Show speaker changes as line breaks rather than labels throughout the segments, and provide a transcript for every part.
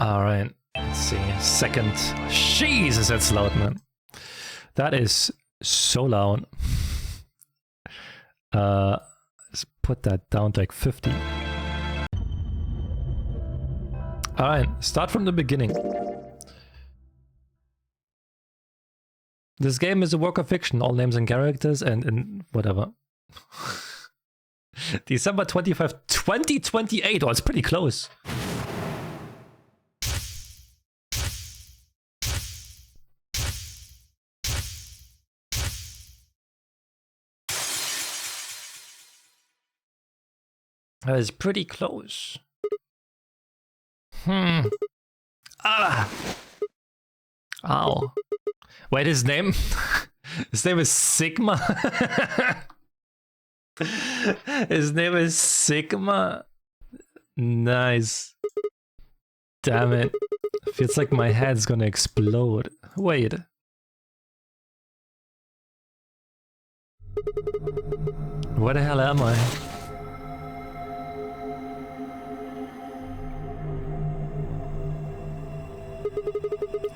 Alright, let's see. Second. Jesus, that's loud, man. That is so loud. Let's put that down to like 50. Alright, start from the beginning. This game is a work of fiction, all names and characters and whatever. December 25, 2028. Oh, it's pretty close. That is pretty close. Ah! Ow. Wait, his name? His name is Sigma? His name is Sigma? Nice. Damn it. Feels like my head's gonna explode. Wait. Where the hell am I?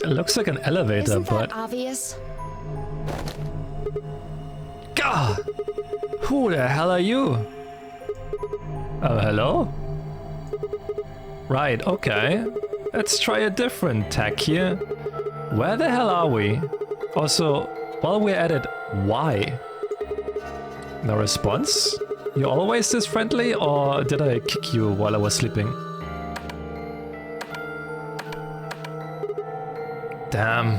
It looks like an elevator,
Isn't that
but
obvious?
God! Who the hell are you? Oh, hello? Right, okay. Let's try a different tack here. Where the hell are we? Also, while we're at it, why? No response? You're always this friendly, or did I kick you while I was sleeping? Damn.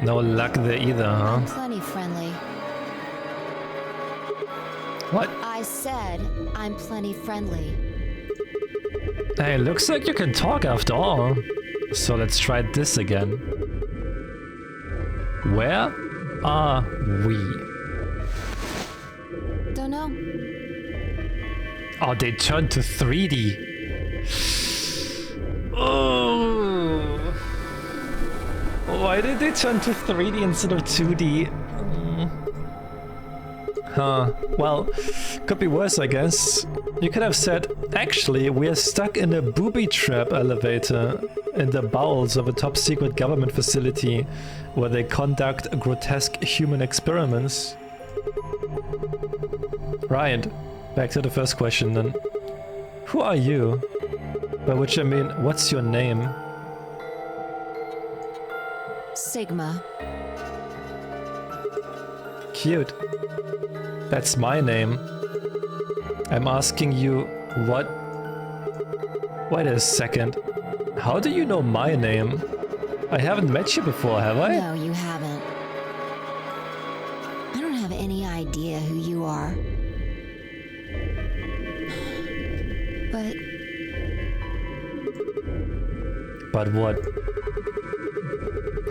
No luck there either, huh?
I'm plenty friendly.
What?
I said I'm plenty friendly.
Hey, looks like you can talk after all. So let's try this again. Where are we?
Don't know.
Oh, they turned to 3D. Oh. Why did they turn to 3D instead of 2D? Huh. Well, could be worse, I guess. You could have said, actually, we're stuck in a booby trap elevator in the bowels of a top secret government facility where they conduct grotesque human experiments. Right. Back to the first question then. Who are you? By which I mean, what's your name?
Sigma.
Cute. That's my name. I'm asking you what... Wait a second. How do you know my name? I haven't met you before, have I?
No, you haven't. I don't have any idea who you are.
But what?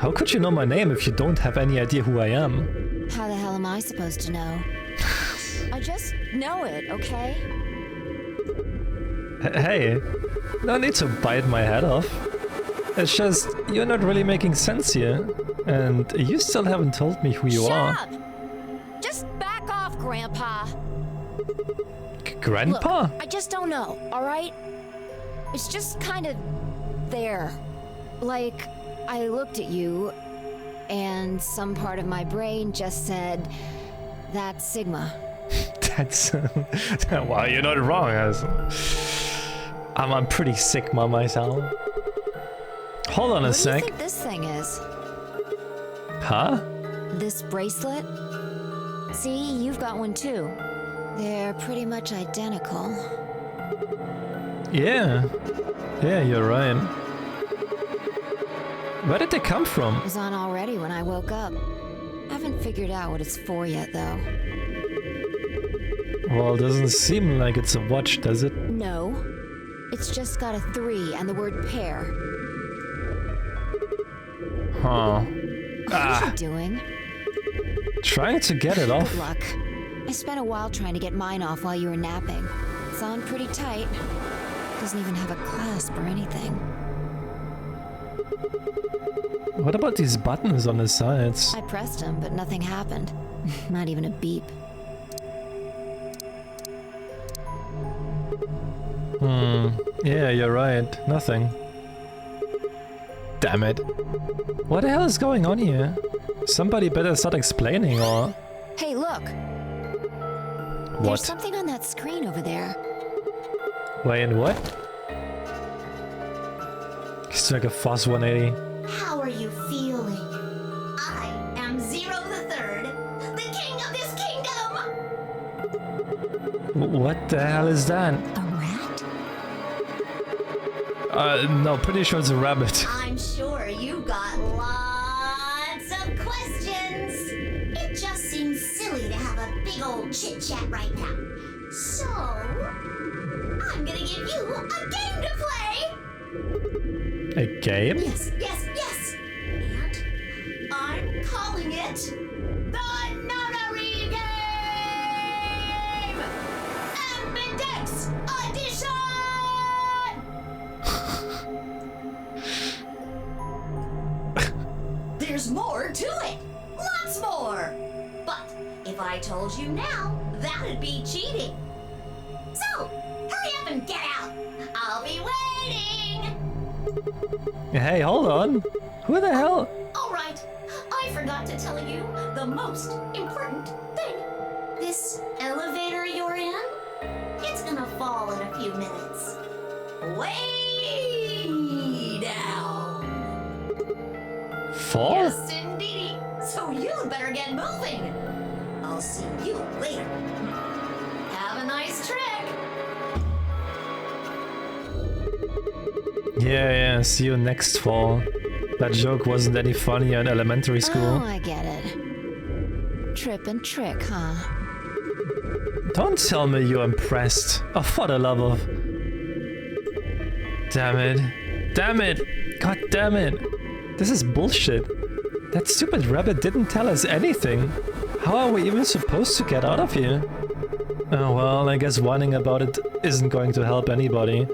How could you know my name if you don't have any idea who I am?
How the hell am I supposed to know? I just know it, okay?
Hey, no need to bite my head off. It's just, you're not really making sense here. And you still haven't told me who you are.
Shut up! Just back off, Grandpa.
Grandpa?
Look, I just don't know, alright? It's just kind of there. Like, I looked at you, and some part of my brain just said, that's Sigma.
That's... wow, you're not wrong. I'm pretty Sigma myself. Hold on a sec.
What do you think this thing is?
Huh?
This bracelet? See, you've got one too. They're pretty much identical.
Yeah. Yeah, you're right. Where did they come from?
It was on already when I woke up. Haven't figured out what it's for yet, though.
Well, it doesn't seem like it's a watch, does it?
No. It's just got a 3 and the word pair.
Huh.
What are you doing?
Trying to get it off.
Good luck. I spent a while trying to get mine off while you were napping. It's on pretty tight. Doesn't even have a clasp or anything.
What about these buttons on the sides?
I pressed them, but nothing happened. Not even a beep.
Yeah, you're right. Nothing. damn it. What the hell is going on here? Somebody better start explaining, or...
Hey, look.
What?
There's something on that screen over there.
Wait, and what? It's like a fast 180.
How are you feeling? I am Zero the Third, the king of this kingdom!
What the hell is that?
A rat?
No, pretty sure it's a rabbit.
I'm sure you got lots of questions. It just seems silly to have a big old chit-chat right now. So, I'm gonna give you a game to play!
A game?
Yes, yes, yes! And I'm calling it the Notary Game! Ambidex Edition! There's more to it! Lots more! But if I told you now, that'd be cheating. So, hurry up and get out! I'll be waiting!
Hey, hold on. Who the hell?
All right, I forgot to tell you the most important thing. This elevator you're in, it's gonna fall in a few minutes. Way down.
Fall?
Yes, indeedy. So you'd better get moving. I'll see you later. Have a nice trick.
Yeah, see you next fall. That joke wasn't any funnier in elementary school.
Oh, I get it. Trip and trick, huh?
Don't tell me you're impressed. Oh, for the love of... Damn it. Damn it! God damn it! This is bullshit. That stupid rabbit didn't tell us anything. How are we even supposed to get out of here? Oh well, I guess whining about it isn't going to help anybody.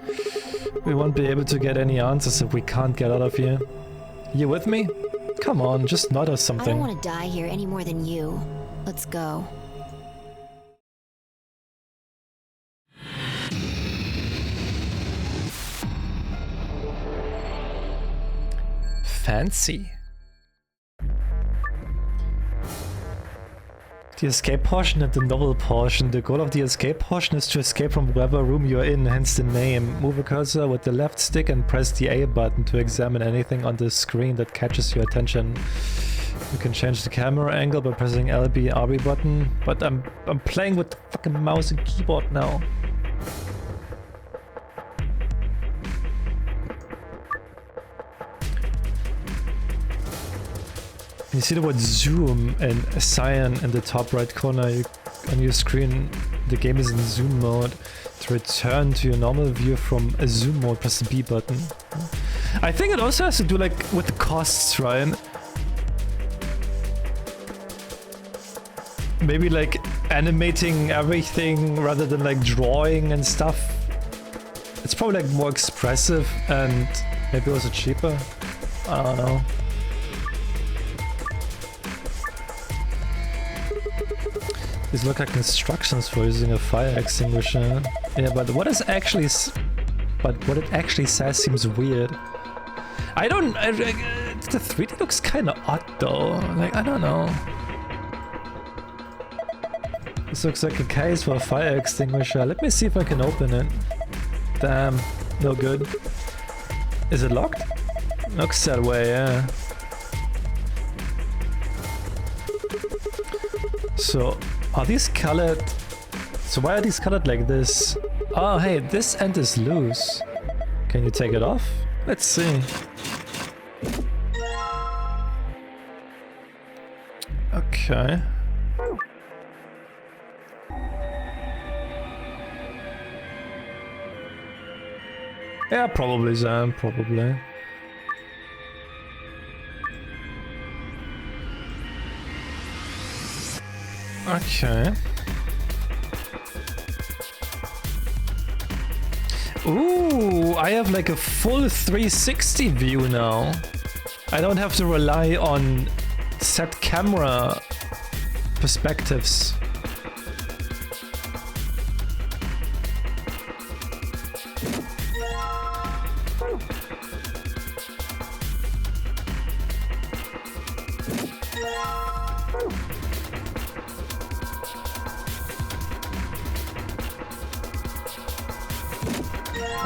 We won't be able to get any answers if we can't get out of here. You with me? Come on, just nod or
I
something.
don't want to die here any more than you. Let's go.
Fancy. The escape portion and the novel portion. The goal of the escape portion is to escape from whatever room you're in, hence the name. Move a cursor with the left stick and press the A button to examine anything on the screen that catches your attention. You can change the camera angle by pressing LB RB button, but I'm playing with the fucking mouse and keyboard now. You see the word zoom and cyan in the top right corner on your screen. The game is in zoom mode. To return to your normal view from a zoom mode, press the B button. I think it also has to do like with the costs, right? Maybe like animating everything rather than like drawing and stuff. It's probably like more expressive and maybe also cheaper. I don't know. These look like instructions for using a fire extinguisher. Yeah, but what is actually... But what it actually says seems weird. I don't... the 3D looks kind of odd though. Like, I don't know. This looks like a case for a fire extinguisher. Let me see if I can open it. Damn, no good. Is it locked? Looks that way, yeah. So... Are these colored... So why are these colored like this? Oh, hey, this end is loose. Can you take it off? Let's see. Okay. Yeah, probably, Sam, probably. Okay. Ooh, I have like a full 360 view now. I don't have to rely on set camera perspectives.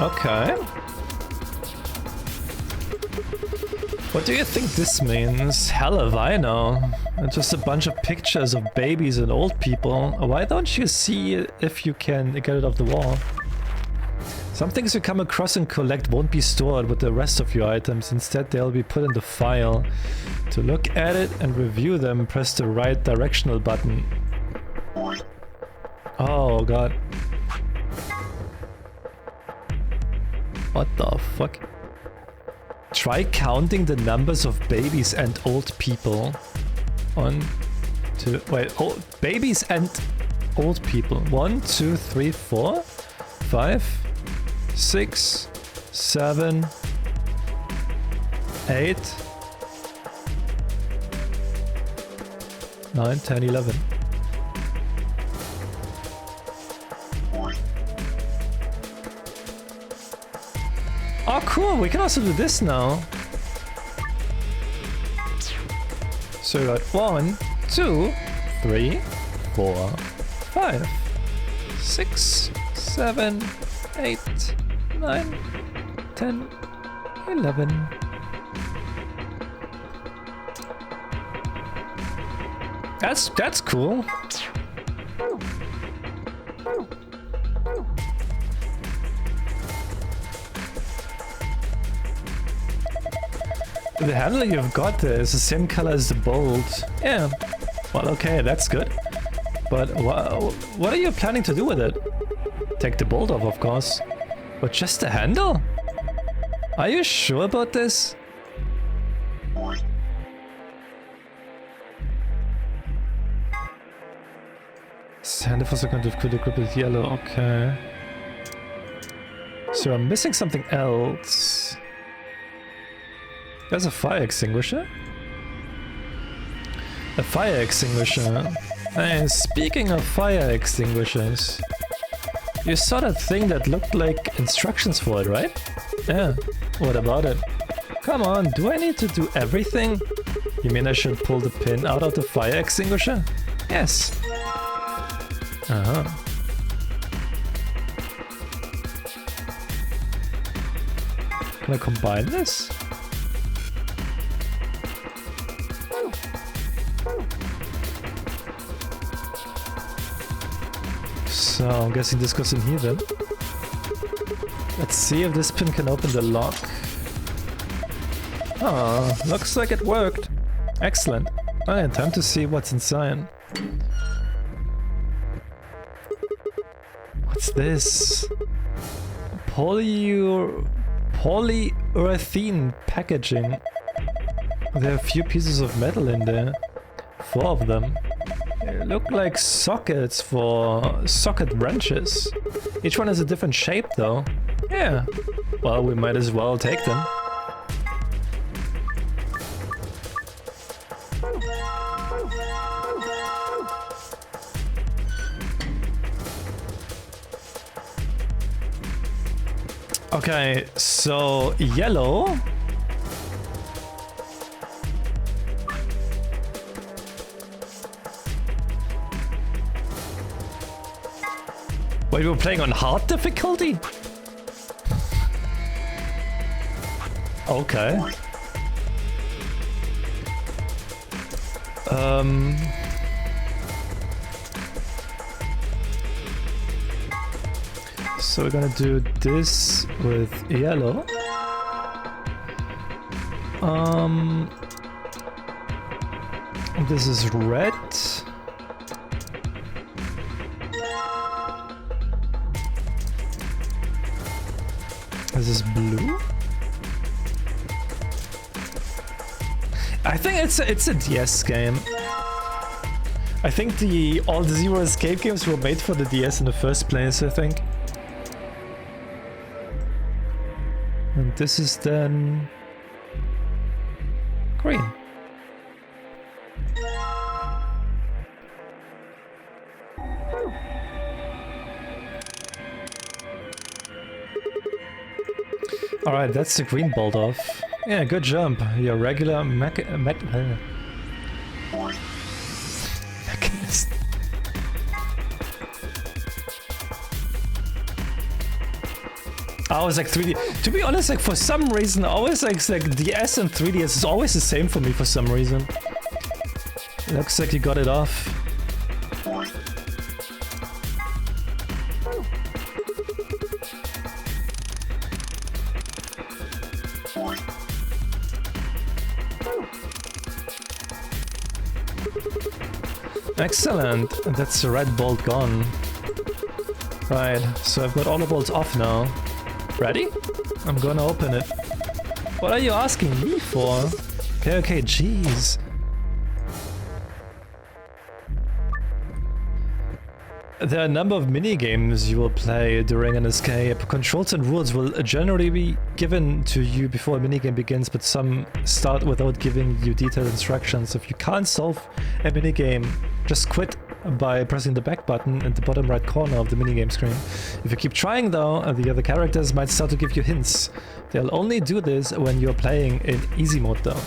Okay. What do you think this means? Hell if I know. It's just a bunch of pictures of babies and old people. Why don't you see if you can get it off the wall? Some things you come across and collect won't be stored with the rest of your items. Instead, they'll be put in the file. To look at it and review them, press the right directional button. Oh god. What the fuck? Try counting the numbers of babies and old people. 1, 2, wait, oh, babies and old people. 1, 2, 3, 4, 5, 6, 7, 8, 9, 10, 11. Oh cool, we can also do this now. So we got 1, 2, 3, 4, 5, 6, 7, 8, 9, 10, 11. That's cool. The handle you've got there is the same color as the bolt. Yeah. Well, okay, that's good. But what are you planning to do with it? Take the bolt off, of course. But just the handle? Are you sure about this? Handle for second of critical grip with yellow, okay. So I'm missing something else. There's a fire extinguisher? A fire extinguisher. Hey, speaking of fire extinguishers, you saw that thing that looked like instructions for it, right? Yeah, what about it? Come on, do I need to do everything? You mean I should pull the pin out of the fire extinguisher? Yes. Uh-huh. Can I combine this? So I'm guessing this goes in here then. Let's see if this pin can open the lock. Ah, looks like it worked. Excellent. Alright, time to see what's inside. What's this? Polyurethane packaging. There are a few pieces of metal in there. 4 of them. They look like sockets for socket wrenches. Each one has a different shape though. Yeah. Well, we might as well take them. Okay, so yellow. Wait, we're playing on hard difficulty? Okay. So we're gonna do this with yellow. This is red. This is blue. I think it's a DS game. I think all the Zero Escape games were made for the DS in the first place, I think. And this is then green. Alright, that's the green bolt off. Yeah, good jump. Your regular mechanist. I was like 3D. To be honest, like for some reason, I always like DS and 3DS is always the same for me for some reason. Looks like you got it off. Excellent. That's the red bolt gone. Right, so I've got all the bolts off now. Ready? I'm gonna open it. What are you asking me for? Okay, jeez. There are a number of mini-games you will play during an escape. Controls and rules will generally be given to you before a minigame begins, but some start without giving you detailed instructions. If you can't solve a minigame, just quit by pressing the back button in the bottom right corner of the minigame screen. If you keep trying though, the other characters might start to give you hints. They'll only do this when you're playing in easy mode though.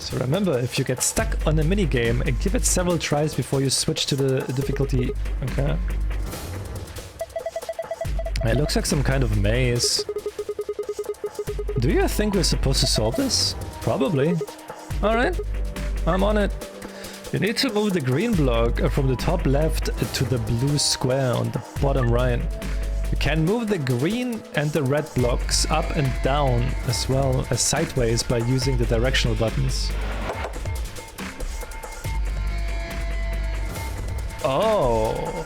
So remember, if you get stuck on a minigame, give it several tries before you switch to the difficulty. Okay. It looks like some kind of maze. Do you think we're supposed to solve this? Probably. Alright, I'm on it. You need to move the green block from the top left to the blue square on the bottom right. You can move the green and the red blocks up and down as well as sideways by using the directional buttons. Oh.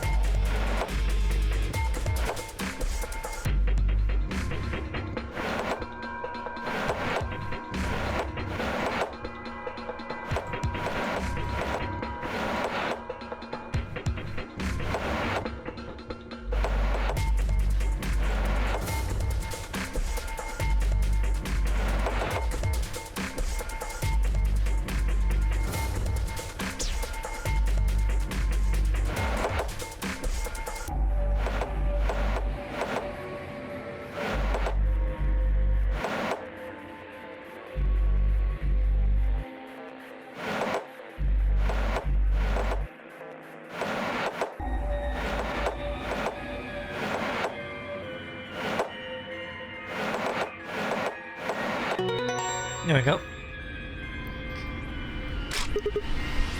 There we go.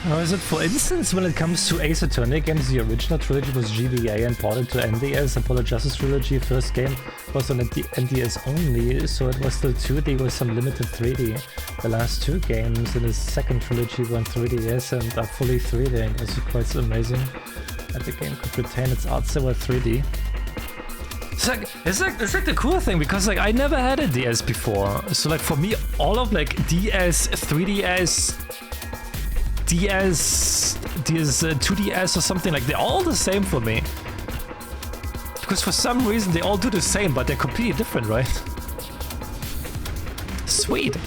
How is it? For instance, when it comes to Ace Attorney games, the original trilogy was GBA and ported to NDS. Apollo Justice Trilogy, first game, was on NDS only, so it was still 2D with some limited 3D. The last two games in the second trilogy were on 3DS and are fully 3D, and it's quite amazing. And the game could retain its art style 3D. It's like the cool thing, because like I never had a DS before, so like for me all of like DS, 3DS, DS, 2DS or something, like they're all the same for me. Because for some reason they all do the same, but they're completely different, right? Sweet,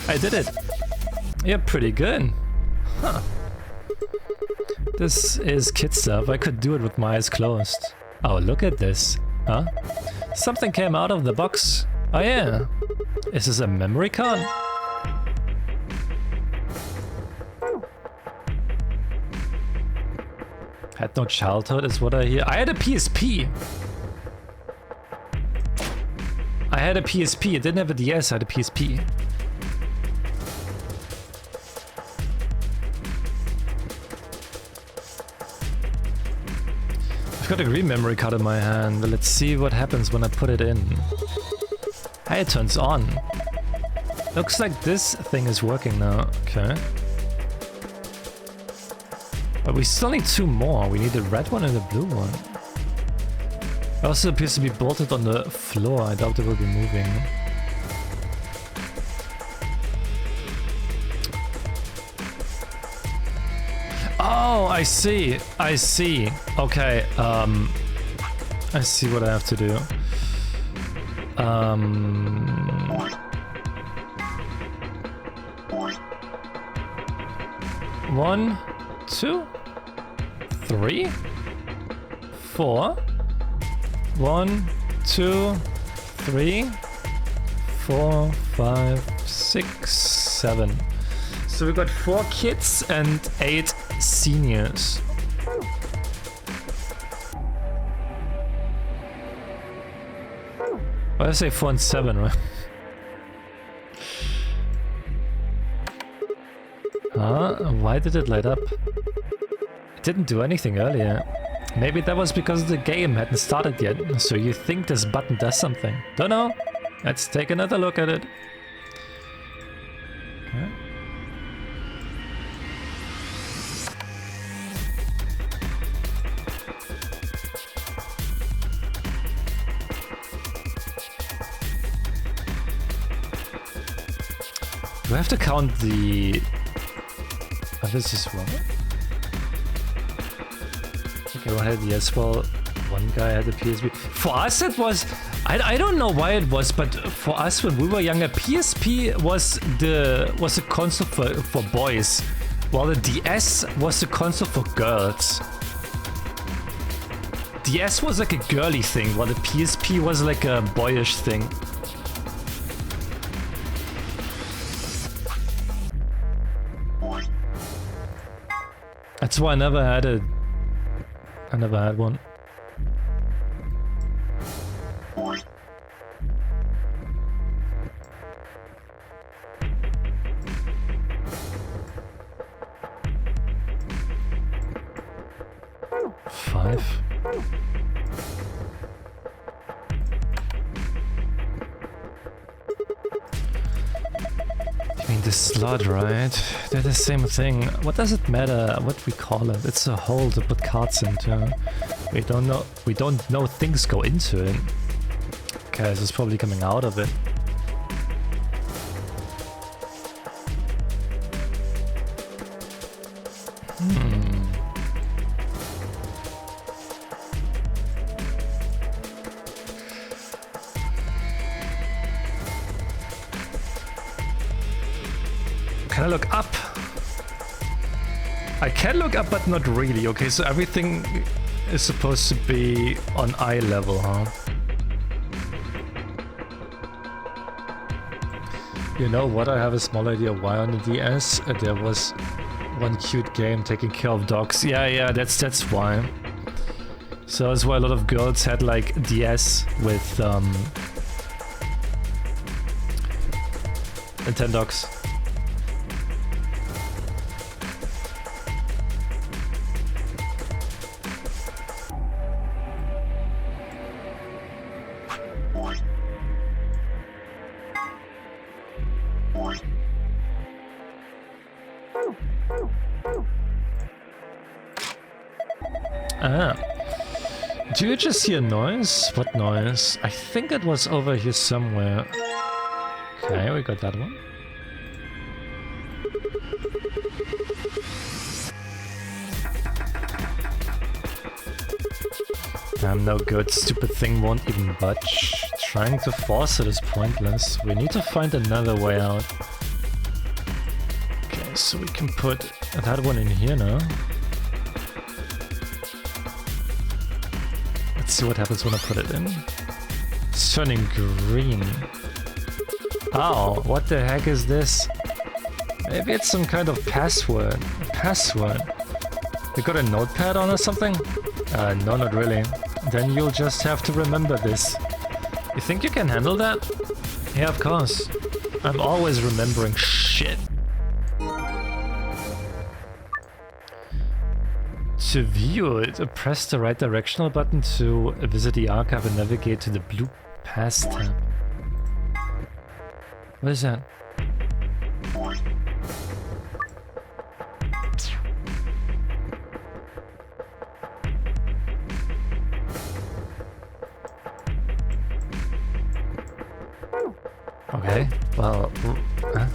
I did it. Yeah, pretty good. Huh. This is kid stuff. I could do it with my eyes closed. Oh, look at this. Huh? Something came out of the box. Oh yeah. Is this a memory card? Had no childhood is what I hear. I had a PSP. I had a PSP. I didn't have a DS, I had a PSP. I've got a green memory card in my hand. Let's see what happens when I put it in. Hey, it turns on. Looks like this thing is working now. Okay. But we still need two more. We need a red one and a blue one. It also appears to be bolted on the floor. I doubt it will be moving. Oh, I see. I see. Okay, I see what I have to do. One, two, three, four. 1, 2, 3, 4, 5, 6, 7. So we got 4 kids and 8 seniors. Well, I say 4 and 7, right? Huh? Why did it light up? It didn't do anything earlier. Maybe that was because the game hadn't started yet, so you think this button does something. Don't know. Let's take another look at it. Okay. Do I have to count the... Oh, this is wrong. Okay, one had the yes, well, one guy had the PSP. For us it was... I don't know why it was, but for us when we were younger, PSP was a console for boys, while the DS was a console for girls. DS was like a girly thing, while the PSP was like a boyish thing. That's why I never had one. Five. I mean the slot, right? They're the same thing. What does it matter what we call it? It's a hole to put cards into. We don't know things go into it. Okay, this is probably coming out of it. Can I look up? I can look up, but not really. Okay, so everything is supposed to be on eye level, huh? You know what? I have a small idea why on the DS there was one cute game taking care of dogs. Yeah, that's why. So that's why a lot of girls had like DS with Nintendogs. Ah. Do you just hear noise? What noise? I think it was over here somewhere. Okay, we got that one. I'm no good. Stupid thing won't even budge. Trying to force it is pointless. We need to find another way out. Okay, so we can put that one in here now. Let's see what happens when I put it in. It's turning green. Oh, what the heck is this? Maybe it's some kind of password. Password. You got a notepad on or something? No, not really. Then you'll just have to remember this. You think you can handle that? Yeah, of course. I'm always remembering shit. To view it, press the right directional button to visit the archive and navigate to the blue past tab. What is that? Okay, well, huh?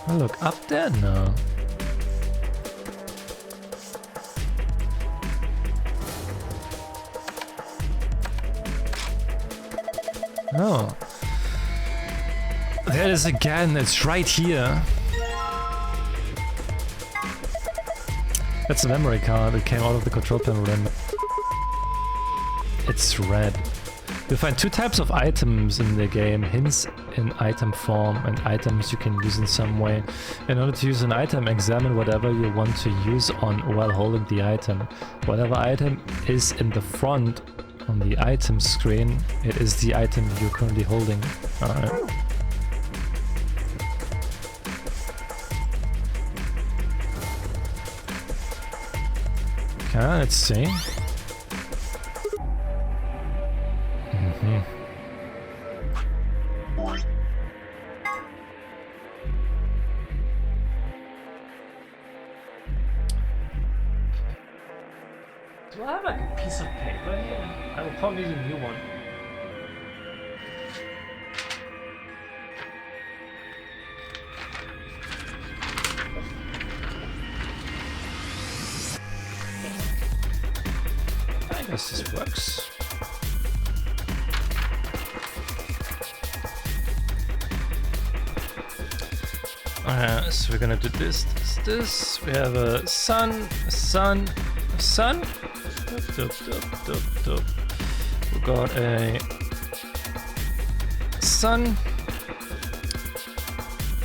I look up there now. Oh. There it is again, it's right here. That's a memory card that came out of the control panel then. It's red. You'll find two types of items in the game, hints in item form and items you can use in some way. In order to use an item, examine whatever you want to use on while holding the item. Whatever item is in the front on the item screen, it is the item you're currently holding. Alright. Okay, let's see. Do I have like a piece of paper here? I will probably need a new one. I guess this works. So we're gonna do this. We have a sun. We got a sun,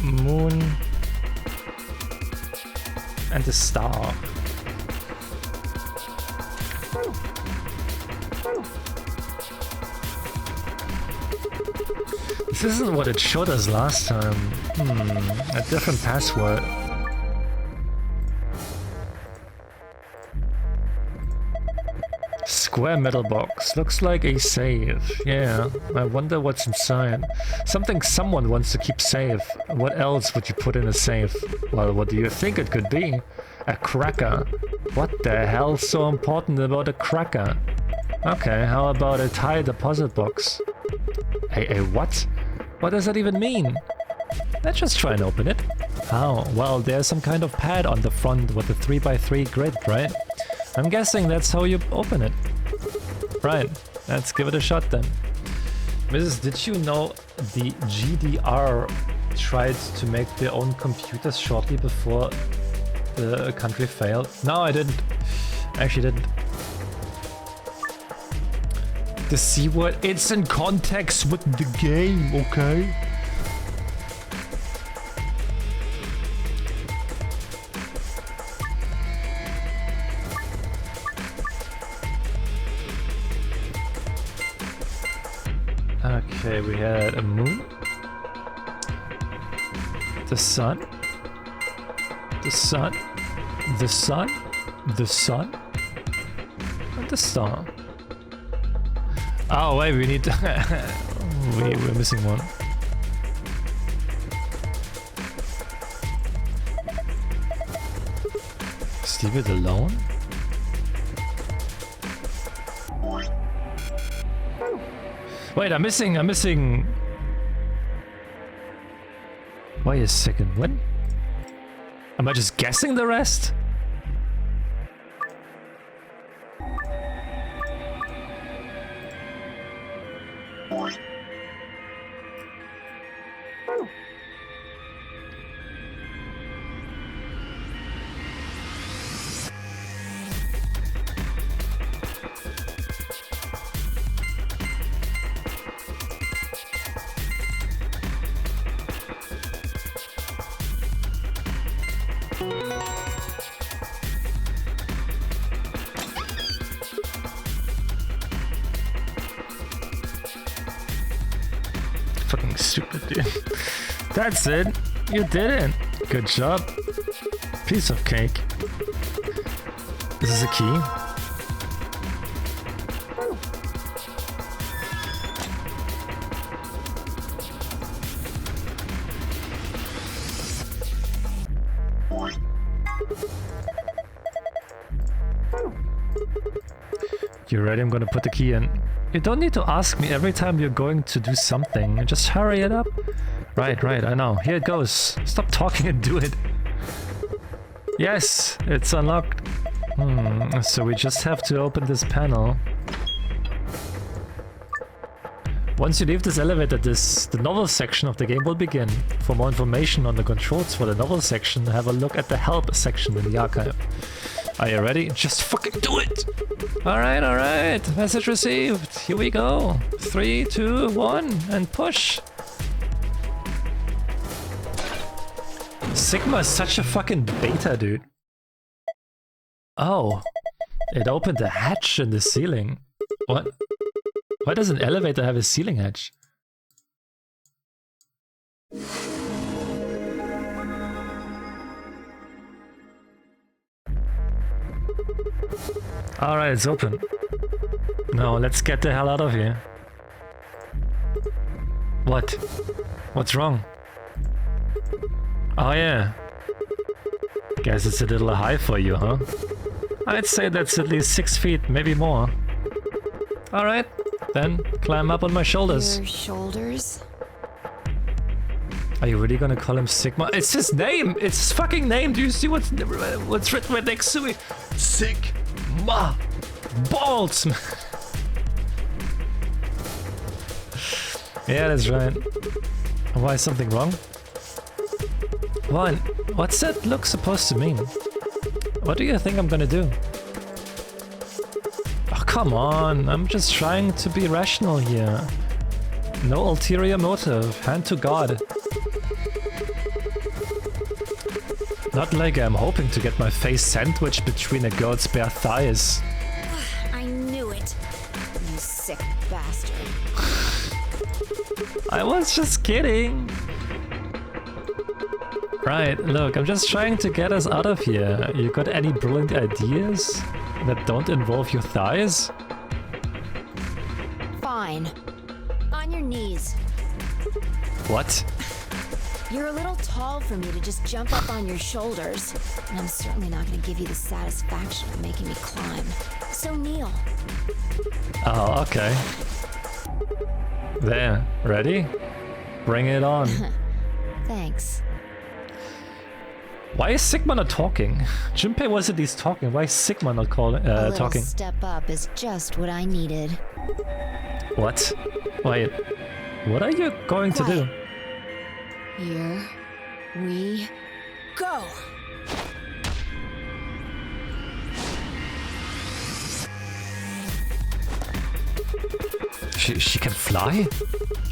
moon, and a star. This isn't what it showed us last time. A different password. Square metal box. Looks like a save. Yeah, I wonder what's inside. Something someone wants to keep safe. What else would you put in a safe? Well, what do you think it could be? A cracker. What the hell's so important about a cracker? Okay, how about a high deposit box? A what? What does that even mean? Let's just try and open it. How? Well, there's some kind of pad on the front with a 3x3 grid, right? I'm guessing that's how you open it. Right, let's give it a shot then. Mrs., did you know the GDR tried to make their own computers shortly before the country failed? No, I didn't. I actually didn't. The C word, it's in context with the game, okay? Okay, we had a moon, the sun, the sun, the sun, the sun, and the star. Oh wait, we need to we're missing one. Just leave it alone? Wait, I'm missing. Wait a second, what? Am I just guessing the rest? Fucking stupid, dude. That's it. You did it. Good job. Piece of cake. This is a key. You ready? I'm gonna put the key in. You don't need to ask me every time you're going to do something. Just hurry it up. Right, I know. Here it goes. Stop talking and do it. Yes, it's unlocked. So we just have to open this panel. Once you leave this elevator, the novel section of the game will begin. For more information on the controls for the novel section, have a look at the help section in the archive. Are you ready? Just fucking do it! Alright. Message received. Here we go. 3, 2, 1, and push. Sigma is such a fucking beta, dude. Oh, it opened a hatch in the ceiling. What? Why does an elevator have a ceiling hatch? Alright, it's open. No, let's get the hell out of here. What? What's wrong? Oh yeah. Guess it's a little high for you, huh? I'd say that's at least 6 feet, maybe more. Alright, then climb up on my shoulders.
Your shoulders?
Are you really gonna call him Sigma? It's his name! It's his fucking name! Do you see what's written right next to it? Sigma! Balls! Yeah, that's right. Why, is something wrong? What's that look supposed to mean? What do you think I'm gonna do? Oh, come on, I'm just trying to be rational here. No ulterior motive, hand to God. Not like I'm hoping to get my face sandwiched between a girl's bare thighs.
I knew it. You sick bastard.
I was just kidding. Right, look, I'm just trying to get us out of here. You got any brilliant ideas that don't involve your thighs?
Fine. On your knees.
What?
You're a little tall for me to just jump up on your shoulders, and I'm certainly not going to give you the satisfaction of making me climb. So kneel.
Oh, okay. There, ready? Bring it on.
Thanks.
Why is Sigma not talking? Junpei was at least talking. Why is Sigma not
A little
talking?
step up is just what I needed.
What? Wait, what are you going to do?
Here we go.
She can fly?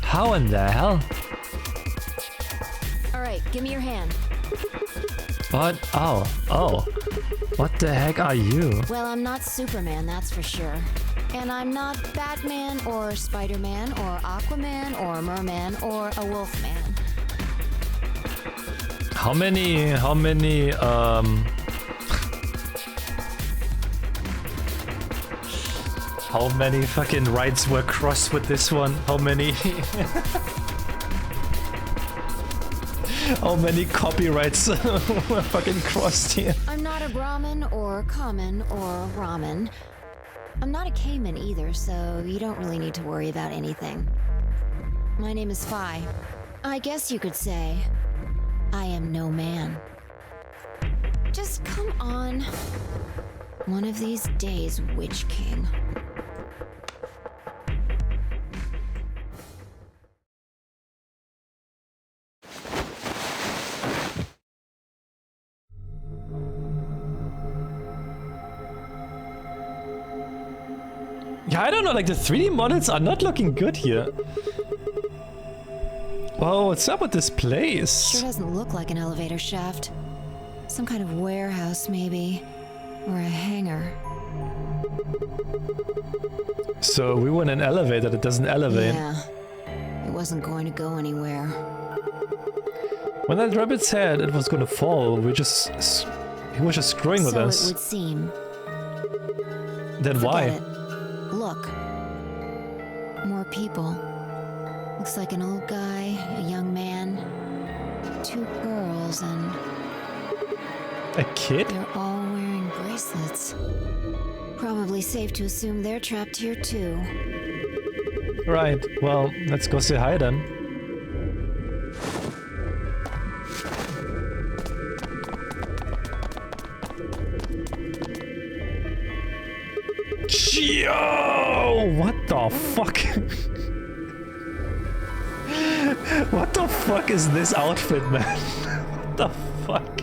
How in the hell?
All right, give me your hand.
What? Oh. What the heck are you?
Well, I'm not Superman, that's for sure. And I'm not Batman or Spider-Man or Aquaman or Merman or a Wolfman.
How many, how many fucking rights were crossed with this one? How many? How many copyrights were fucking crossed here?
I'm not a Brahmin or common or ramen. I'm not a Cayman either, so you don't really need to worry about anything. My name is Phi. I guess you could say I am no man. Just come on. One of these days, Witch King.
Yeah, I don't know, like the 3D models are not looking good here. Whoa, what's up with this place?
Sure doesn't look like an elevator shaft. Some kind of warehouse, maybe. Or a hangar.
So we want an elevator that doesn't elevate.
Yeah. It wasn't going to go anywhere.
When that rabbit said it was gonna fall, he was just screwing with
So
us.
it would seem.
Then
Forget
why?
it. Look. More people. Looks like an old guy, a young man, 2 girls, and
A kid?
they're all wearing bracelets. Probably safe to assume they're trapped here too.
Right, well, let's go say hi then. Yo! What the fuck? What the fuck is this outfit, man? What the fuck?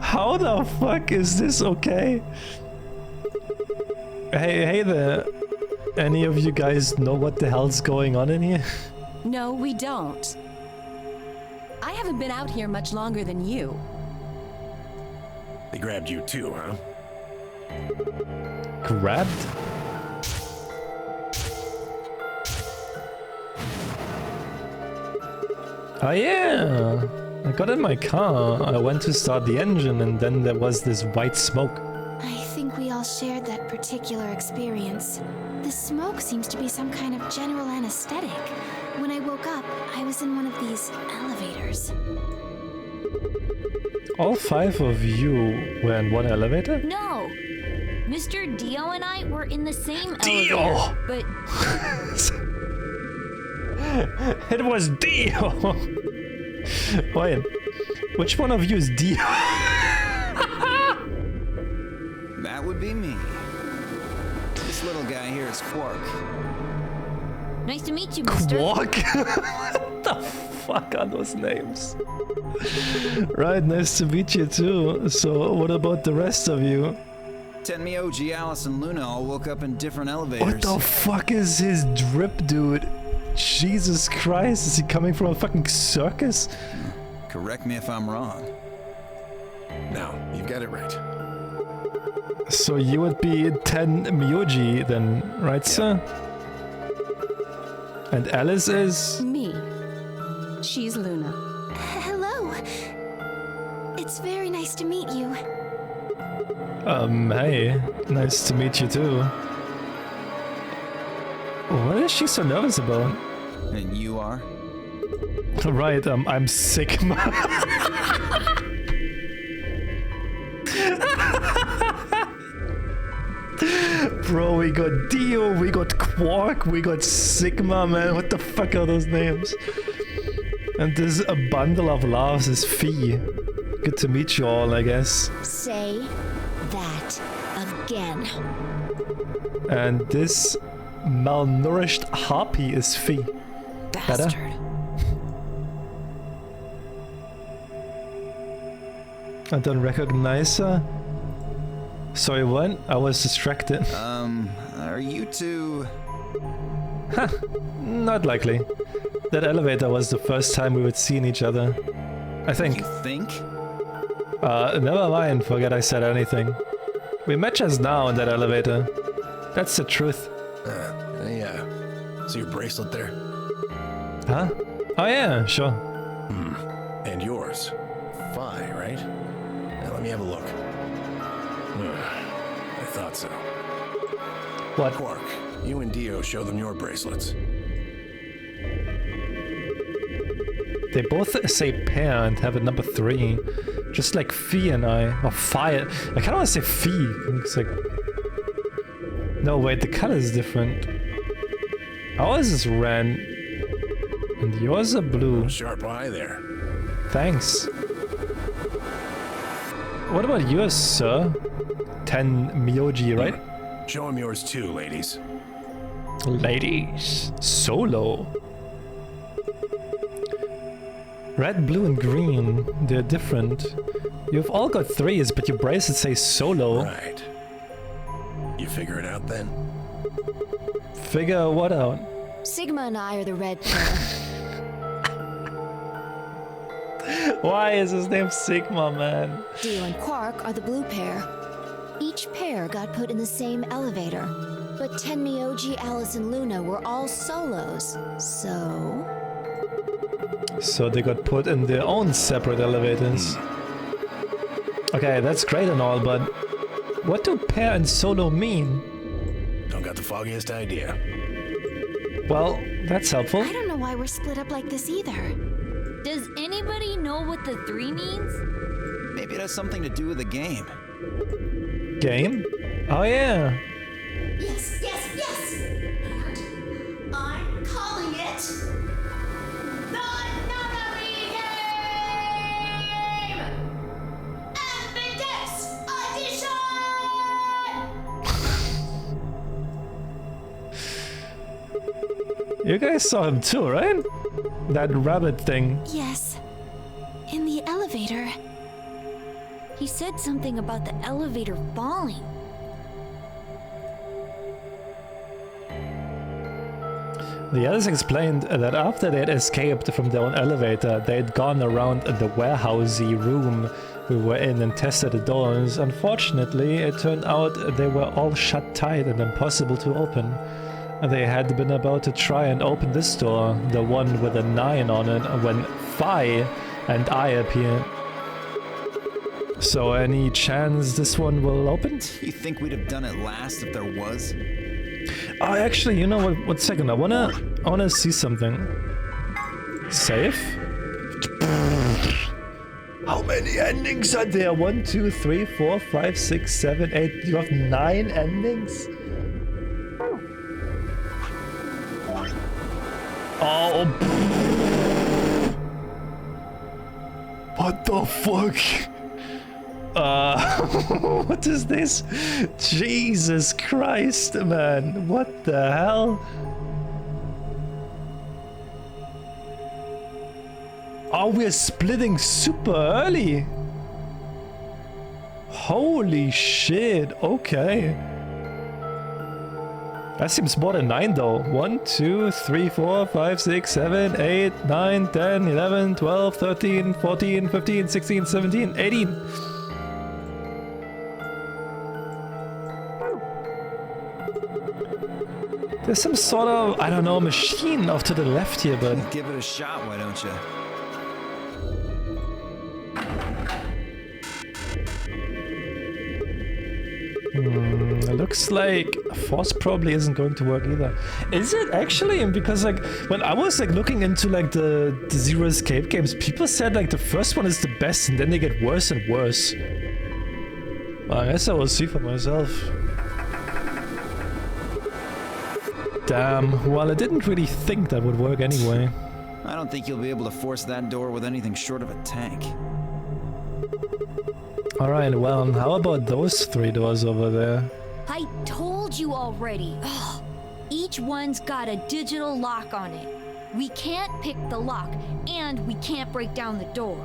How the fuck is this okay? Hey there. Any of you guys know what the hell's going on in here?
No, we don't. I haven't been out here much longer than you.
They grabbed you too, huh?
Grabbed? Oh yeah! I got in my car, I went to start the engine and then there was this white smoke.
I think we all shared that particular experience. The smoke seems to be some kind of general anesthetic. When I woke up, I was in one of these elevators.
All 5 of you were in one elevator?
No! Mr. Dio and I were in the same
Dio!
elevator, but
It was Dio! Wait, which one of you is Dio?
That would be me. This little guy here is Quark.
nice to meet you, mister.
Quark? What the fuck are those names? Right, nice to meet you too. So, what about the rest of you?
Tenmyo, G, Alice, and Luna all woke up in different elevators.
What the fuck is his drip, dude? Jesus Christ, is he coming from a fucking circus?
Correct me if I'm wrong.
No, you've got it right.
So you would be Ten Myoji then, right, sir? And Alice is?
Me. She's Luna.
Hello. It's very nice to meet you.
Hey, nice to meet you too. What is she so nervous about?
And you are?
Right, I'm Sigma. Bro, we got Dio, we got Quark, we got Sigma, man. What the fuck are those names? And this a bundle of laughs is Fee. Good to meet you all, I guess.
Say that again.
And this malnourished harpy is Fee. Better?
Bastard.
I don't recognize her. Sorry, what? I was distracted.
Are you two...
Not likely. That elevator was the first time we would seen each other. I think.
You think?
Never mind, forget I said anything. We met just now in that elevator. That's the truth.
See your bracelet there?
Huh? Oh yeah, sure.
And yours. Phi, right? Now let me have a look. I thought so.
What?
Quark, you and Dio show them your bracelets.
They both say pair and have a number 3. Just like Fee and I. Or Phi. I kinda wanna say Fee. It's like... No, wait, the color is different. Ours is red. And yours are blue.
Sharp eye there.
Thanks. What about yours, sir? Ten Myoji, right?
Show him yours too, ladies.
Ladies. Solo. Red, blue, and green. They're different. You've all got 3s, but your bracelet says solo.
Right. You figure it out then?
Figure what out?
Sigma and I are the red pair.
Why is his name Sigma, man?
Dio and Quark are the blue pair. Each pair got put in the same elevator. But Tenmyoji, Alice, and Luna were all solos. So...
So they got put in their own separate elevators. Okay, that's great and all, but what do pair and solo mean?
Don't got the foggiest idea.
Well, that's helpful.
I don't know why we're split up like this either.
Does anybody know what the 3 means?
Maybe it has something to do with the game.
Game? Oh yeah.
Yes, yes, yes! And I'm calling it the Nunnery Game! Ambidextrous Edition!
You guys saw him too, right? That rabbit thing.
Yes. In the elevator.
He said something about the elevator falling.
The others explained that after they had escaped from their own elevator, they had gone around the warehousey room we were in and tested the doors. Unfortunately, it turned out they were all shut tight and impossible to open. They had been about to try and open this door, the one with a 9 on it, when Fi and I appeared. So any chance this one will open?
You think we'd have done it last if there was?
Oh, actually, you know what? One second. I wanna see something. Save? How many endings are there? 1, 2, 3, 4, 5, 6, 7, 8. You have 9 endings? Oh. What the fuck? What is this? Jesus Christ, man. What the hell? Oh, we're splitting super early. Holy shit. Okay. That seems more than 9 though. 1, 2, 3, 4, 5, 6, 7, 8, 9, 10, 11, 12, 13, 14, 15, 16, 17, 18. There's some sort of, I don't know, machine off to the left here, but...
Give it a shot, why don't you?
It looks like Force probably isn't going to work either. Is it actually? Because like when I was like looking into like the Zero Escape games, people said like the first one is the best and then they get worse and worse. Well, I guess I will see for myself. Damn, well I didn't really think that would work anyway.
I don't think you'll be able to force that door with anything short of a tank.
Alright, well, how about those 3 doors over there?
I told you already. Ugh. Each one's got a digital lock on it. We can't pick the lock, and we can't break down the door.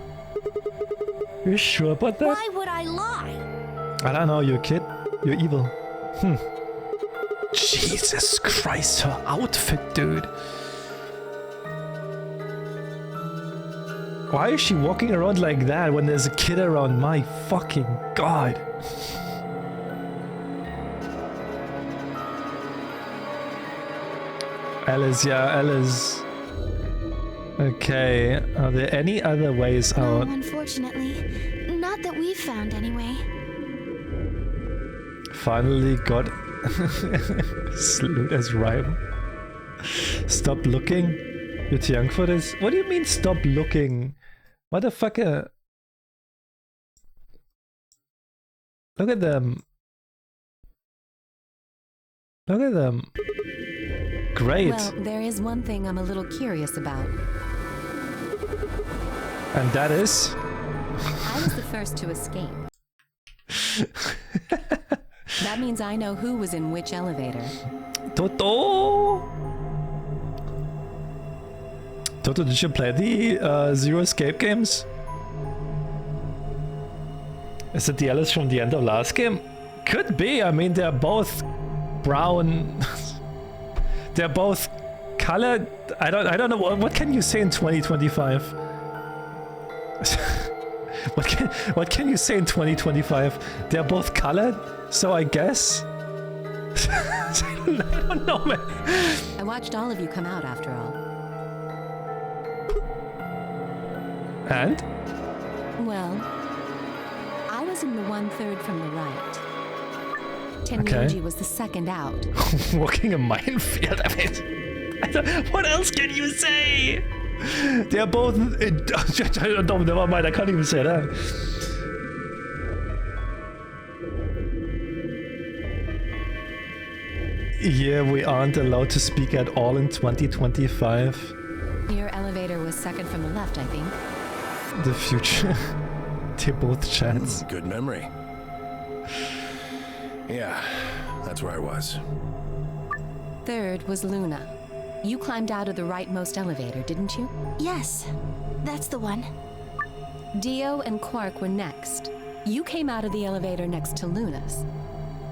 You sure about that?
Why would I lie?
I don't know, you're a kid. You're evil. Jesus Christ, her outfit, dude. Why is she walking around like that when there's a kid around? My fucking god. Alice, yeah, Alice. Okay, are there any other ways
No,
out?
unfortunately. Not that we've found anyway.
Finally got Salute as rival. Stop looking. You're too young for this? What do you mean stop looking? Motherfucker. Look at them. Look at them. Great.
Well, there is one thing I'm a little curious about.
And that is?
I was the first to escape. That means I know who was in which elevator.
Toto! Toto, did you play the Zero Escape games? Is it the Alice from the end of last game? Could be. I mean, they're both brown. They're both colored. I don't know. What can you say in 2025? What can you say in 2025? They're both colored, so I guess. I don't know, man.
I watched all of you come out after all.
And?
Well, I was in the 1/3 from the right. Tenryuji was the second out.
Walking a minefield. I mean, what else can you say? They're both. No, never mind. I can't even say that. Yeah, we aren't allowed to speak at all in 2025.
Your elevator was second from the left, I think.
The future. They both chance.
Good memory. Yeah, that's where I was.
Third was Luna. You climbed out of the rightmost elevator, didn't you?
Yes, that's the one.
Dio and Quark were next. You came out of the elevator next to Luna's.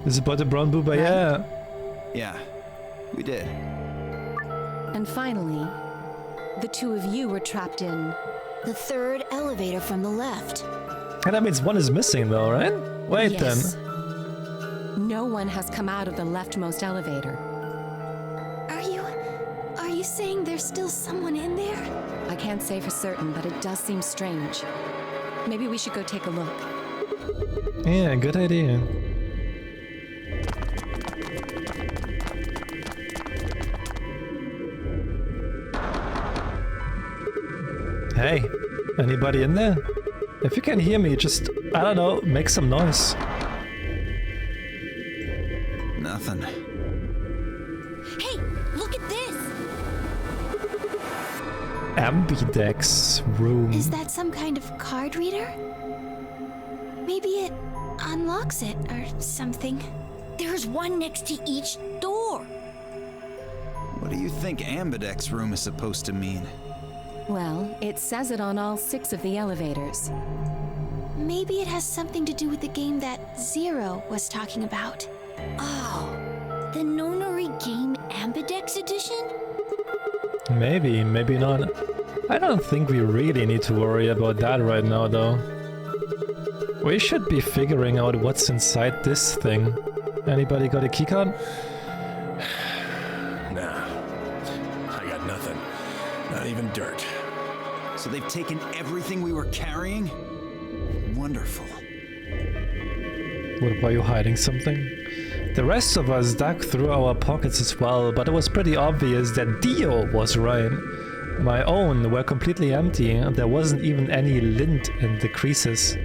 This is about the brown booba,
Right.
yeah.
Yeah, we did.
And finally, the two of you were trapped in...
The third elevator from the left.
And that means one is missing though, right? Wait
Yes.
then.
No one has come out of the leftmost elevator.
Are you saying there's still someone in there?
I can't say for certain, but it does seem strange. Maybe we should go take a look.
Yeah, good idea. Hey, anybody in there? If you can hear me, just, I don't know, make some noise.
Nothing.
Hey, look at this!
Ambidex room.
Is that some kind of card reader? Maybe it unlocks it or something.
There's one next to each door.
What do you think Ambidex room is supposed to mean?
Well, it says it on all 6 of the elevators.
Maybe it has something to do with the game that Zero was talking about.
Oh, the Nonary Game Ambidex Edition?
Maybe, maybe not. I don't think we really need to worry about that right now, though. We should be figuring out what's inside this thing. Anybody got a keycard?
Nah. I got nothing. Not even dirt.
So they've taken everything we were carrying? Wonderful.
What, were you hiding something? The rest of us dug through our pockets as well, but it was pretty obvious that Dio was right. My own were completely empty, and there wasn't even any lint in the creases.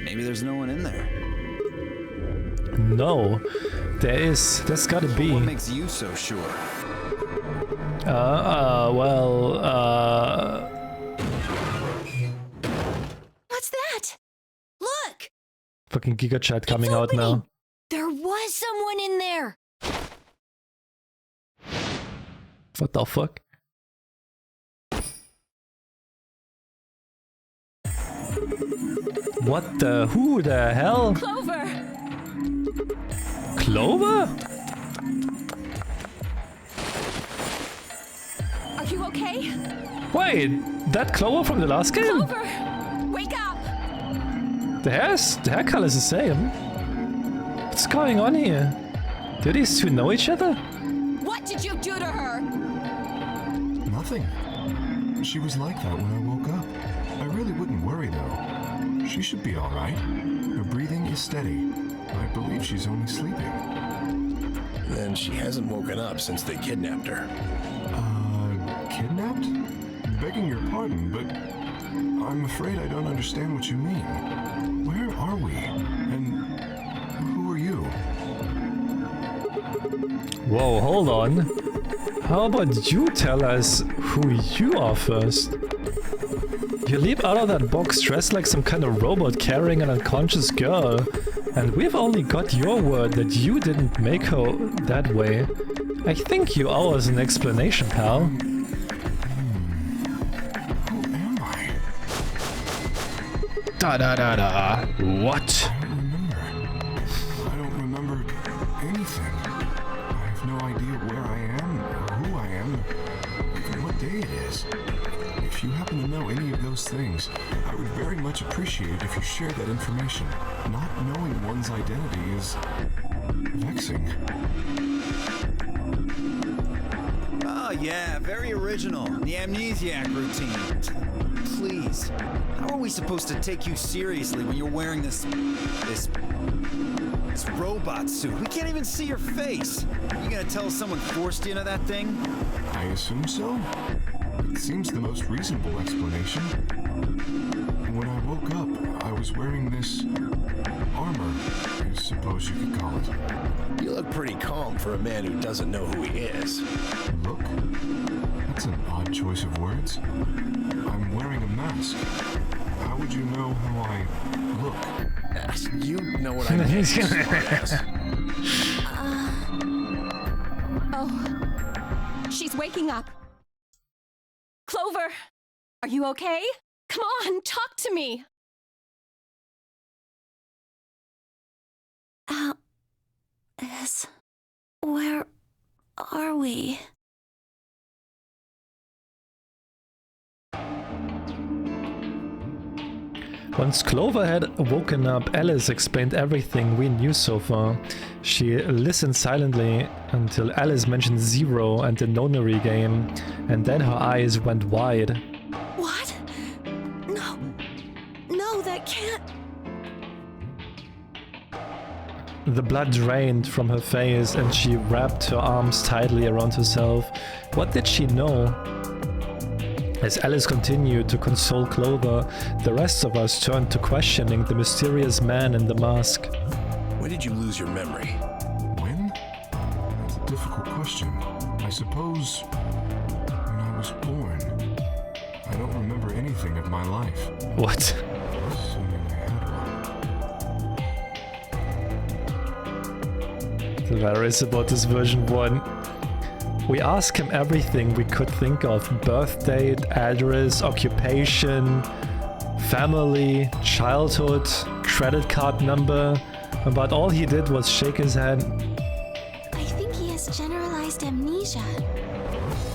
Maybe there's no one in there.
No, there is. There's gotta be.
What makes you so sure?
What's that?
Look!
Fucking Giga Chat coming
It's
out
opening.
now.
There was someone in there!
What the fuck? What the? Who the hell?
Clover!
Clover?
Are you okay?
Wait, that Clover from the last game?
Clover! Wake up!
The hair color is the same. What's going on here? Do these two know each other?
What did you do to her?
Nothing. She was like that when I woke up. I really wouldn't worry though. She should be all right. Her breathing is steady. I believe she's only sleeping.
Then she hasn't woken up since they kidnapped her.
Kidnapped? Begging your pardon, but I'm afraid I don't understand what you mean. Where are we? And who are you?
Whoa, hold on. How about you tell us who you are first? You leap out of that box dressed like some kind of robot carrying an unconscious girl, and we've only got your word that you didn't make her that way. I think you owe us an explanation, pal.
Who am I?
Da da da da. What?
I don't remember anything. I have no idea where I am, or who I am, or what day it is. If you happen to know any of those things, I would very much appreciate if you shared that information. Not knowing one's identity is vexing.
Oh yeah, very original. The amnesiac routine. Please. How are we supposed to take you seriously when you're wearing this robot suit? We can't even see your face. You gonna tell us someone forced you into that thing?
I assume so? It seems the most reasonable explanation. When I woke up, I was wearing this armor, I suppose you could call it.
You look pretty calm for a man who doesn't know who he is.
Look? That's an odd choice of words. I'm wearing a mask. How would you know how I look?
You know what I mean. smartass.
Oh, she's waking up. Clover, are you okay? Come on, talk to me.
Where are we?
Once Clover had woken up, Alice explained everything we knew so far. She listened silently until Alice mentioned Zero and the nonary game, and then her eyes went wide.
What? No. No, that can't.
The blood drained from her face and she wrapped her arms tightly around herself. What did she know? As Alice continued to console Clover, the rest of us turned to questioning the mysterious man in the mask.
When did you lose your memory?
When? That's a difficult question. I suppose when I was born. I don't remember anything of my life.
What?
Assuming I had one.
There is about this version 1. We asked him everything we could think of: birth date, address, occupation, family, childhood, credit card number, but all he did was shake his head.
I think he has generalized amnesia.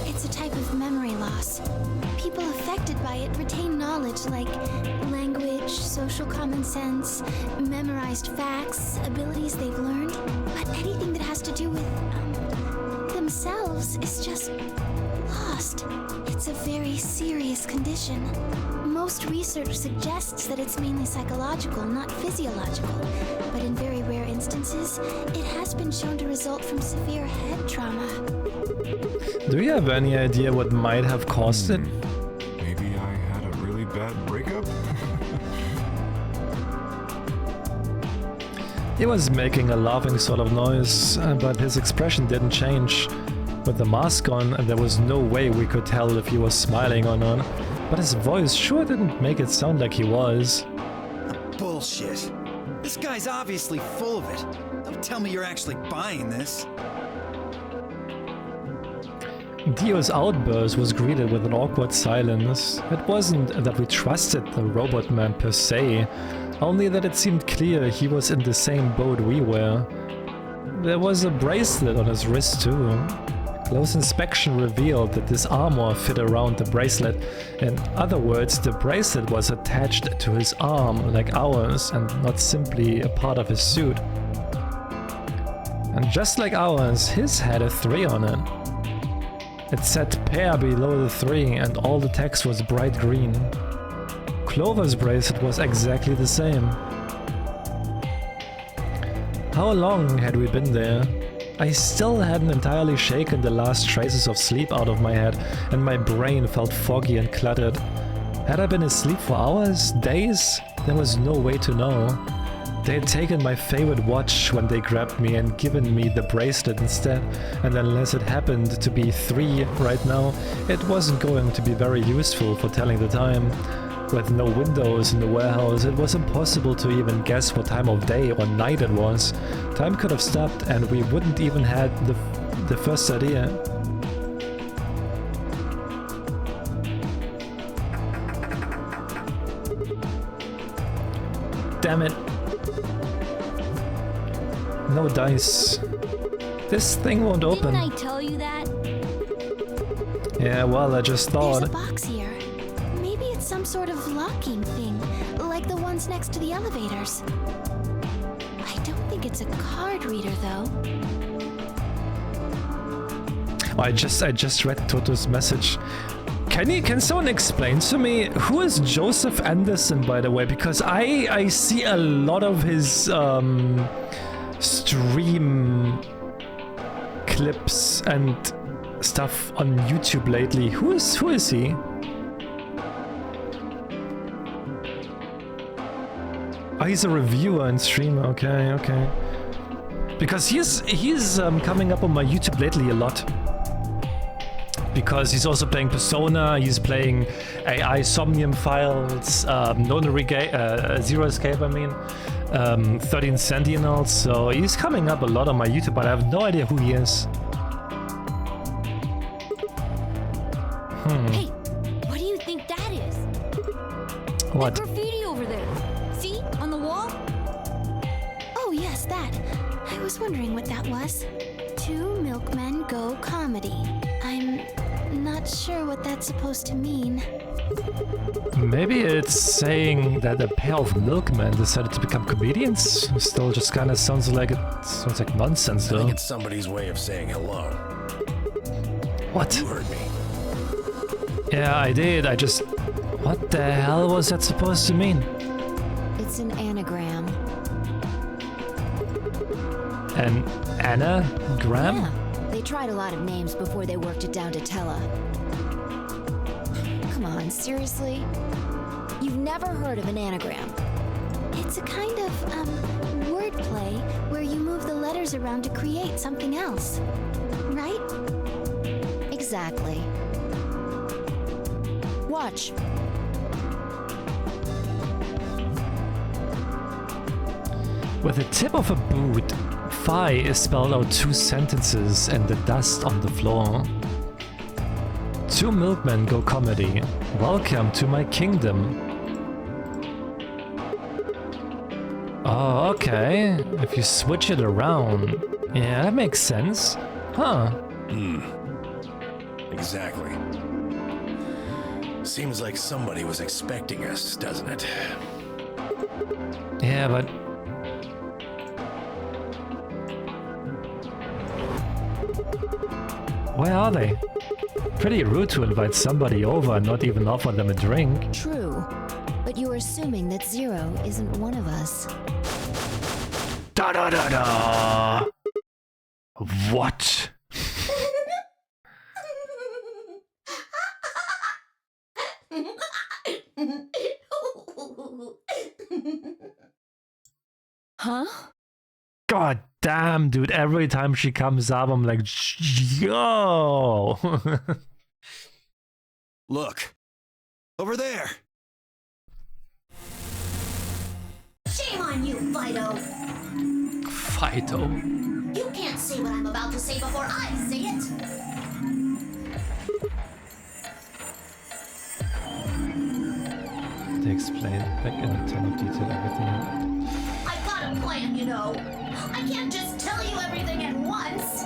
It's a type of memory loss. People affected by it retain knowledge like language, social common sense, memorized facts, abilities they've learned, but anything that has to do with themselves is just lost. It's a very serious condition. Most research suggests that it's mainly psychological, not physiological, but in very rare instances, it has been shown to result from severe head trauma.
Do you have any idea what might have caused it?
Maybe I had a really bad breakup?
He was making a laughing sort of noise, but his expression didn't change. With the mask on, there was no way we could tell if he was smiling or not, but his voice sure didn't make it sound like he was.
Bullshit. This guy's obviously full of it. Don't tell me you're actually buying this.
Dio's outburst was greeted with an awkward silence. It wasn't that we trusted the robot man per se, only that it seemed clear he was in the same boat we were. There was a bracelet on his wrist too. Close inspection revealed that this armor fit around the bracelet. In other words, the bracelet was attached to his arm like ours and not simply a part of his suit. And just like ours, his had a 3 on it. It said pair below the 3 and all the text was bright green. Clover's bracelet was exactly the same. How long had we been there? I still hadn't entirely shaken the last traces of sleep out of my head, and my brain felt foggy and cluttered. Had I been asleep for hours? Days? There was no way to know. They had taken my favorite watch when they grabbed me and given me the bracelet instead, and unless it happened to be 3 right now, it wasn't going to be very useful for telling the time. With no windows in the warehouse, it was impossible to even guess what time of day or night it was. Time could have stopped and we wouldn't even had the first idea. Damn it. No dice. This thing won't open.
Didn't I tell you that?
Yeah, well, I just thought.
There's a box here. Maybe it's some sort of locking thing, like the ones next to the elevators. I don't think it's a card reader, though.
I just read Toto's message. Can someone explain to me who is Joseph Anderson, by the way? Because I see a lot of his stream clips and stuff on YouTube lately. Who is he? Oh, he's a reviewer and streamer. Okay. Because he's coming up on my YouTube lately a lot. Because he's also playing Persona, he's playing AI Somnium Files, Zero Escape, 13 Sentinels, so he's coming up a lot on my YouTube, but I have no idea who he is.
Hey, what do you think that is?
What?
That graffiti over there. See? On the wall?
Oh, yes, that. I was wondering what that was. 2 milkmen go comedy. I'm Not sure what that's supposed to mean.
Maybe it's saying that a pair of milkmen decided to become comedians? Still just kind of sounds like nonsense
I
though.
think it's somebody's way of saying hello.
What?
You heard me.
Yeah, I did. I just... What the hell was that supposed to mean?
It's an anagram.
An anagram?
Yeah. They tried a lot of names before they worked it down to Tella. Come on, seriously? You've never heard of an anagram?
It's a kind of, wordplay where you move the letters around to create something else. Right?
Exactly. Watch.
With the tip of a boot, Phi is spelled out 2 sentences in the dust on the floor. 2 milkmen go comedy. Welcome to my kingdom. Oh, okay. If you switch it around. Yeah, that makes sense. Huh.
Exactly. Seems like somebody was expecting us, doesn't it?
Yeah, but... Where are they? Pretty rude to invite somebody over and not even offer them a drink.
True. But you're assuming that Zero isn't one of us.
Da da da da! What?
Huh?
God damn, dude, every time she comes up, I'm like, yo!
Look. Over there.
Shame on you, Fido.
Fido.
You can't say what I'm about to say before I say it.
They explain back in a ton of detail everything.
I've got a plan, you know. I can't just tell you everything at once.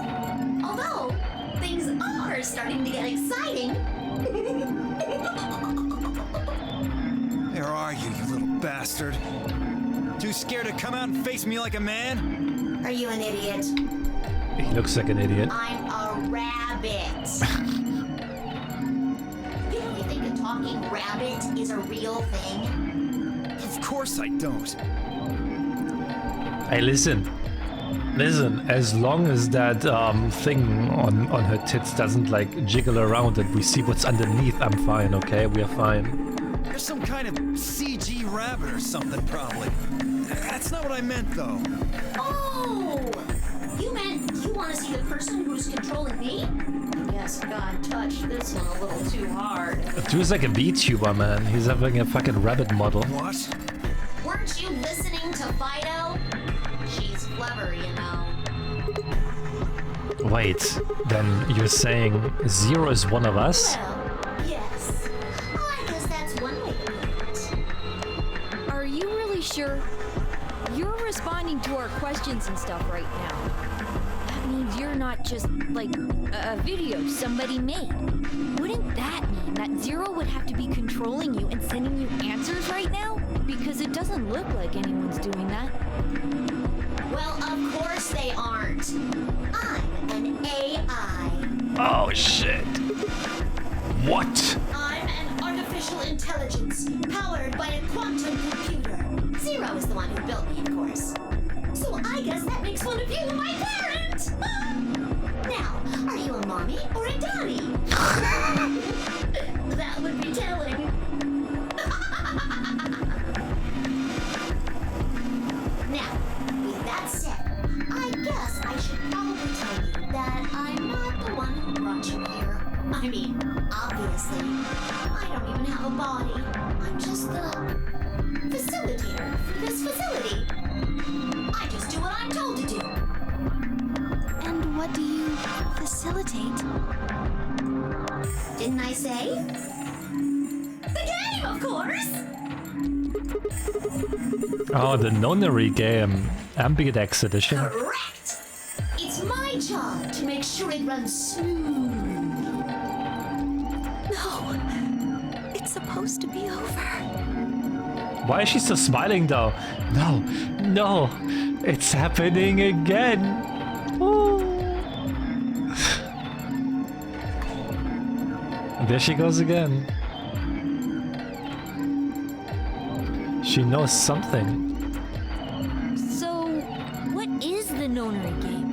Although, things are starting to get exciting.
Where are you, you little bastard? Too scared to come out and face me like a man?
Are you an idiot?
He looks like an idiot.
I'm a rabbit. You really think a talking rabbit is a real thing?
Of course I don't.
Hey, listen. Listen, as long as that thing on her tits doesn't like jiggle around and we see what's underneath, I'm fine, okay? We are fine.
You're some kind of CG rabbit or something, probably. That's not what I meant, though.
Oh! You meant you want to see the person who's controlling me? Yes, God touched this one a little too hard.
Dude's like a VTuber, man. He's having a fucking rabbit model.
What?
Weren't you listening to Fido? She's clever, you know.
Wait, then you're saying Zero is one of us?
Well, yes. I guess that's one way to put it.
Are you really sure? You're responding to our questions and stuff right now. That means you're not just, like, a video somebody made. Wouldn't that mean that Zero would have to be controlling you and sending you answers right now? Because it doesn't look like anyone's doing that.
Well, of course they aren't. I'm an AI.
Oh shit. What?
I'm an artificial intelligence powered by a quantum computer. Zero is the one who built me, of course. So I guess that makes one of you my parent. Now, are you a mommy or a daddy? That would be telling. Now, with that said, I guess I should probably tell you that I'm not the one who brought you here. I mean, obviously, I don't even have a body. I'm just the facilitator for this facility. I just do what I'm told to do.
And what do you facilitate?
Didn't I say? The game, of course!
Oh, the nonary game. Ambidex edition.
Correct! It's my job to make sure it runs smooth.
No. It's supposed to be over.
Why is she still smiling though? No, no, it's happening again. Oh. There she goes again. She knows something.
So, what is the nonary game?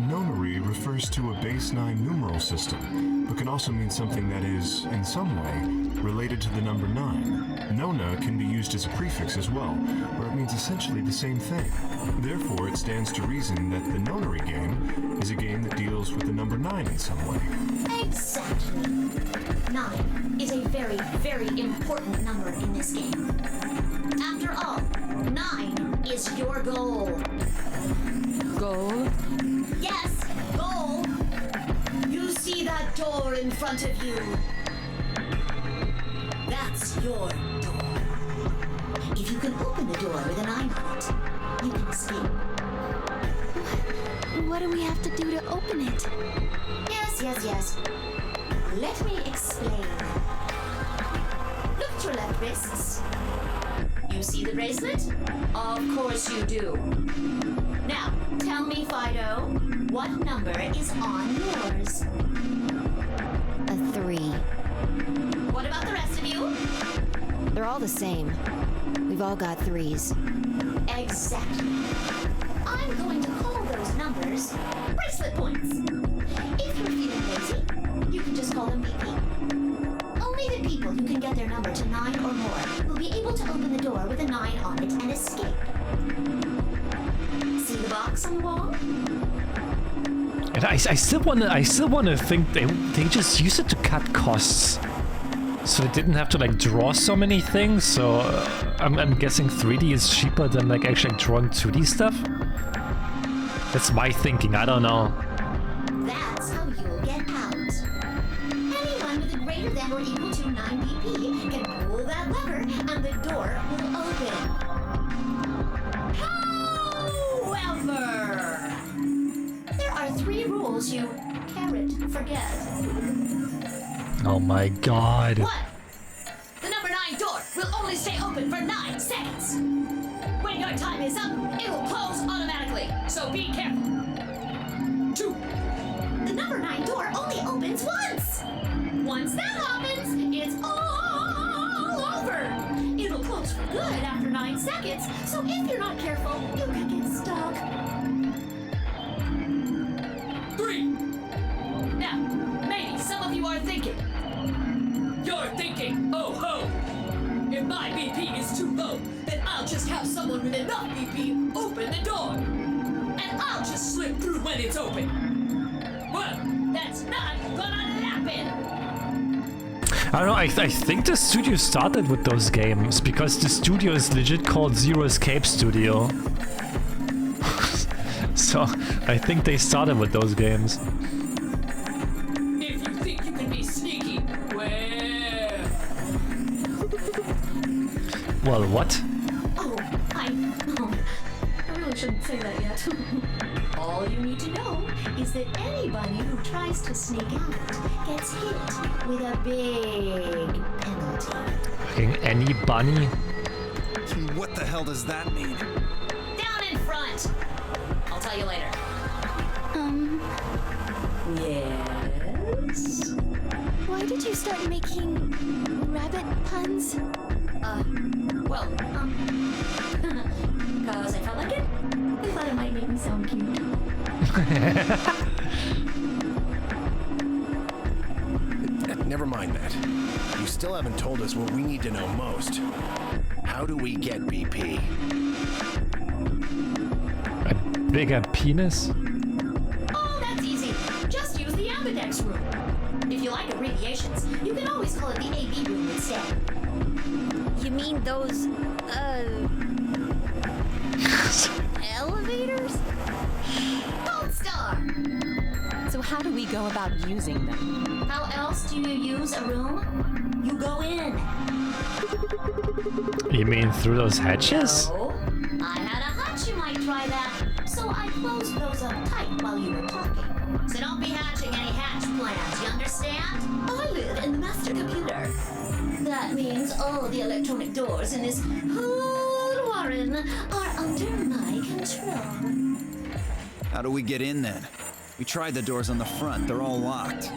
Nonary refers to a base 9 numeral system, but can also mean something that is, in some way, related to the number 9. Nona can be used as a prefix as well, where it means essentially the same thing. Therefore, it stands to reason that the nonary game is a game that deals with the number 9 in some way.
Exactly. 9 is a very, very important number in this game. After all, 9 is your goal.
Goal?
Yes, goal. You see that door in front of you? That's your door. If you can open the door with a 9 on it, you can escape.
What do we have to do to open it?
Yes. Let me explain. Look at your left wrists. You see the bracelet? Of course you do. Now, tell me, Fido, what number is on yours?
A 3.
What about the rest of you?
They're all the same. We've all got 3s.
Exactly. I'm going to call those numbers bracelet points. If you're feeling lazy, you can just call them BP. Only the people who can get their number to 9 or more will be able to open the door with a 9 on it and escape. See the box on the wall?
And I still wanna think they just use it to cut costs. So they didn't have to like draw so many things, so I'm guessing 3D is cheaper than like actually drawing 2D stuff? That's my thinking, I don't know.
That's how you'll get out. Anyone with a greater than or equal to 9 BP can pull that lever and the door will open. However, there are 3 rules you can't forget.
Oh my god.
1. The number 9 door will only stay open for 9 seconds. When your time is up, it will close automatically, so be careful. 2. The number 9 door only opens once. Once that happens, it's all over. It'll close for good after 9 seconds, so if you're not careful, you can get stuck. 3. Now, maybe some of you are thinking. You're thinking, oh ho! If my BP is too low, then I'll just have someone with enough BP open the door. And I'll just slip through when it's open. Well, that's not gonna happen!
I don't know, I think the studio started with those games, because the studio is legit called Zero Escape Studio. So, I think they started with those games.
If you think you can be sneaky,
Well, what?
Oh, I really shouldn't say that yet. All you need to know is that anybody who tries to sneak out gets hit with a big penalty.
Fucking any bunny?
What the hell does that mean?
Down in front! I'll tell you later. Yes?
Why did you start making rabbit puns?
Cause I felt like it. I thought it might make me sound cute.
Never mind that. You still haven't told us what we need to know most. How do we get BP?
A bigger penis?
Oh, that's easy. Just use the ambidex room. If you like abbreviations, you can always call it the AB room instead.
You mean those, elevators?
Gold Star!
So how do we go about using them?
How else do you use a room? You go in.
You mean through those hatches?
No. I had a hunch you might try that, so I closed those up tight while you were talking. So don't be hatching any hatch plans, you understand? I live in the master computer. That means all the electronic doors in this whole warren are under my control.
How do we get in then? We tried the doors on the front. They're all locked.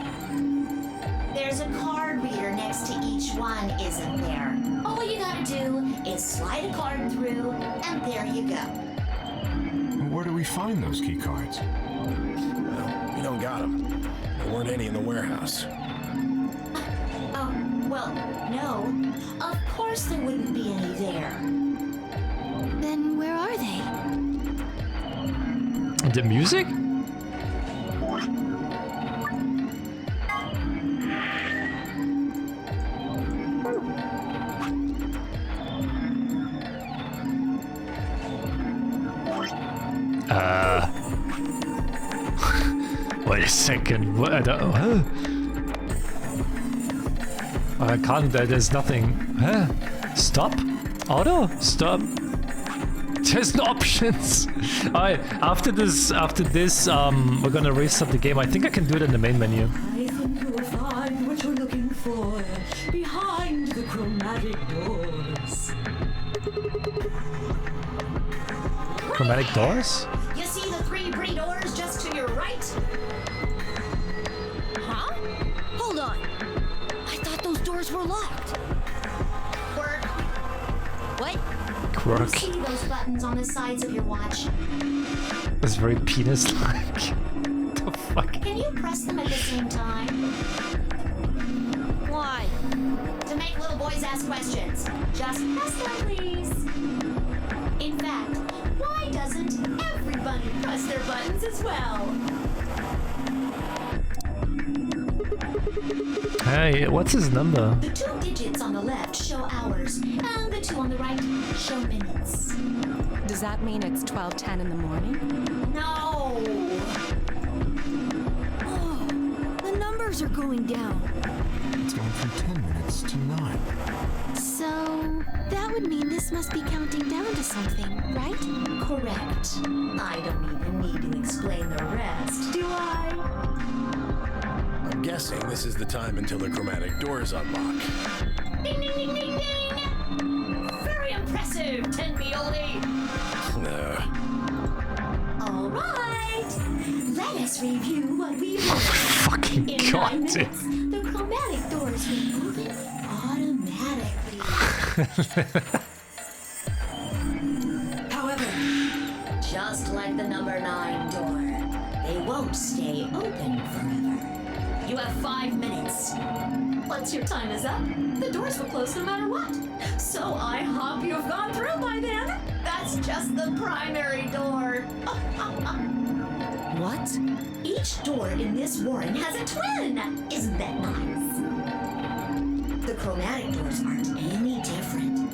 There's a card reader next to each one, isn't there? All you gotta do is slide a card through, and there you go.
Where do we find those key cards?
Well, we don't got them. There weren't any in the warehouse.
Oh, well, no. Of course there wouldn't be any there.
Then where are they?
The music? Wait a second. What? I don't. Huh? I can't. There's nothing. Huh? Stop. Auto. Stop. There's no options. Alright. After this, we're gonna restart the game. I think I can do it in the main menu.
I think you will find what you're looking for behind the chromatic doors.
Chromatic doors?
You see the three pretty doors just to your right?
Huh? Hold on. I thought those doors were locked.
Quirk.
What?
Quirk.
See those buttons on the sides of your watch?
That's very penis-like. The fuck?
Can you press them at the same time?
Why?
To make little boys ask questions. Just press them, please. In fact, why doesn't everybody press their buttons as well?
Hey, what's his number?
The 2 digits on the left show hours, and the 2 on the right show minutes.
Does that mean it's 12:10 in the morning?
No!
Oh, the numbers are going down.
It's gone from 10 minutes to 9.
So, that would mean this must be counting down to something, right?
Correct. I don't even need to explain the rest, do I?
I'm guessing this is the time until the chromatic doors unlock.
Ding, ding, ding, ding, ding! Very impressive, 10-me-oldie! All right, let us review what we learned.
Fucking
In
god,
9
dude.
minutes, the chromatic doors will open automatically.
However,
Just like the number 9 door, they won't stay open forever. You have 5 minutes. Once your time is up, the doors will close no matter what. So I hope you've gone through by then. That's just the primary door.
What?
Each door in this warren has a twin. Isn't that nice? The chromatic doors aren't any different.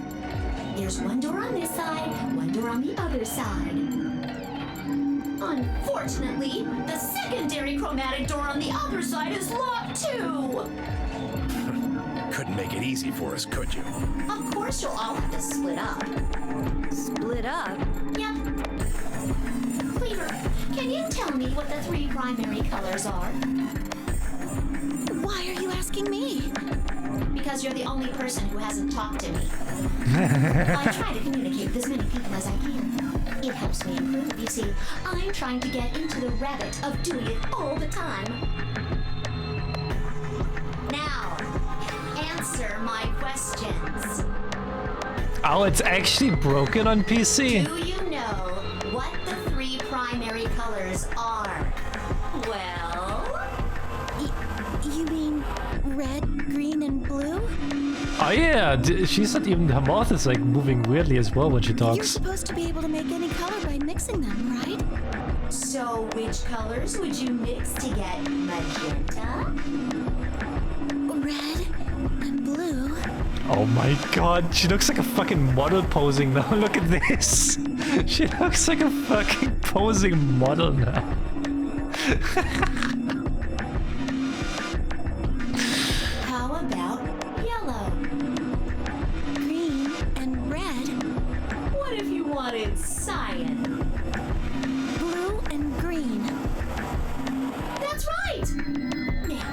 There's one door on this side, one door on the other side. Unfortunately, the secondary chromatic door on the other side is locked too.
Couldn't make it easy for us, could you?
Of course, you'll all have to split up.
Split up?
Yep. Cleaver, can you tell me what the 3 primary colors are?
Why are you asking me?
Because you're the only person who hasn't talked to me. I try to communicate with as many people as I can. It helps me improve, you see. I'm trying to get into the habit of doing it all the time. Now, answer my questions.
Oh, it's actually broken on PC?
Do you know what the 3 primary colors are? Well...
You mean red, green, and blue?
Oh yeah, she's not even, her mouth is like moving weirdly as well when she
You're
talks.
supposed to be able to make any color by mixing them, right?
So which colors would you mix to get magenta?
Red and blue.
Oh my god, she looks like a fucking model posing now. Look at this. She looks like a fucking posing model now.
How about yellow?
Green and red.
What if you wanted cyan?
Blue and green.
That's right! Now,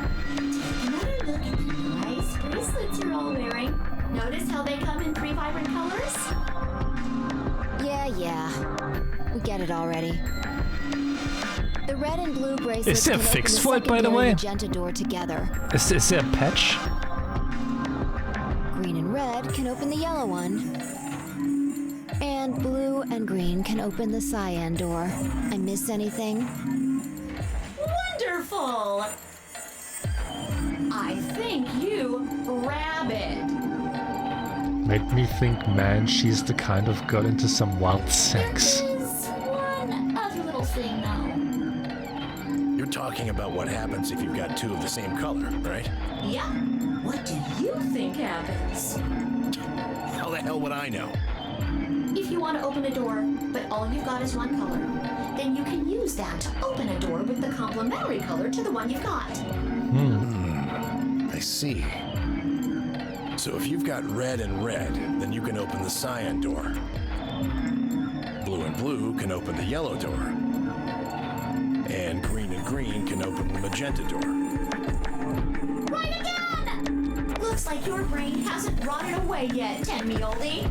Notice how they come in 3 vibrant colors?
Yeah. We get it already. The red and blue bracelets
Is there a
can
fix
open
for it, by the way?
magenta door together.
Is there a patch?
Green and red can open the yellow one. And blue and green can open the cyan door. I miss anything?
Wonderful! I think you grab it.
Made me think, man, she's the kind of girl into some wild sex.
There is one other little thing, though.
You're talking about what happens if you've got 2 of the same color, right?
Yeah. What do you think happens?
How the hell would I know?
If you want to open a door, but all you've got is one color, then you can use that to open a door with the complementary color to the one you've got.
I see. So if you've got red and red, then you can open the cyan door. Blue and blue can open the yellow door. And green can open the magenta door.
Right again! Looks like your brain hasn't rotted away yet, 10-me-oldie.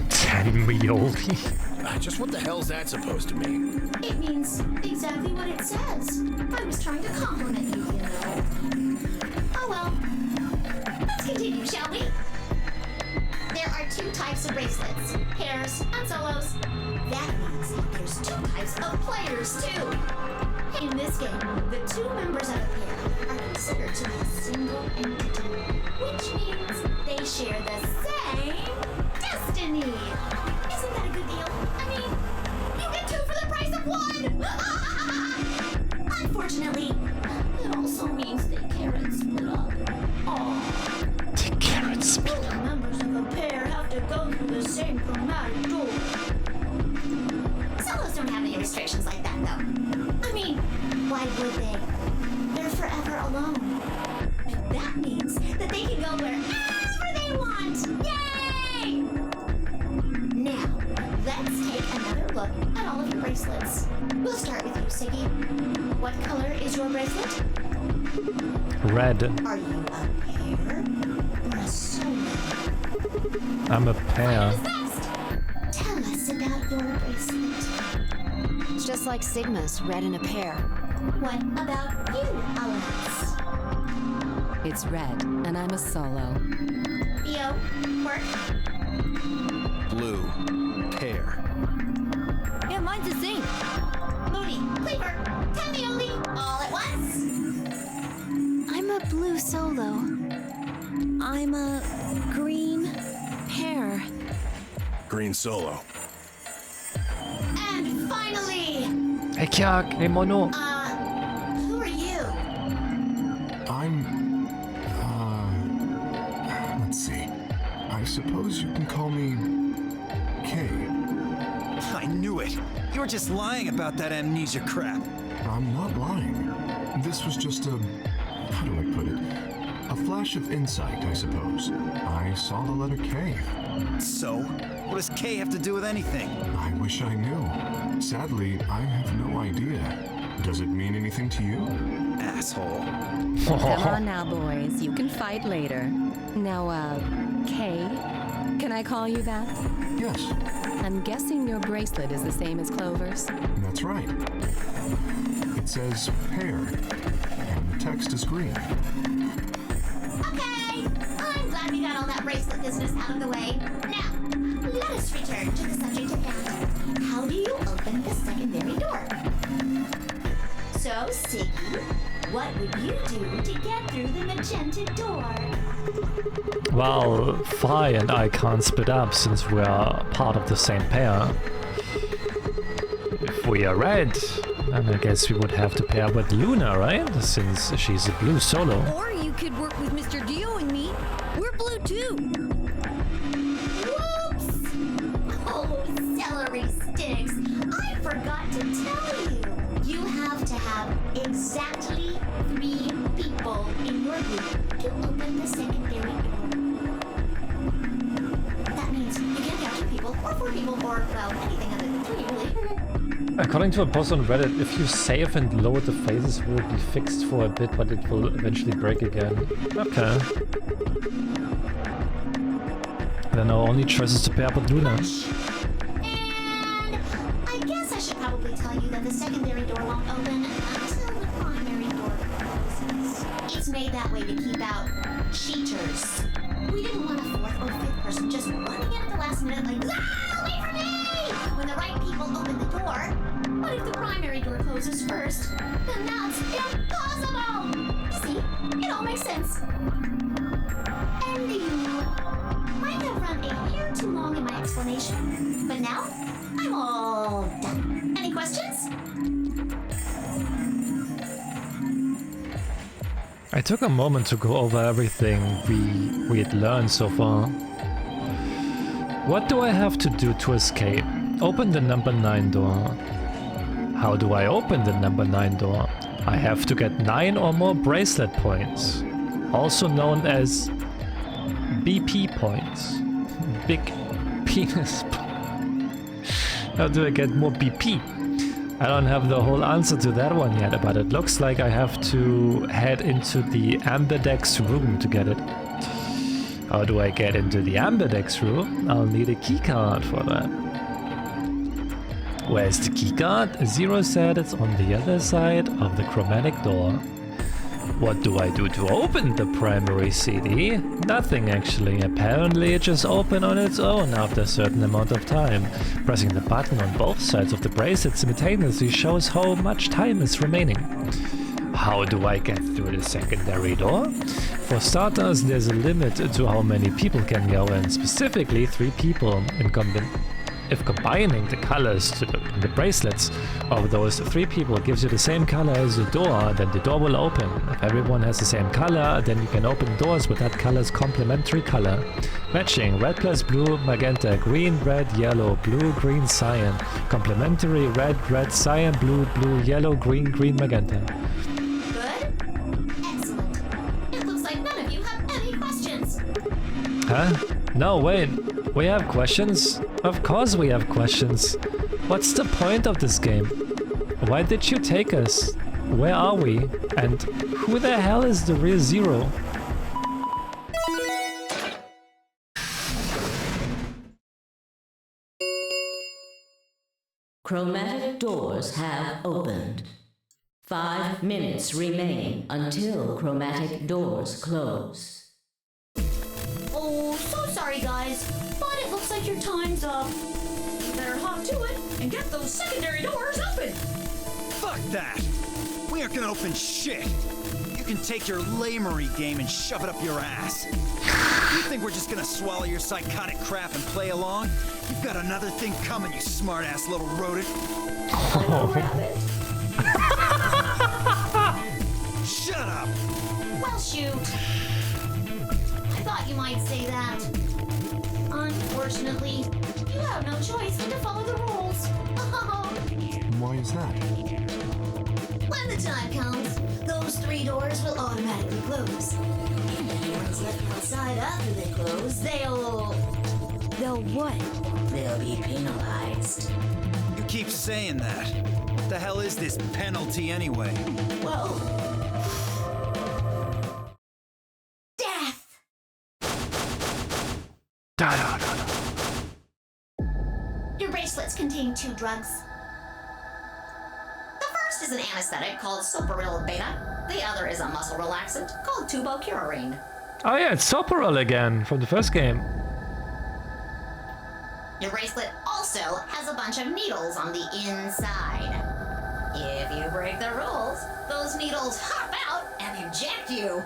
10-me-oldie?
Just what the hell's that supposed to mean?
It means exactly what it says. I was trying to compliment you, you know. Oh well. Let's continue, shall we? There are 2 types of bracelets, pairs and solos. That means there's 2 types of players, too. In this game, the 2 members of a pair are considered to be a single entity, which means they share the same destiny. Isn't that a good deal? I mean, you get 2 for the price of 1! Unfortunately, it also means they can't split up. Aww.
The carrot split.
Both members of a pair have to go through the same chromatic door. Solos don't have any restrictions like that, though. I mean, why would they? They're forever alone. And that means that they can go wherever they want. Yay! Now, let's take another look at all of your bracelets. We'll start with you, Siggy. What color is your bracelet?
Red.
Are you a pair or a solo?
I'm a pair.
What is next? Tell us about your bracelet.
It's just like Sigma's, red in a pair.
What about you, Alanis?
It's red, and I'm a solo.
Theo, Quirk,
Blue. Pair.
Yeah, mine's the same.
Moody, Cleaver, Tendioli, all at once.
I'm a blue solo. I'm a green pair.
Green solo.
And finally,
Hey, Kjak. Hey, Mono.
who are you?
I'm, let's see. I suppose you can call me Kay.
I knew it. You were just lying about that amnesia crap.
I'm not lying. This was just a, how do I put it? A flash of insight, I suppose. I saw the letter K.
So, what does K have to do with anything?
I wish I knew. Sadly, I have no idea. Does it mean anything to you?
Asshole.
Come on now, boys. You can fight later. Now, Kay, can I call you that?
Yes,
I'm guessing your bracelet is the same as Clover's.
that's right. It says pair, and the text is green.
Okay, I'm glad we got all that bracelet business out of the way. Now, let us return to the subject at hand. How do you open the secondary door? So, Siggy, what would you do to get through the magenta door?
Well, Phi and I can't split up since we are part of the same pair. If we are red, then I guess we would have to pair with Luna, right? Since she's a blue solo.
Or you could work with Mr. Dio and me. We're blue too.
Whoops! Oh, celery sticks! I forgot to tell you. You have to have exactly 3 people in your group to open the secondary door. That means you can't have 2 people, or 4 people, or, well, anything other than 3, really.
According to a post on Reddit, if you save and lower the phases, it will be fixed for a bit, but it will eventually break again. Okay. Then our only choice is to pair up with Luna.
And I guess I should probably tell you that the secondary door won't open until the primary door closes. It's made that way to keep out cheaters. We didn't want a fourth or fifth person just running in at the last minute like, ah, wait for me! When the right people open the door. But if the primary door closes first, then that's impossible! See? It all makes sense. And you might have run a hair too long in my explanation, but now I'm all done. Any questions?
I took a moment to go over everything we had learned so far. What do I have to do to escape? Open the number 9 door. How do I open the number 9 door? I have to get 9 or more bracelet points, also known as BP points. Big penis. How do I get more BP? I don't have the whole answer to that one yet, but it looks like I have to head into the Amberdex room to get it. How do I get into the Amberdex room? I'll need a keycard for that. Where's the keycard? Zero said it's on the other side of the chromatic door. What do I do to open the primary CD? Nothing actually. Apparently it just opened on its own after a certain amount of time. Pressing the button on both sides of the bracelet simultaneously shows how much time is remaining. How do I get through the secondary door? For starters, there's a limit to how many people can go in, specifically 3 people if combining the colors to the bracelets of those 3 people gives you the same color as the door, then the door will open. If everyone has the same color, then you can open doors with that color's complementary color. Matching red plus blue, magenta, green, red, yellow, blue, green, cyan. Complementary red, red, cyan, blue, blue, yellow, green, green, magenta.
Good? Excellent. It looks like none of you have any questions.
Huh? No, wait. We have questions? Of course we have questions. What's the point of this game? Why did you take us? Where are we? And who the hell is the real Zero?
Chromatic doors have opened. 5 minutes remain until chromatic doors close.
Oh, so sorry guys, but it looks like your time's up.
You better hop to it and get those secondary doors open.
Fuck that! We aren't gonna open shit! You can take your lamery game and shove it up your ass. You think we're just gonna swallow your psychotic crap and play along? You've got another thing coming, you smart-ass little rodent. Shut up!
Well, shoot. I thought you might say that. Unfortunately, you have no choice but to follow the rules.
Why is that?
When the time comes, those 3 doors will automatically close. And anyone's left outside after they close, they'll what? They'll be penalized.
You keep saying that. What the hell is this penalty anyway?
Well, death! Your bracelets contain 2 drugs. The first is an anesthetic called Soparil Beta. The other is a muscle relaxant called Tubocurarine.
Oh yeah, it's Soparil again from the first game.
Your bracelet also has a bunch of needles on the inside. If you break the rules, those needles hop out and inject you.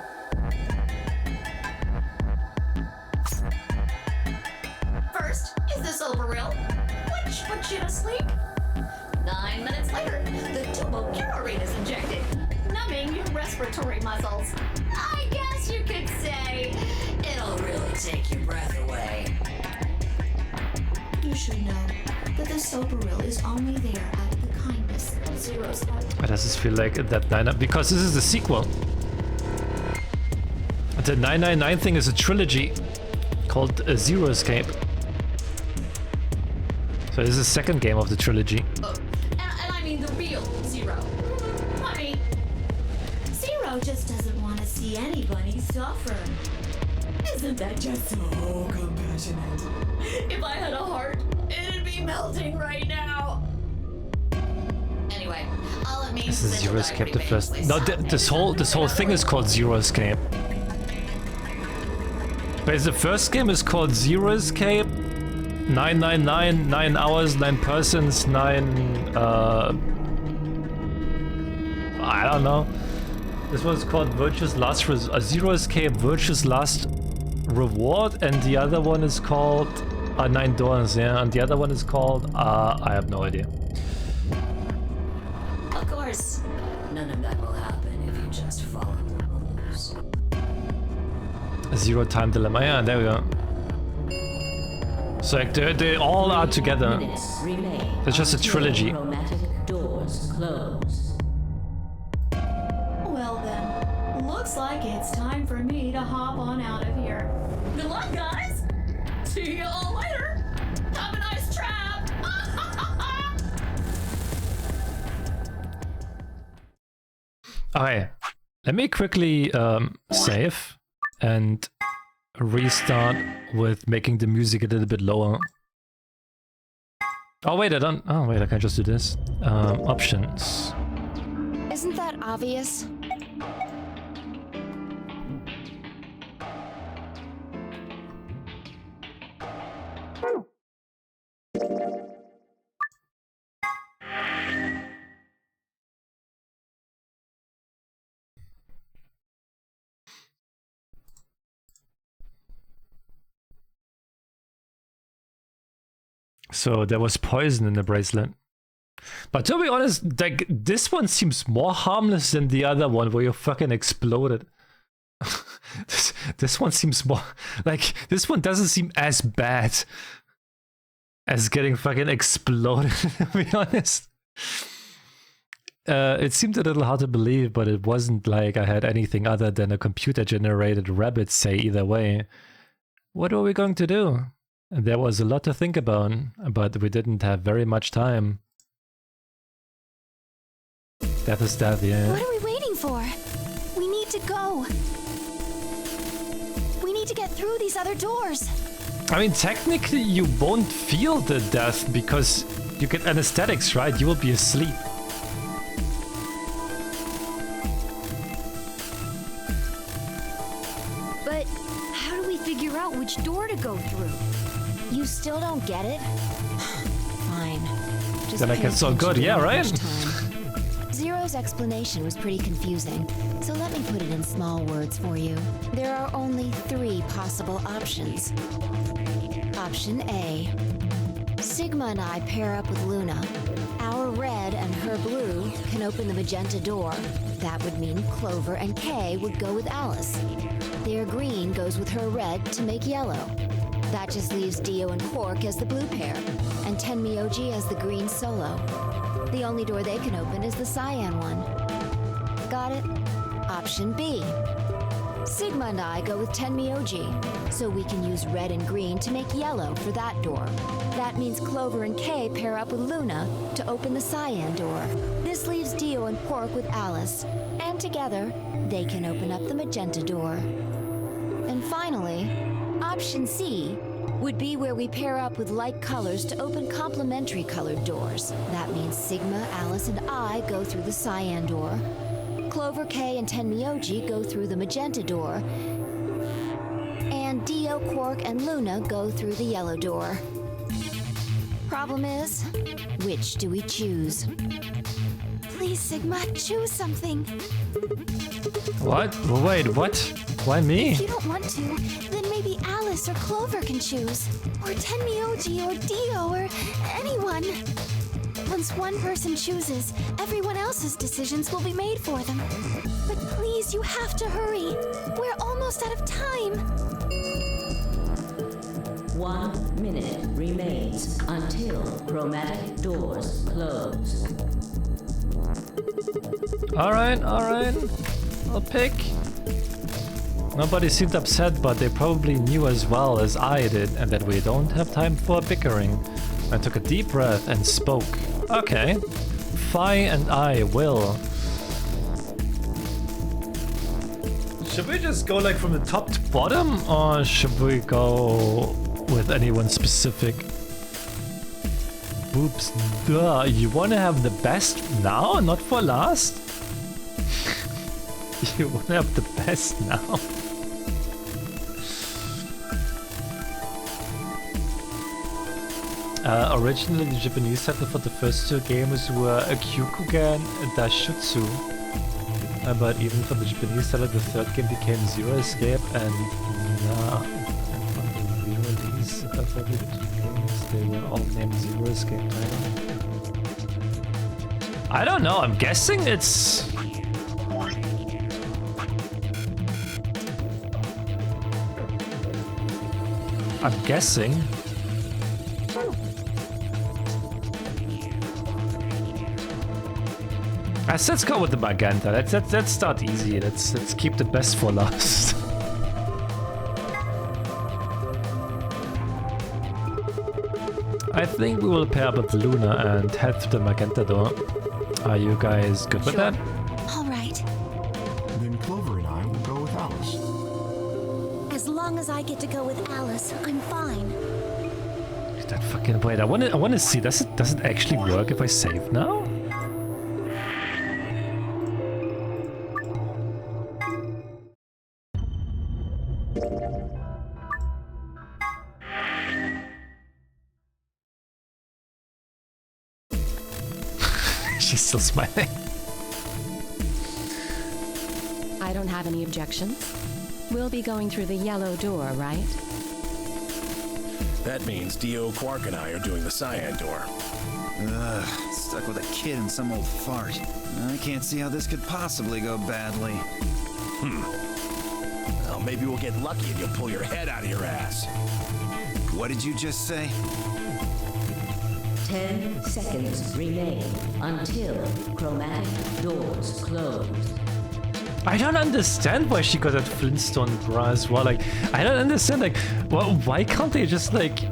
First is the Soparil, which puts you to sleep. 9 minutes later, the Tubocurarine is injected, numbing your respiratory muscles. I guess you could say it'll really take your breath away. You should know that the Soparil is only there out of the kindness of Zero's heart.
Why does this feel like that 9? Because this is the sequel. The 999 thing is a trilogy called Zero Escape. So this is the second game of the trilogy.
And I mean the real Zero. I mean, Zero just doesn't want to see anybody suffer. Isn't that just so compelling?
imagine it. If I had a heart, it'd be melting right now.
Anyway, all it means
This is
that
Zero
you'll die
Escape the
pretty
first.
painfully.
No, this whole thing is called Zero Escape. But the first game is called Zero Escape. 999, 9 hours, 9 persons, 9 I don't know. This one's called Virtue's Last Zero Escape, Virtue's Last Reward, and the other one is called 9 Doors, yeah, and the other one is called I have no idea.
Of course, none of that will happen if you just follow the rules.
Zero Time Dilemma, yeah, there we go. So like they all are together.
Minutes remain.
It's just a
until
trilogy.
Chromatic doors close.
Well then, looks like it's time for me to hop on out of here. Good luck, guys! See you all later! Have a nice trap!
Okay, let me quickly save and restart with making the music a little bit lower. Oh wait, I can just do this. Options.
Isn't that obvious?
So there was poison in the bracelet. But to be honest, like this one seems more harmless than the other one where you fucking exploded. This one seems more like this one doesn't seem as bad as getting fucking exploded, to be honest. It seemed a little hard to believe, but it wasn't like I had anything other than a computer-generated rabbit say either way. What were we going to do? There was a lot to think about, but we didn't have very much time. Death is death, yeah.
What are we waiting for? We need to go. We need to get through these other doors.
I mean, technically you won't feel the death because you get anesthetics, right? You will be asleep.
But how do we figure out which door to go through?
You still don't get it? Fine. Just
Then I
pay
get so
attention
good,
to
yeah,
it
right?
each time. Zero's explanation was pretty confusing, so let me put it in small words for you. There are only 3 possible options. Option A. Sigma and I pair up with Luna. Our red and her blue can open the magenta door. That would mean Clover and Kay would go with Alice. Their green goes with her red to make yellow. That just leaves Dio and Quark as the blue pair, and Tenmyoji as the green solo. The only door they can open is the cyan one. Got it? Option B. Sigma and I go with Tenmyoji, so we can use red and green to make yellow for that door. That means Clover and Kay pair up with Luna to open the cyan door. This leaves Dio and Quark with Alice, and together, they can open up the magenta door. And finally, Option C would be where we pair up with like colors to open complementary colored doors. That means Sigma, Alice, and I go through the cyan door. Clover, Kay, and Tenmyoji go through the magenta door. And Dio, Quark, and Luna go through the yellow door. Problem is, which do we choose?
Please, Sigma, choose something.
What? Wait, what? Why me?
If you don't want to, then maybe Alice or Clover can choose. Or Tenmyoji or Dio or anyone. Once one person chooses, everyone else's decisions will be made for them. But please, you have to hurry. We're almost out of time.
1 minute remains until chromatic doors close.
Alright. I'll pick. Nobody seemed upset, but they probably knew as well as I did, and that we don't have time for bickering. I took a deep breath and spoke. Okay. Phi and I will. Should we just go like from the top to bottom, or should we go with anyone specific. Oops, duh, you wanna have the best now, not for last? You wanna have the best now? Originally, the Japanese title for the first two games were Kyukugen Dashutsu. But even for the Japanese title, the third game became Zero Escape, and on the re-release for the games, they were all named Zero Escape title. I don't know, I'm guessing it's... I'm guessing... Let's go with the Magenta. Let's start easy. Let's keep the best for last. I think we will pair up with Luna and head to the Magenta door. Are you guys good with that?
All right.
Then Clover and I will go with Alice.
As long as I get to go with Alice, I'm fine.
That fucking wait. I wanna see. Does it actually work if I save now? She's still smiling.
I don't have any objections. We'll be going through the yellow door, right?
That means Dio, Quark, and I are doing the cyan door.
Ugh, stuck with a kid and some old fart. I can't see how this could possibly go badly.
Well, maybe we'll get lucky and you'll pull your head out of your ass.
What did you just say?
10 seconds remain until chromatic doors close.
I don't understand why she got that Flintstone bra as well. Like, I don't understand. Like, why can't they just like?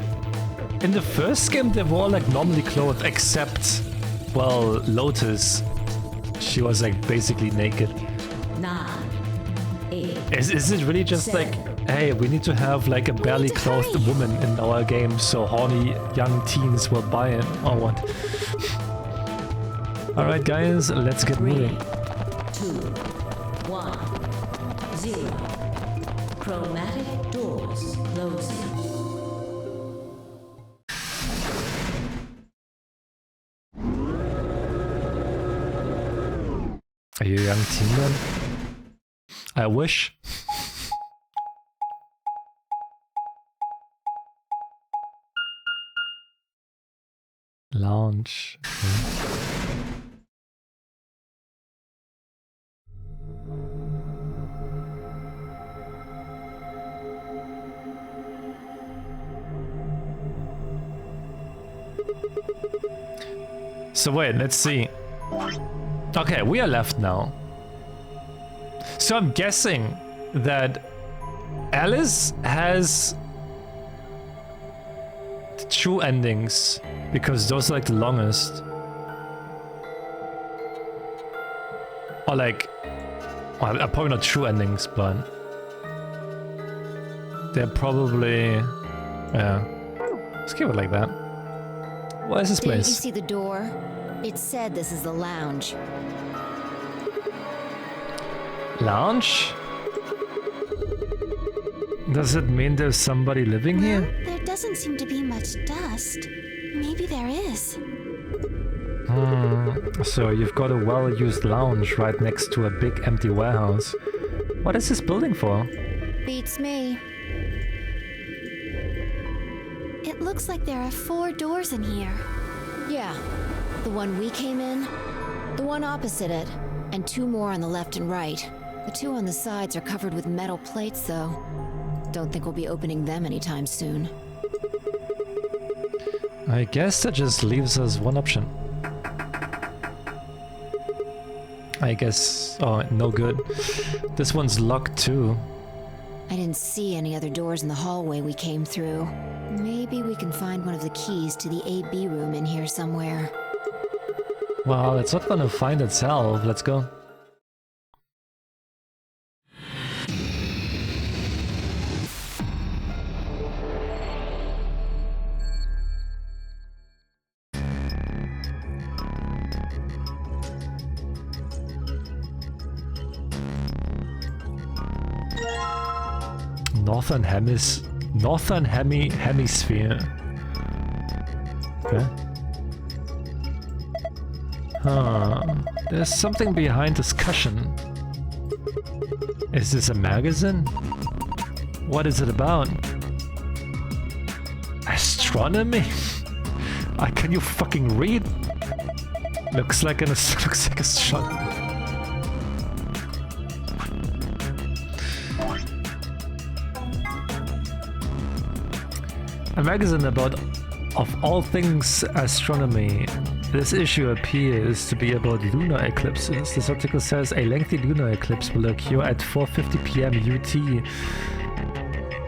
In the first game, they were all like normally clothed, except, well, Lotus. She was like basically naked.
9, 8.
Is it really just
7,
like, hey, we need to have like a barely clothed woman in our game, so horny young teens will buy it, or what? All right, guys, let's get
3,
moving.
2, 1, 0. Chromatic doors closing.
Are you a young teen then? I wish. Lounge. So wait, let's see. Okay, we are left now. So I'm guessing that Alice has the true endings because those are like the longest. Or like, well, probably not true endings, but they're probably, yeah. Let's keep it like that. What is this
Didn't
place?
you see the door? It said this is the lounge.
Lounge? Does it mean there's somebody living
Well,
here?
there doesn't seem to be much dust. Maybe there is.
So you've got a well-used lounge right next to a big empty warehouse. What is this building for?
Beats me.
It looks like there are 4 doors in here.
Yeah. The one we came in, the one opposite it, and 2 more on the left and right. The 2 on the sides are covered with metal plates, though. Don't think we'll be opening them anytime soon.
I guess that just leaves us one option. I guess... oh, no good. This one's locked too.
I didn't see any other doors in the hallway we came through. Maybe we can find one of the keys to the AB room in here somewhere.
Well, it's not gonna find itself. Let's go. Northern hemisphere. Okay. There's something behind discussion. Is this a magazine? What is it about? Astronomy? Can you fucking read? Looks like astronomy. A magazine about, of all things, astronomy. This issue appears to be about lunar eclipses. This article says a lengthy lunar eclipse will occur at 4:50 p.m. UT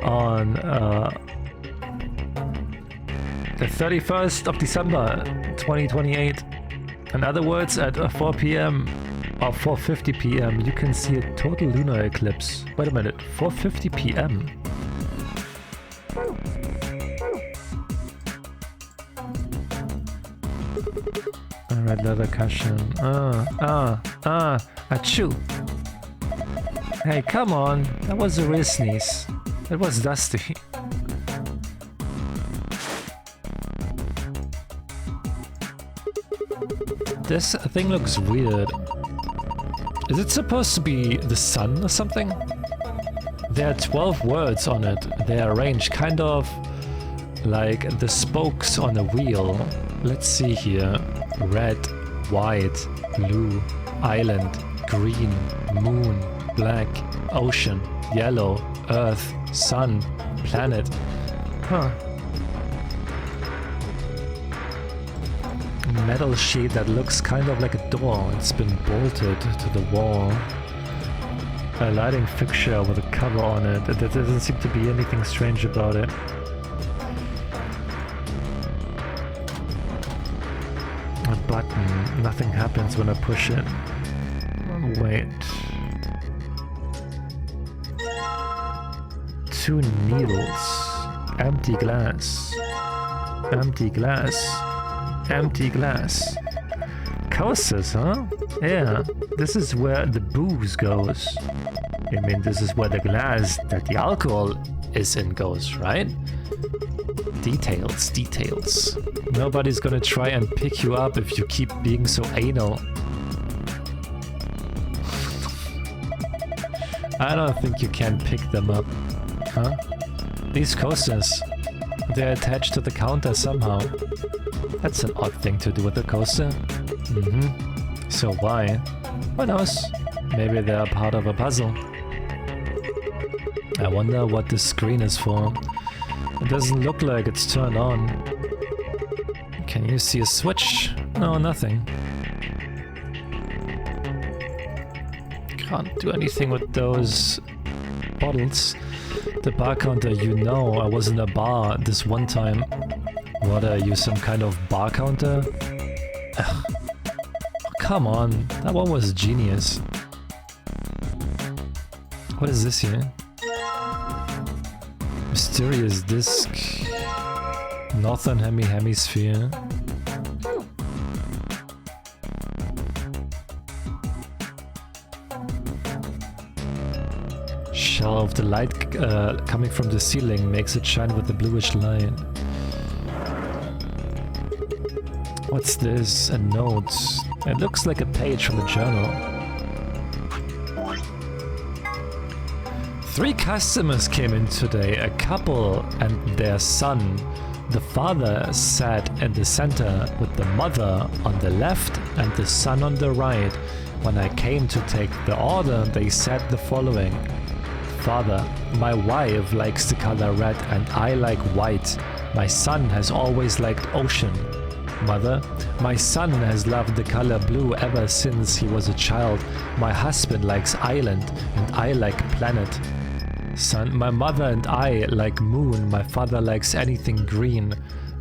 on the 31st of December 2028. In other words, at 4 p.m. or 4:50 p.m. you can see a total lunar eclipse. Wait a minute, 4:50 p.m. Red leather cushion. Achoo. Hey, come on. That was a real sneeze. It was dusty. This thing looks weird. Is it supposed to be the sun or something? There are 12 words on it. They are arranged kind of like the spokes on a wheel. Let's see here. Red, white, blue, island, green, moon, black, ocean, yellow, earth, sun, planet. Huh. Metal sheet that looks kind of like a door. It's been bolted to the wall. A lighting fixture with a cover on it. There doesn't seem to be anything strange about it. A button. Nothing happens when I push it. Wait. 2 needles. Empty glass. Empty glass. Empty glass. Coasters, huh? Yeah, this is where the booze goes. I mean, this is where the glass that the alcohol is in goes, right? Details, details. Nobody's gonna try and pick you up if you keep being so anal. I don't think you can pick them up. Huh? These coasters, they're attached to the counter somehow. That's an odd thing to do with a coaster. So why? Who knows? Maybe they're part of a puzzle. I wonder what this screen is for. It doesn't look like it's turned on. Can you see a switch? No, nothing. Can't do anything with those bottles. The bar counter, you know, I was in a bar this one time. What, are you some kind of bar counter? Ugh. Oh, come on, that one was genius. What is this here? Mysterious disc. Northern hemisphere. Shelf. The light coming from the ceiling makes it shine with a bluish light. What's this? A note. It looks like a page from a journal. 3 customers came in today, a couple and their son. The father sat in the center with the mother on the left and the son on the right. When I came to take the order, they said the following. Father, my wife likes the color red and I like white. My son has always liked ocean. Mother, my son has loved the color blue ever since he was a child. My husband likes island and I like planet. Son, my mother and I like moon. My father likes anything green.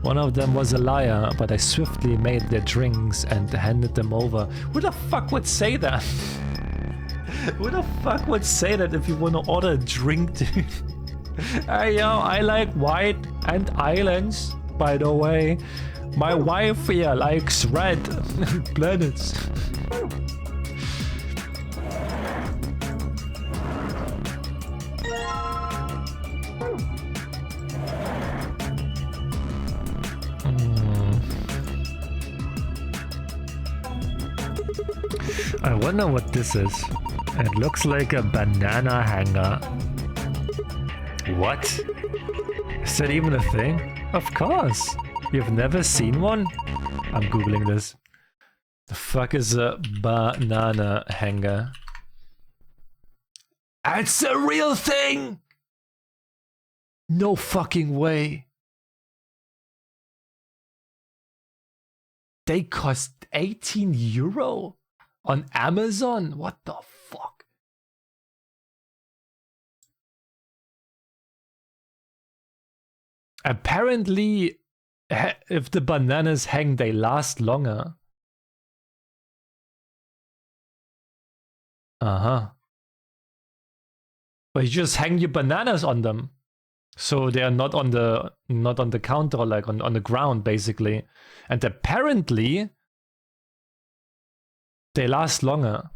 One of them was a liar, but I swiftly made their drinks and handed them over. Who the fuck would say that? Who the fuck would say that if you want to order a drink, dude? Hey yo, I like white and islands, by the way. My wife here likes red planets. I wonder what this is. It looks like a banana hanger. What? Is that even a thing? Of course! You've never seen one? I'm googling this. The fuck is a banana hanger? It's a real thing! No fucking way. They cost 18 euro on Amazon? What the fuck? Apparently, if the bananas hang, they last longer. Uh-huh. But you just hang your bananas on them. So they are not on the counter, like on the ground, basically. And apparently they last longer.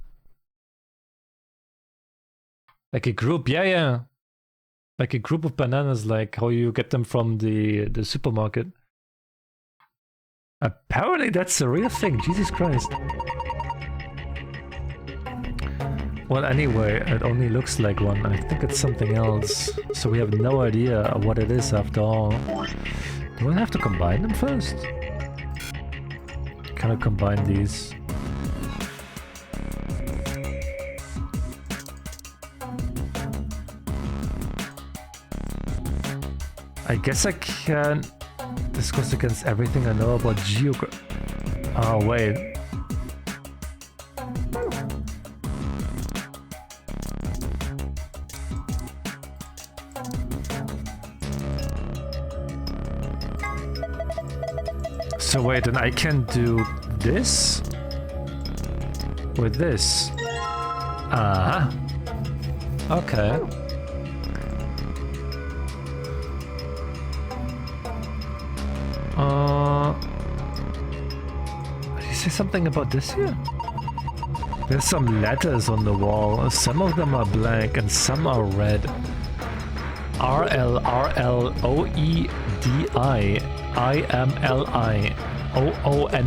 Like a group, yeah. Like a group of bananas, like how you get them from the supermarket. Apparently that's a real thing, Jesus Christ. Well, anyway, it only looks like one. I think it's something else. So we have no idea what it is after all. Do I have to combine them first? Can I combine these? I guess I can. This goes against everything I know about geography. Oh, wait. So wait, and I can do this with this. Ah, okay. Did you say something about this here? There's some letters on the wall. Some of them are blank and some are red. RLRLOEDI IMLI OONRONEN.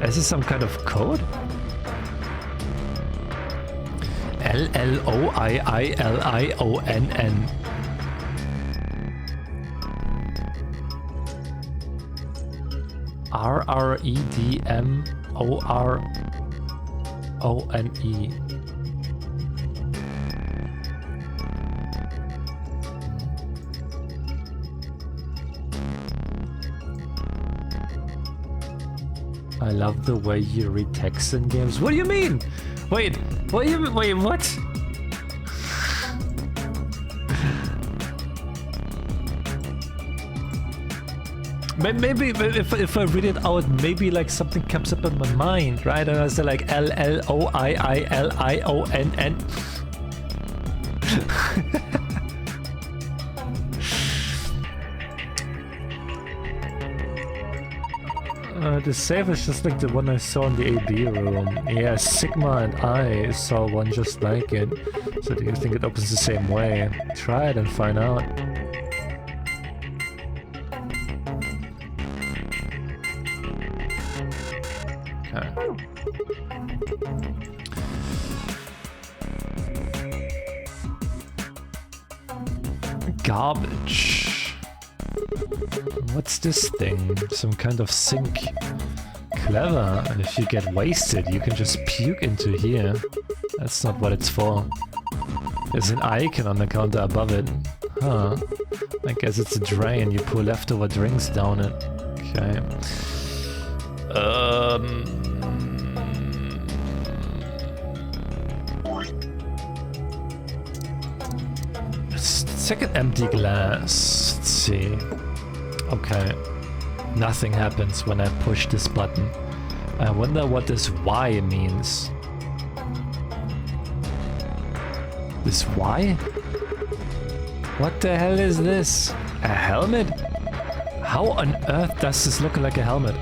Is this some kind of code? LLOIILIONN. RREDMORONE. I love the way you read text in games. What do you mean? Wait, what do you mean? Wait, what? Maybe if I read it out, maybe like something comes up in my mind, right? And I say like LLOIILIONN. The save is just like the one I saw in the AB room. Yeah, Sigma and I saw one just like it. So do you think it opens the same way? Try it and find out. Okay. Garbage. What's this thing? Some kind of sink. Clever. And if you get wasted, you can just puke into here. That's not what it's for. There's an icon on the counter above it. Huh. I guess it's a drain. You pour leftover drinks down it. Okay. Second empty glass. Let's see. Okay. Nothing happens when I push this button. I wonder what this Y means. This Y? What the hell is this? A helmet? How on earth does this look like a helmet?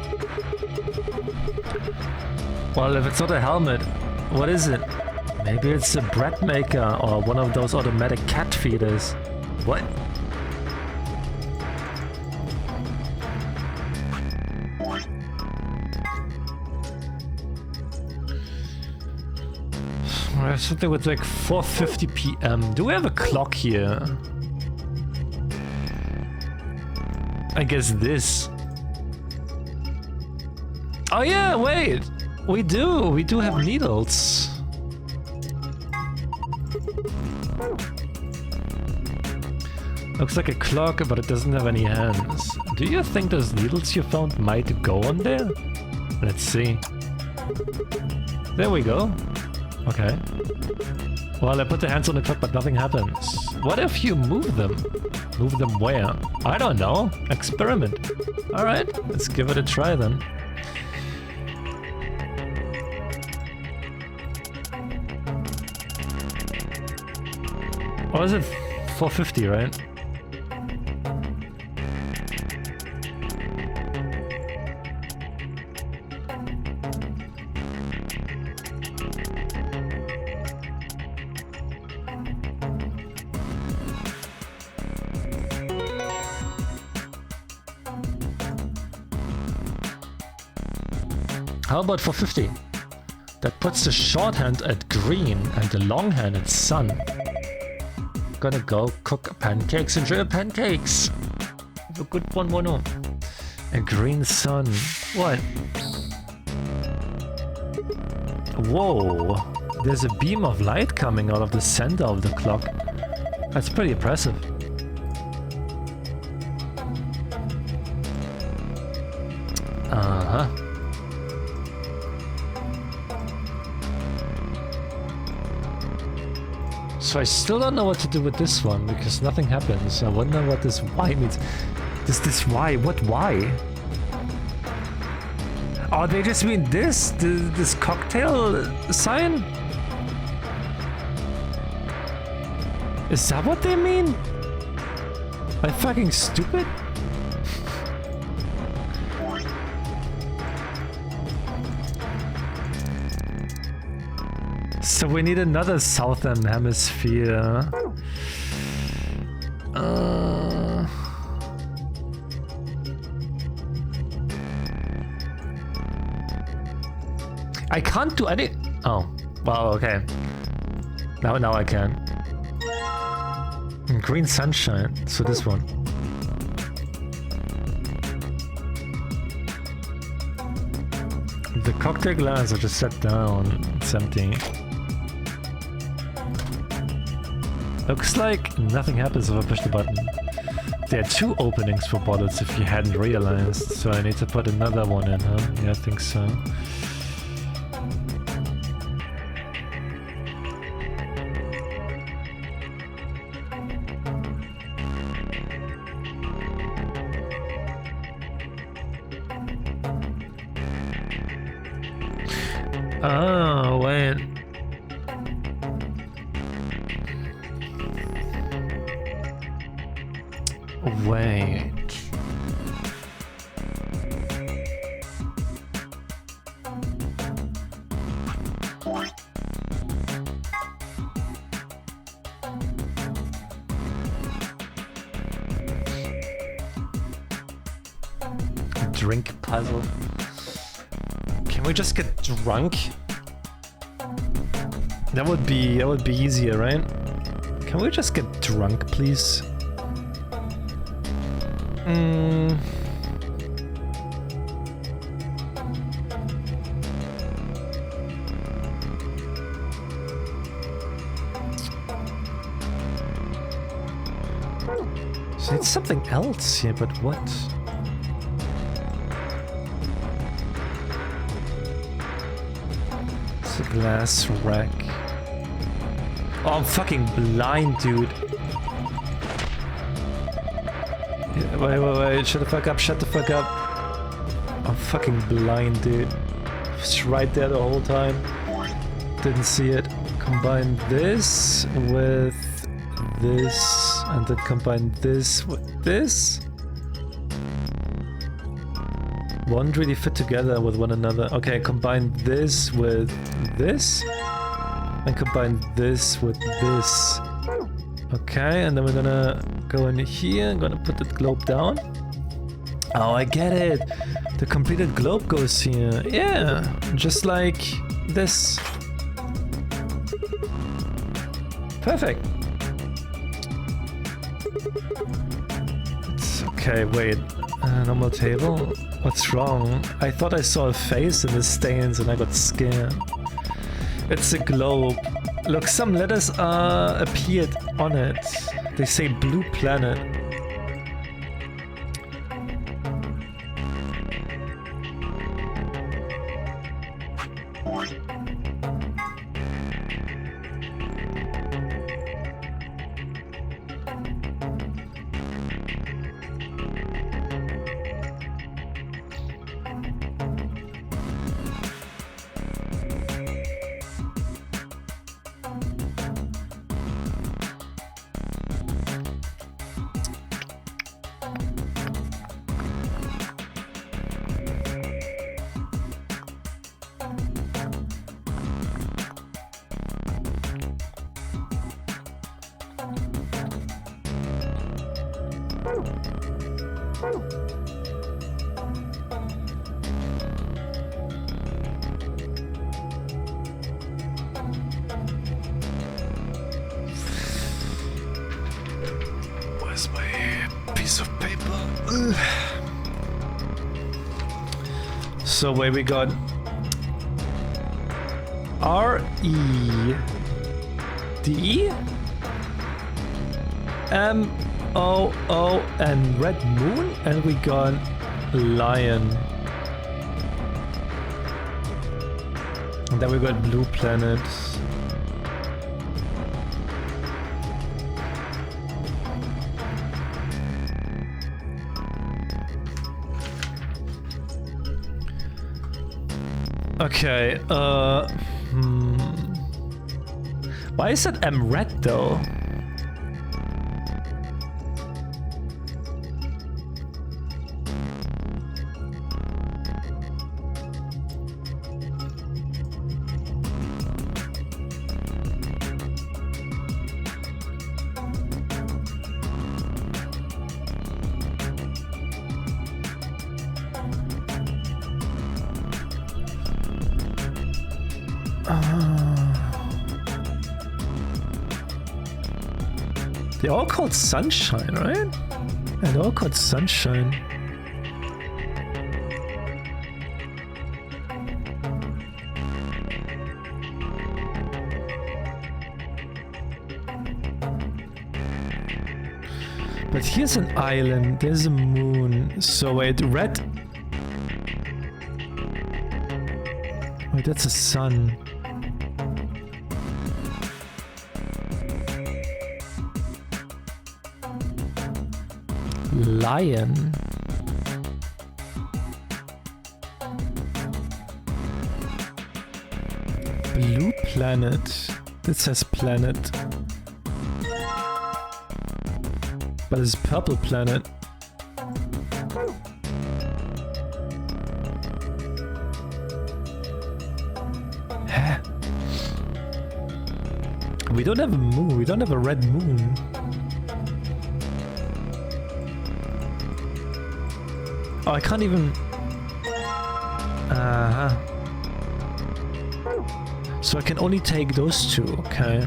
Well, if it's not a helmet, what is it? Maybe it's a bread maker or one of those automatic cat feeders. What? Something with like 4:50 p.m. Do we have a clock here? I guess this. Oh yeah, wait! We do have needles. Looks like a clock, but it doesn't have any hands. Do you think those needles you found might go on there? Let's see. There we go. Okay. Well, I put the hands on the clock, but nothing happens. What if you move them? Move them where? I don't know. Experiment. Alright, let's give it a try then. Or is it 4:50, right? How about 4:50? That puts the shorthand at green and the longhand at sun. Gonna go cook pancakes. Enjoy your pancakes. Have a good one, Mono. A green sun. What? Whoa. There's a beam of light coming out of the center of the clock. That's pretty impressive. Uh-huh. So I still don't know what to do with this one, because nothing happens. I wonder what this Y means. This Y? What Y? Oh, they just mean this? This cocktail sign? Is that what they mean? Am I fucking stupid? So we need another southern hemisphere. I can't do any. Oh, well, okay. Now I can. Green sunshine. So this one. The cocktail glass are just set down. It's empty. Looks like nothing happens if I push the button. There are two openings for bottles if you hadn't realized, so I need to put another one in, huh? Yeah, I think so. Oh, wait. Wait. Drink puzzle. Can we just get drunk? That would be easier, right? Can we just get drunk, please? So it's something else here, but what? It's a glass rack. Oh, I'm fucking blind, dude. Wait, shut the fuck up, shut the fuck up. I'm fucking blind, dude. I was right there the whole time. Didn't see it. Combine this with this, and then combine this with this. Won't really fit together with one another. Okay, combine this with this, and combine this with this. Okay, and then we're gonna go in here. I'm gonna put the globe down. Oh, I get it. The completed globe goes here. Yeah, just like this. Perfect. It's okay, wait. Normal table? What's wrong? I thought I saw a face in the stains and I got scared. It's a globe. Look, some letters appeared on it. They say blue planet. Where's my piece of paper? Ugh. So wait, we got R-E-D M-O-O and Red Moon, and we got Lion. And then we got Blue Planet. Okay, why is that M red though? They're all called Sunshine, right? And they're all called Sunshine. But here's an island, there's a moon. So wait, red... Wait, that's a sun. Lion. Blue planet. This says planet. But it's purple planet. Huh? We don't have a moon. We don't have a red moon. Oh, I can't even... So I can only take those two, okay.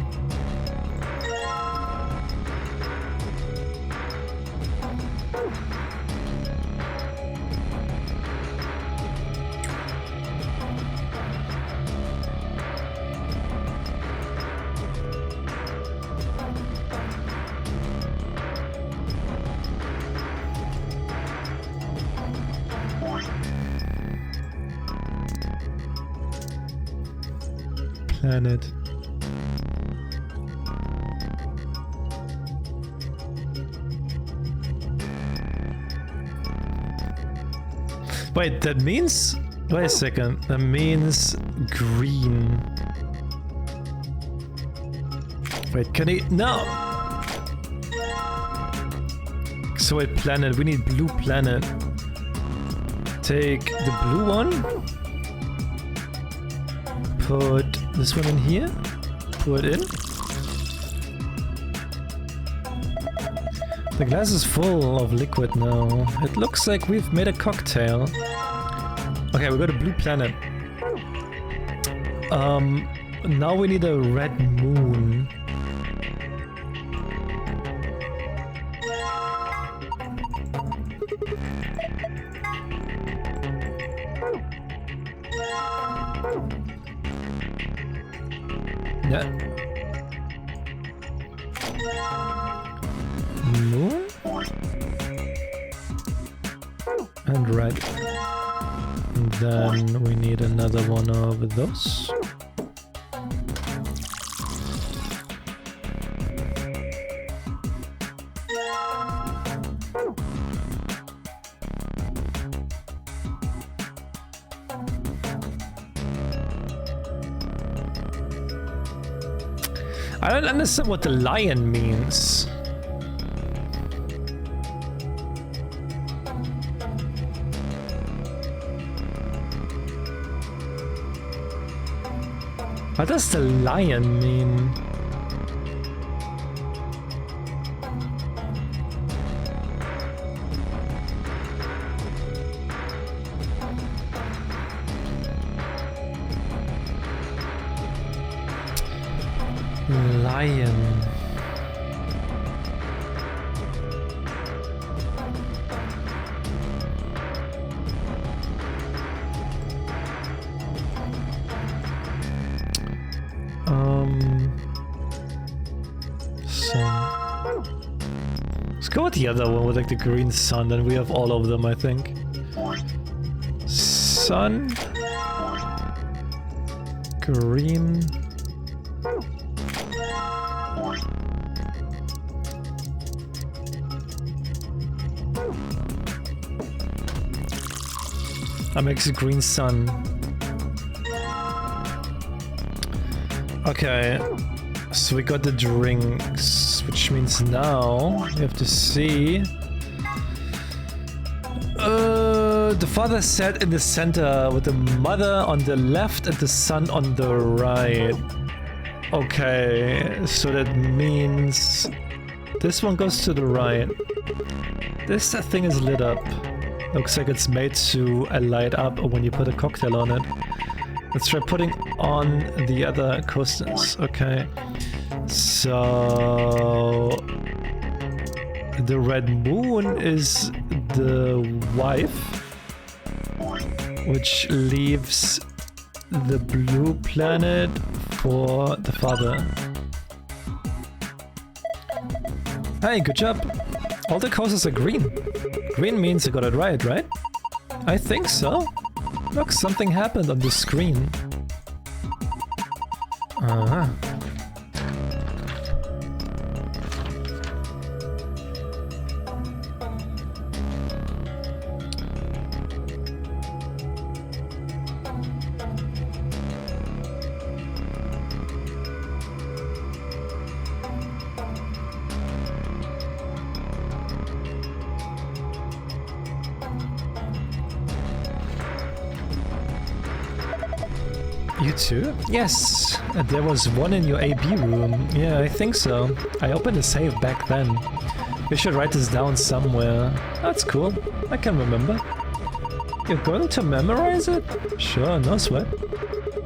Planet. Wait, that means... Wait a second. That means green. Wait, can he... No! So wait, planet. We need blue planet. Take the blue one. Put this one in here. Pour it in. The glass is full of liquid now. It looks like we've made a cocktail. Okay, we got a blue planet. Now we need a red moon. Yeah. Moon? And red. And then we need another one of those. I don't understand what the lion means. What does the lion mean? Lion. Sun. Let's go with the other one with like the green sun, then we have all of them, I think. Sun. Green. That makes a green sun. Okay, so we got the drinks, which means now we have to see. The father sat in the center with the mother on the left and the son on the right. Okay, so that means this one goes to the right. This thing is lit up. Looks like it's made to light up when you put a cocktail on it. Let's try putting on the other coasters. Okay. So the red moon is the wife, which leaves the blue planet for the father. Hey, good job. All the coasters are green. Green means you got it right, right? I think so. Look, something happened on the screen. Uh-huh. You too? Yes, there was one in your AB room. Yeah, I think so. I opened a save back then. We should write this down somewhere. That's cool. I can remember. You're going to memorize it? Sure, no sweat.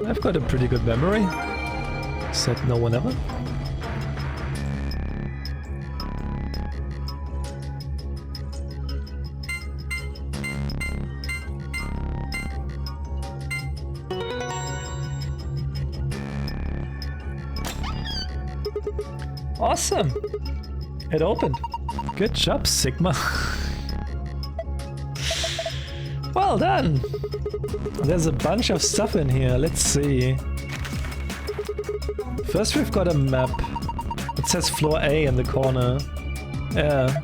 I've got a pretty good memory. Said no one ever. Awesome! It opened. Good job, Sigma. Well done! There's a bunch of stuff in here. Let's see. First we've got a map. It says floor A in the corner. Yeah.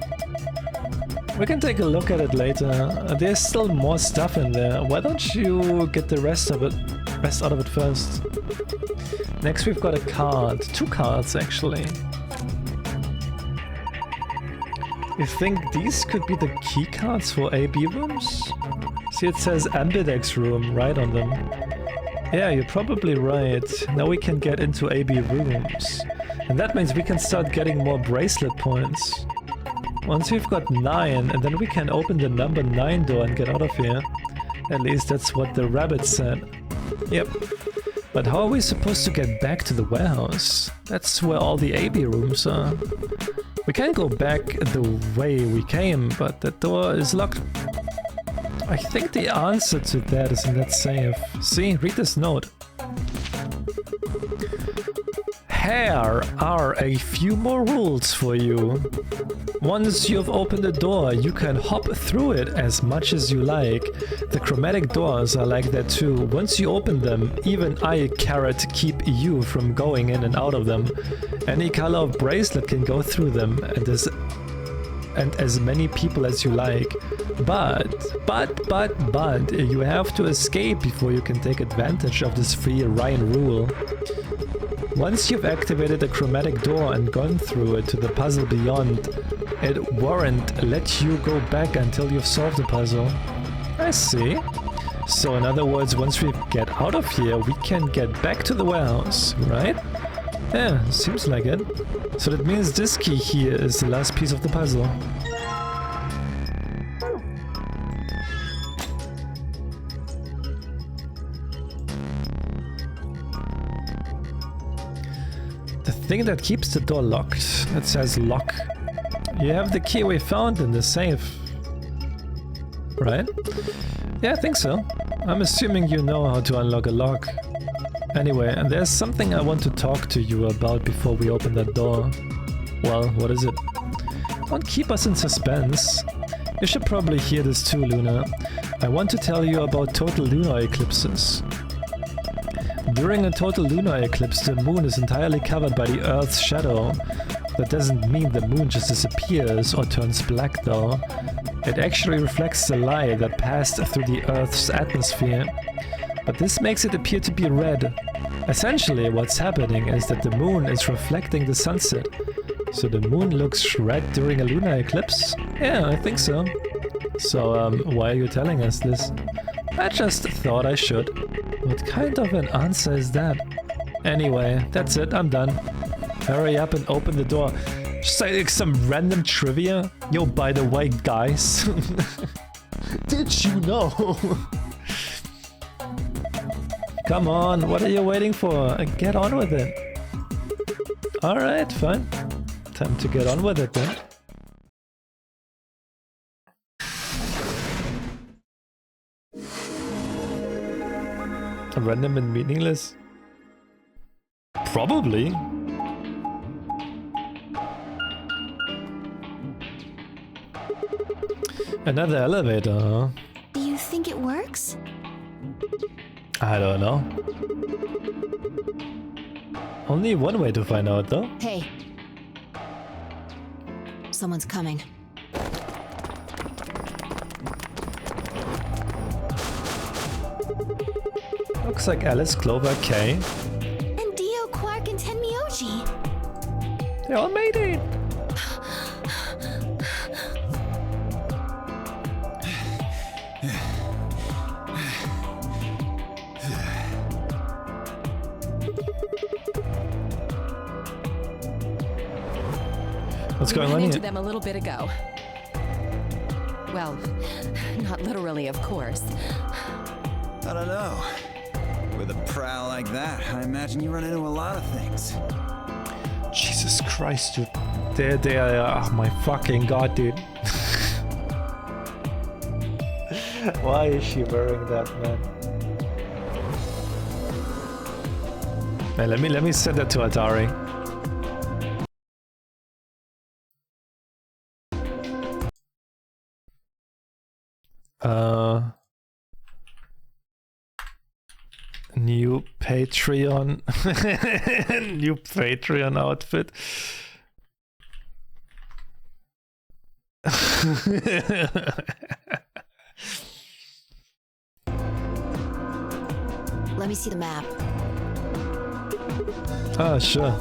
We can take a look at it later. There's still more stuff in there. Why don't you get the rest out of it first? Next we've got a card. 2 cards actually. You think these could be the key cards for AB rooms? See, it says Ambidex room right on them. Yeah, you're probably right. Now we can get into AB rooms. And that means we can start getting more bracelet points. Once we've got 9, and then we can open the number 9 door and get out of here. At least that's what the rabbit said. Yep. But how are we supposed to get back to the warehouse? That's where all the AB rooms are. We can go back the way we came, but the door is locked. I think the answer to that is in that safe. See, read this note. Here are a few more rules for you. Once you've opened the door, you can hop through it as much as you like. The chromatic doors are like that too. Once you open them, even I carrot keep you from going in and out of them. Any color of bracelet can go through them, and as many people as you like. But, you have to escape before you can take advantage of this free Ryan rule. Once you've activated the chromatic door and gone through it to the puzzle beyond, it won't let you go back until you've solved the puzzle. I see. So in other words, once we get out of here, we can get back to the warehouse, right? Yeah, seems like it. So that means this key here is the last piece of the puzzle. The thing that keeps the door locked, it says lock. You have the key we found in the safe, right? Yeah, I think so. I'm assuming you know how to unlock a lock. Anyway, and there's something I want to talk to you about before we open that door. Well, what is it? Don't keep us in suspense. You should probably hear this too, Luna. I want to tell you about total lunar eclipses. During a total lunar eclipse, the moon is entirely covered by the Earth's shadow. That doesn't mean the moon just disappears or turns black though. It actually reflects the light that passed through the Earth's atmosphere. But this makes it appear to be red. Essentially, what's happening is that the moon is reflecting the sunset. So the moon looks red during a lunar eclipse? Yeah, I think so. So, why are you telling us this? I just thought I should. What kind of an answer is that? Anyway, that's it, I'm done. Hurry up and open the door. Just like some random trivia. Yo, by the way, guys. Did you know? Come on, what are you waiting for? Get on with it. Alright, fine. Time to get on with it then. Random and meaningless? Probably. Another elevator, huh?
Do you think it works?
I don't know. Only one way to find out though.
Hey. Someone's coming.
Looks like Alice, Clover, Kay.
And Dio, Quark, and Tenmyoji.
They all made it! What's going on
here? Into
here?
them a little bit ago. Well, not literally, of course.
I don't know. With a prowl like that, I imagine you run into a lot of things.
Jesus Christ, dude. They are, oh my fucking god, dude. Why is she wearing that, man? Man, let me send that to Atari. New Patreon. New Patreon outfit.
Let me see the map.
Ah, sure.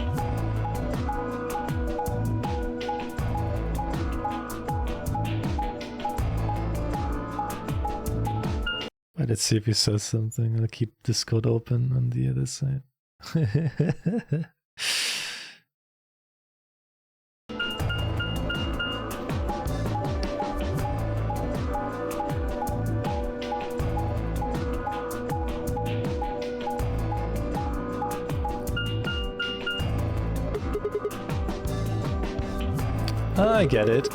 Let's see if he says something. I'll keep Discord open on the other side. I get it.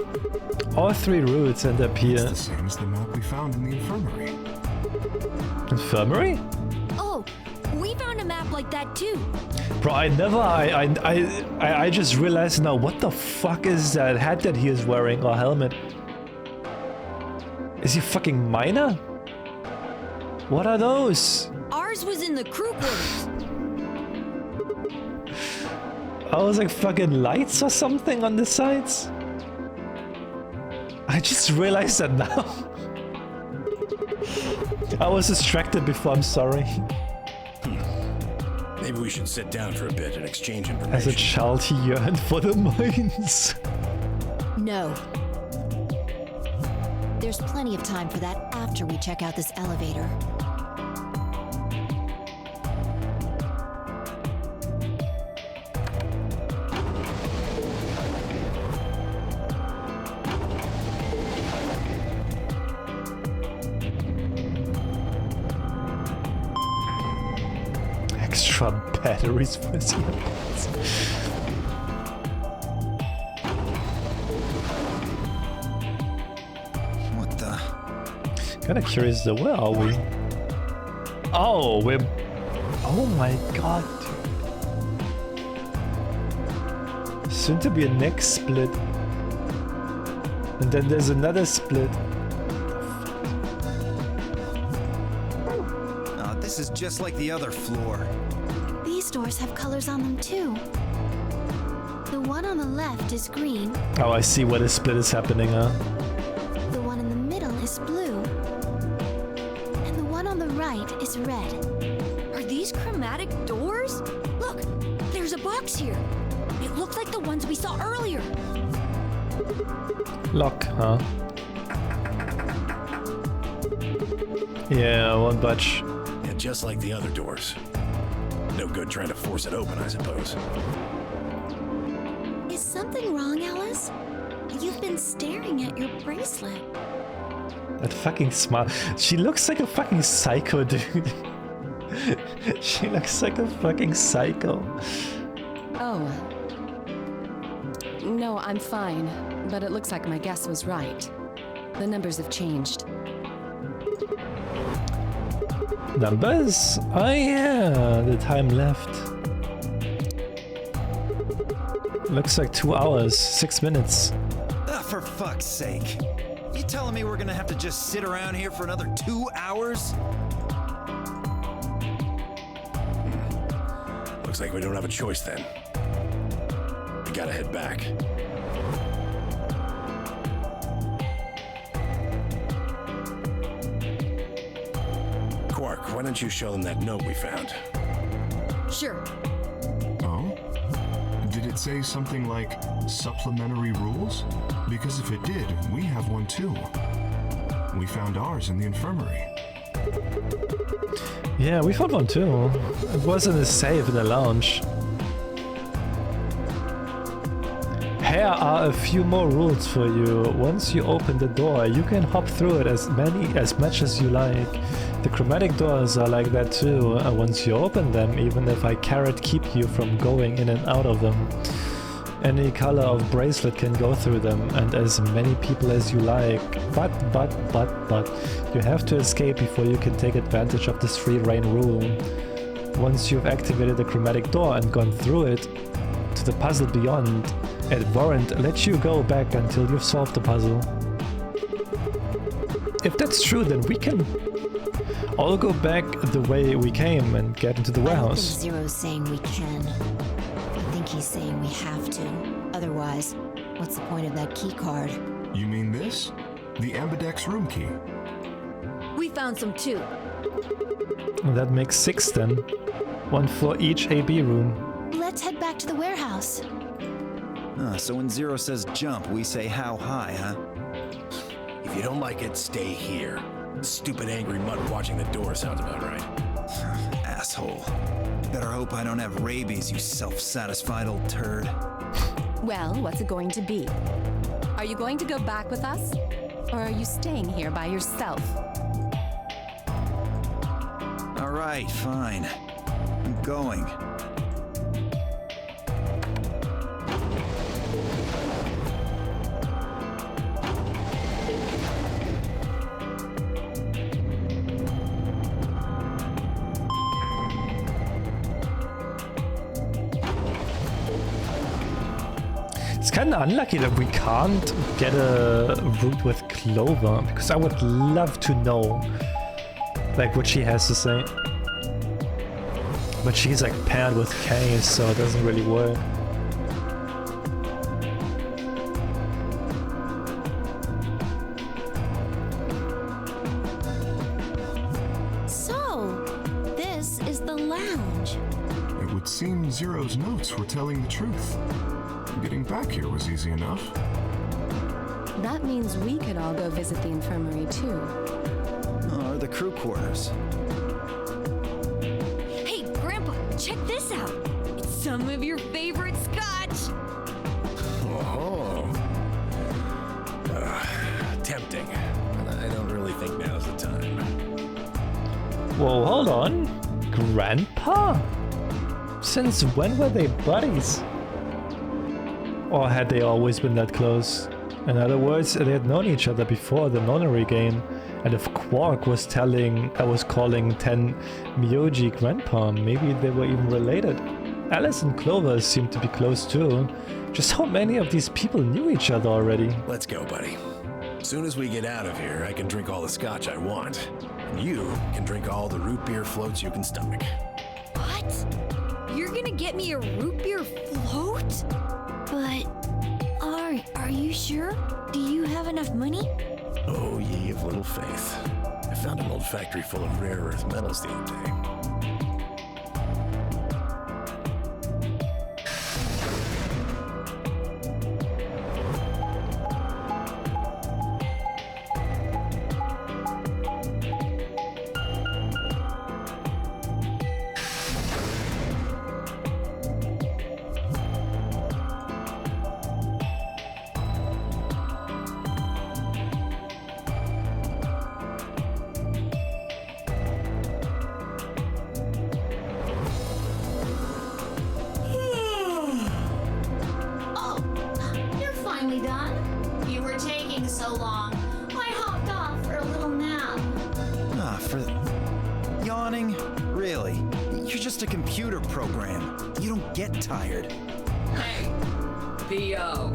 All 3 routes end up
It's
here.
the same as the map we found in the infirmary.
Infirmary?
Oh, we found a map like that too.
Bro, I just realized now, what the fuck is that hat that he is wearing, or helmet? Is he fucking miner? What are those?
Ours was in the crew quarters.
Oh, it's like fucking lights or something on the sides? I just realized that now. I was distracted before, I'm sorry.
Maybe we should sit down for a bit and exchange
As a
information.
child, he yearned for the mines.
No. There's plenty of time for that after we check out this elevator.
Extra batteries for his earbuds.
What the?
Kinda curious though, where are we? Oh, we're... Oh my god, dude. Soon to be a next split. And then there's another split.
Oh, this is just like the other floor.
These doors have colors on them too. The one on the left is green,
Oh, I see where the split is happening, huh?
the one in the middle is blue, and the one on the right is red.
Are these chromatic doors? Look, there's a box here. It looked like the ones we saw earlier.
Lock, huh? Yeah, won't budge.
Yeah, just like the other doors. No good trying to force it open, I suppose.
Is something wrong, Alice? You've been staring at your bracelet.
That fucking smile. She looks like a fucking psycho, dude. She looks like a fucking psycho.
Oh. No, I'm fine. But it looks like my guess was right. The numbers have changed.
Numbers? Oh yeah, the time left. Looks like 2 hours, 6 minutes.
Ah, for fuck's sake. You telling me we're gonna have to just sit around here for another 2 hours?
Looks like we don't have a choice then. We gotta head back. Quark, why don't you show them that note we found?
Sure.
Oh? Did it say something like supplementary rules? Because if it did, we have one too. We found ours in the infirmary.
Yeah, we found one too. It was in a safe in the lounge. Here are a few more rules for you. Once you open the door, you can hop through it as much as you like. The chromatic doors are like that too. Once you open them, even if I keep you from going in and out of them. Any color of bracelet can go through them, and as many people as you like. But, you have to escape before you can take advantage of this free reign rule. Once you've activated the chromatic door and gone through it to the puzzle beyond, it won't let you go back until you've solved the puzzle. If that's true, then we can all go back the way we came and get into the
I don't think
warehouse.
Zero's saying we can. I think he's saying we have to. Otherwise, what's the point of that key card?
You mean this? The Ambidex room key.
We found some too.
That makes 6 then. 1 for each AB room.
Let's head back to the warehouse.
So when Zero says jump, we say how high, huh?
If you don't like it, stay here. Stupid angry mutt watching the door sounds about right.
Asshole. Better hope I don't have rabies, you self-satisfied old turd.
Well, what's it going to be? Are you going to go back with us? Or are you staying here by yourself?
All right, fine. I'm going.
kind of unlucky that we can't get a route with Clover, because I would love to know like what she has to say. But she's like paired with Kay, so it doesn't really work.
So, this is the lounge.
It would seem Zero's notes were telling the truth. Getting back here was easy enough.
That means we could all go visit the infirmary too.
Or the crew quarters.
Hey, Grandpa, check this out. It's some of your favorite scotch.
Oh. Tempting. I don't really think now's the time.
Whoa, hold on. Grandpa? Since when were they buddies? Or had they always been that close? In other words, they had known each other before the nonary game. And if Quark was calling 10 Myoji Grandpa, maybe they were even related. Alice and Clover seemed to be close too. Just how many of these people knew each other already?
Let's go, buddy. As soon as we get out of here, I can drink all the scotch I want. And you can drink all the root beer floats you can stomach.
What? You're gonna get me a root beer float? But are you sure? Do you have enough money?
Oh, ye of little faith. I found an old factory full of rare earth metals the other day.
Tired.
Hey, P.O.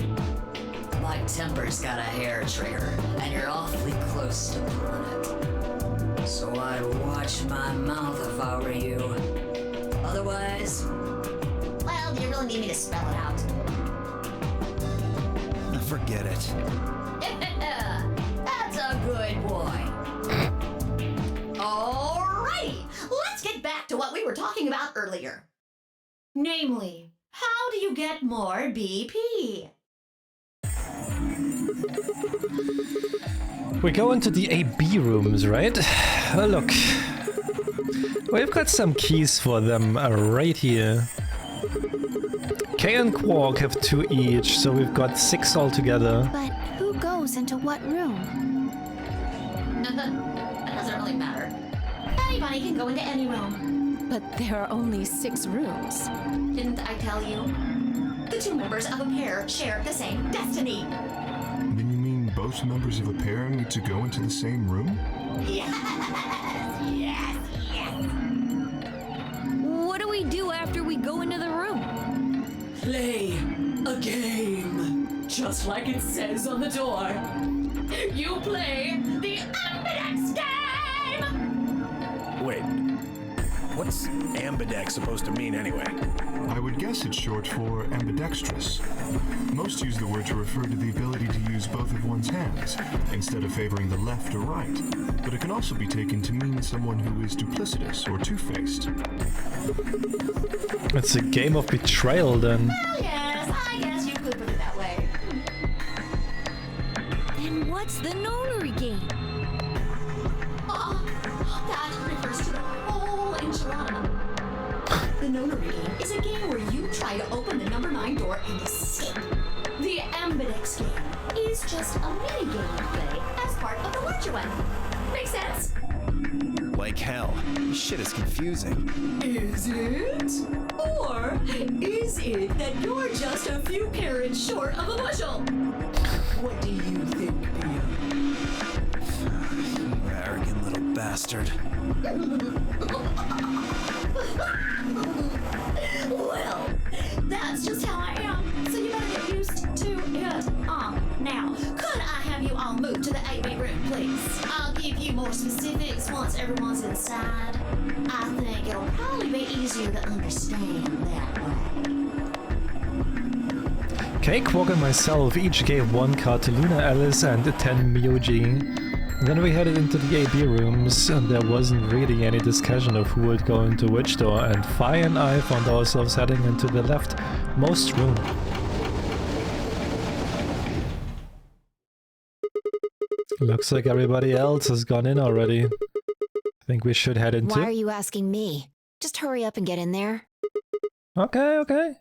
My temper's got a hair trigger, and you're awfully close to pulling it. So I'd watch my mouth if I were you. Otherwise...
Well, do you really need me to spell it out?
Forget it.
That's a good boy. Alrighty, let's get back to what we were talking about earlier. Namely, how do you get more BP?
We go into the AB rooms, right? Oh, look. We've got some keys for them right here. Kay and Quark have 2 each, so we've got 6 altogether.
But who goes into what room?
That doesn't really matter. Anybody can go into any room.
But there are only 6 rooms.
Didn't I tell you? The 2 members of a pair share the same destiny.
Then you mean both members of a pair need to go into the same room?
Yes, yes, yes.
What do we do after we go into the room?
Play a game, just like it says on the door. You play the Ambidex game!
Wait, what's ambidex supposed to mean anyway?
I would guess it's short for ambidextrous. Most use the word to refer to the ability to use both of one's hands, instead of favoring the left or right. But it can also be taken to mean someone who is duplicitous or two-faced.
It's a game of betrayal then.
Well, yes, I guess you could put it that way.
Then what's the nonary game?
Oh, that refers to the whole enchilada. The nonary game is a game where you try to open the number 9 door and escape. The Ambidex game is just a mini game you play as part of the larger one. Make sense?
Like hell. This shit is confusing.
Is it? Or is it that you're just a few carrots short of a bushel? What do you think, Pia?
You arrogant little bastard.
Well, that's just how I am, so you better get used to
Now, could I have you all move to the AB room, please? I'll give you more specifics once everyone's inside. I think it'll probably be easier to understand that way.
Cakewalk and myself each gave 1 card to Luna Alice and 10 Myoji. Then we headed into the AB rooms, and there wasn't really any discussion of who would go into which door, and Fi and I found ourselves heading into the leftmost room. Looks like everybody else has gone in already. I think we should head into...
Why are you asking me? Just hurry up and get in there.
Okay, okay.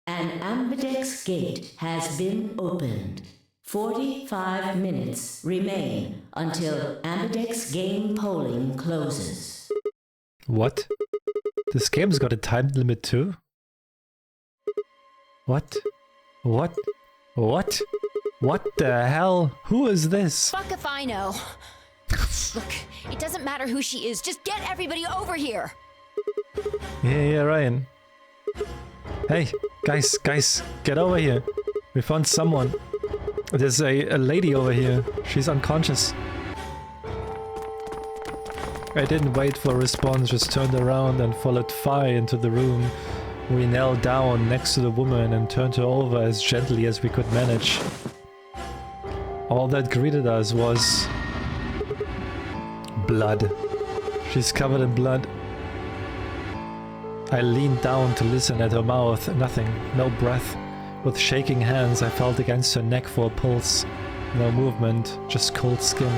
An ambidex gate has been opened. 45 minutes remain until ambidex game polling closes.
What? This game's got a time limit too? What? What? What? What the hell? Who is this?
Fuck if I know. Look, it doesn't matter who she is. Just get everybody over here.
Yeah, Ryan. Hey, guys, get over here. We found someone. There's a lady over here. She's unconscious. I didn't wait for a response, just turned around and followed Fi into the room. We knelt down next to the woman and turned her over as gently as we could manage. All that greeted us was... blood. She's covered in blood. I leaned down to listen at her mouth. Nothing. No breath. With shaking hands, I felt against her neck for a pulse. No movement, just cold skin.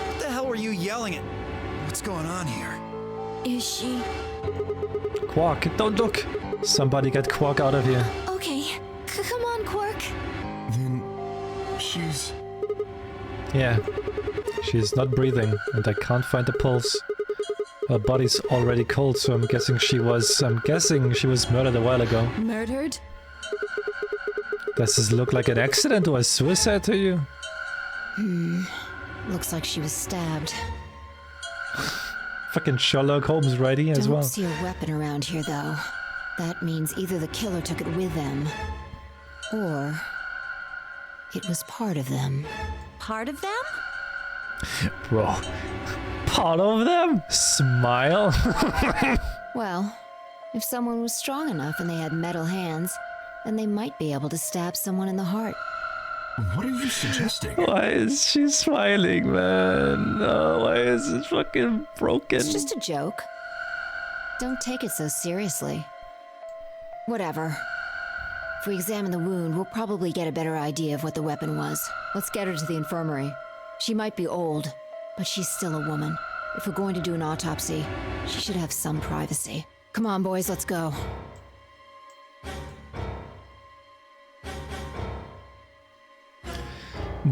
What the hell were you yelling at? What's going on here?
Is she?
Quark, don't look! Somebody get Quark out of here.
Okay, come on, Quark.
Then she's...
Yeah. She's not breathing, and I can't find the pulse. Her body's already cold, so I'm guessing she was murdered a while ago.
Murdered?
Does this look like an accident or a suicide to you?
Looks like she was stabbed.
Fucking Sherlock Holmes ready as well.
Don't see a weapon around here, though. That means either the killer took it with them, or it was part of them.
Part of them?
Bro. Part of them? Smile.
Well, if someone was strong enough and they had metal hands, then they might be able to stab someone in the heart.
What are you suggesting?
Why is she smiling, man? Oh, why is it fucking broken?
It's just a joke. Don't take it so seriously. Whatever. If we examine the wound, we'll probably get a better idea of what the weapon was. Let's get her to the infirmary. She might be old, but she's still a woman. If we're going to do an autopsy, she should have some privacy. Come on, boys, let's go.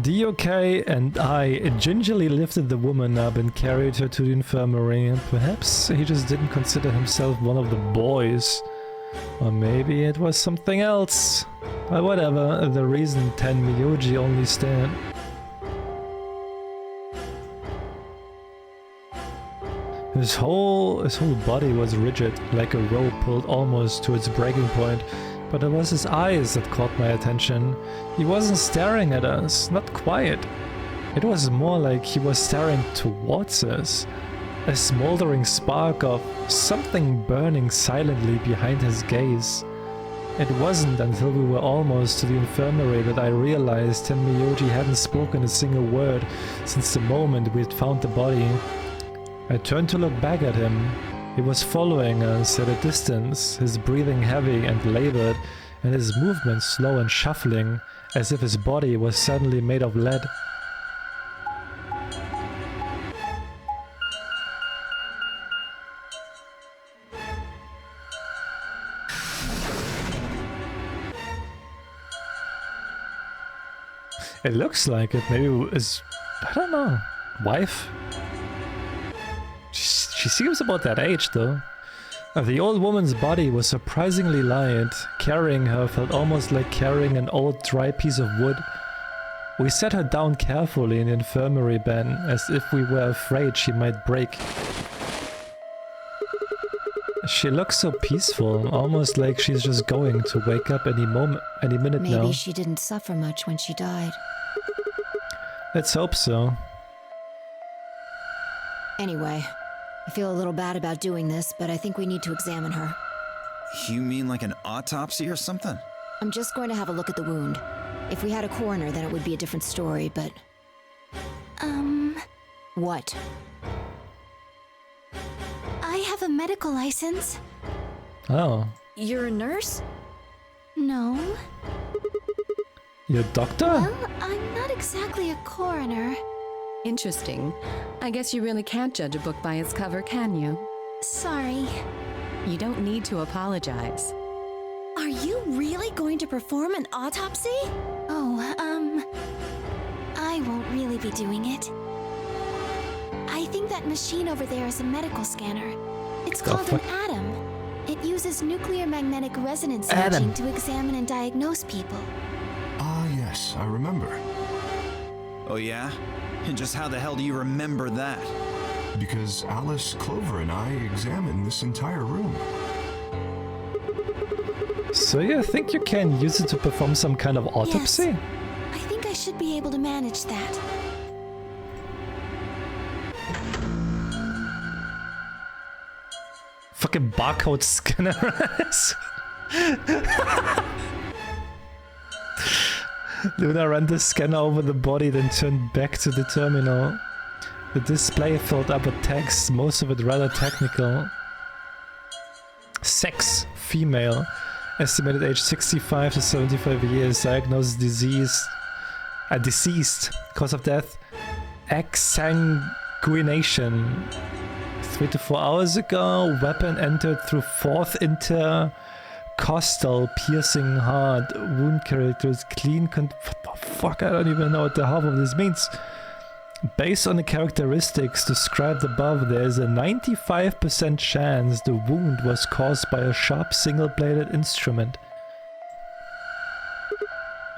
DOK and I gingerly lifted the woman up and carried her to the infirmary. Perhaps he just didn't consider himself one of the boys. Or maybe it was something else. But whatever, the reason 10 Myoji only stand. His whole body was rigid, like a rope pulled almost to its breaking point. But it was his eyes that caught my attention. He wasn't staring at us, not quite. It was more like he was staring towards us. A smoldering spark of something burning silently behind his gaze. It wasn't until we were almost to the infirmary that I realized Tenmyoji hadn't spoken a single word since the moment we had found the body. I turned to look back at him. He was following us at a distance, his breathing heavy and labored, and his movements slow and shuffling, as if his body was suddenly made of lead. It looks like it. Maybe is, I don't know, wife? She seems about that age, though. The old woman's body was surprisingly light. Carrying her felt almost like carrying an old dry piece of wood. We set her down carefully in the infirmary, Ben, as if we were afraid she might break. She looks so peaceful, almost like she's just going to wake up any minute now.
Maybe she didn't suffer much when she died.
Let's hope so.
Anyway, I feel a little bad about doing this, but I think we need to examine her.
You mean like an autopsy or something?
I'm just going to have a look at the wound. If we had a coroner, then it would be a different story, but... What?
I have a medical license.
Oh.
You're a nurse?
No.
You're a doctor?
Well, I'm not exactly a coroner.
Interesting. I guess you really can't judge a book by its cover, can you?
Sorry.
You don't need to apologize.
Are you really going to perform an autopsy? Oh, I won't really be doing it. I think that machine over there is a medical scanner. It's called an atom. It uses nuclear magnetic resonance imaging to examine and diagnose people.
Ah, yes, I remember.
Oh yeah? And just how the hell do you remember that?
Because Alice, Clover, and I examined this entire room.
So you think you can use it to perform some kind of autopsy?
Yes. I think I should be able to manage that.
Fucking barcode scanner. Luna ran the scanner over the body, then turned back to the terminal. The display filled up with text, most of it rather technical. Sex, female. Estimated age 65 to 75 years. Diagnosed deceased. Cause of death, exsanguination. 3 to 4 hours ago, weapon entered through fourth intercostal, piercing heart. Wound characters clean. What the fuck? I don't even know what the half of this means. Based on the characteristics described above, there is a 95% chance the wound was caused by a sharp single-bladed instrument.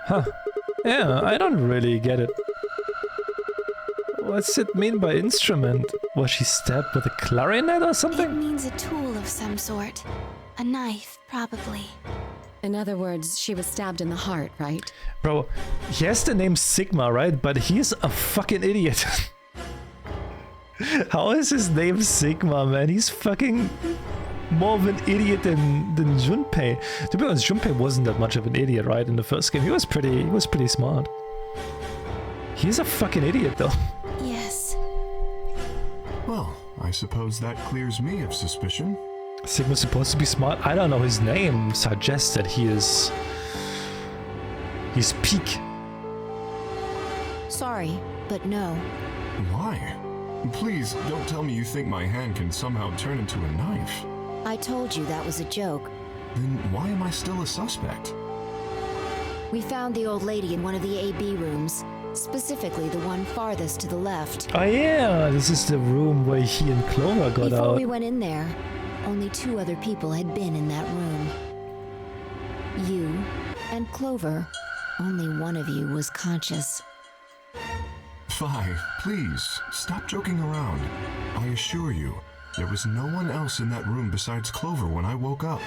Huh. Yeah, I don't really get it. What's it mean by instrument? Was she stabbed with a clarinet or something?
It means a tool of some sort. A knife, probably.
In other words, she was stabbed in the heart, right?
Bro, he has the name Sigma, right? But he's a fucking idiot. How is his name Sigma, man? He's fucking more of an idiot than Junpei. To be honest, Junpei wasn't that much of an idiot, right? In the first game, he was pretty smart. He's a fucking idiot, though.
Yes.
Well, I suppose that clears me of suspicion.
Sigma's supposed to be smart. I don't know. His name suggests that he's peak.
Sorry, but no.
Why? Please, don't tell me you think my hand can somehow turn into a knife.
I told you that was a joke.
Then why am I still a suspect?
We found the old lady in one of the AB rooms. Specifically, the one farthest to the left.
Oh yeah, this is the room where he and Clover got
Before
out.
we went in there, only 2 other people had been in that room. You and Clover. Only one of you was conscious.
Fi, please, stop joking around. I assure you, there was no one else in that room besides Clover when I woke up.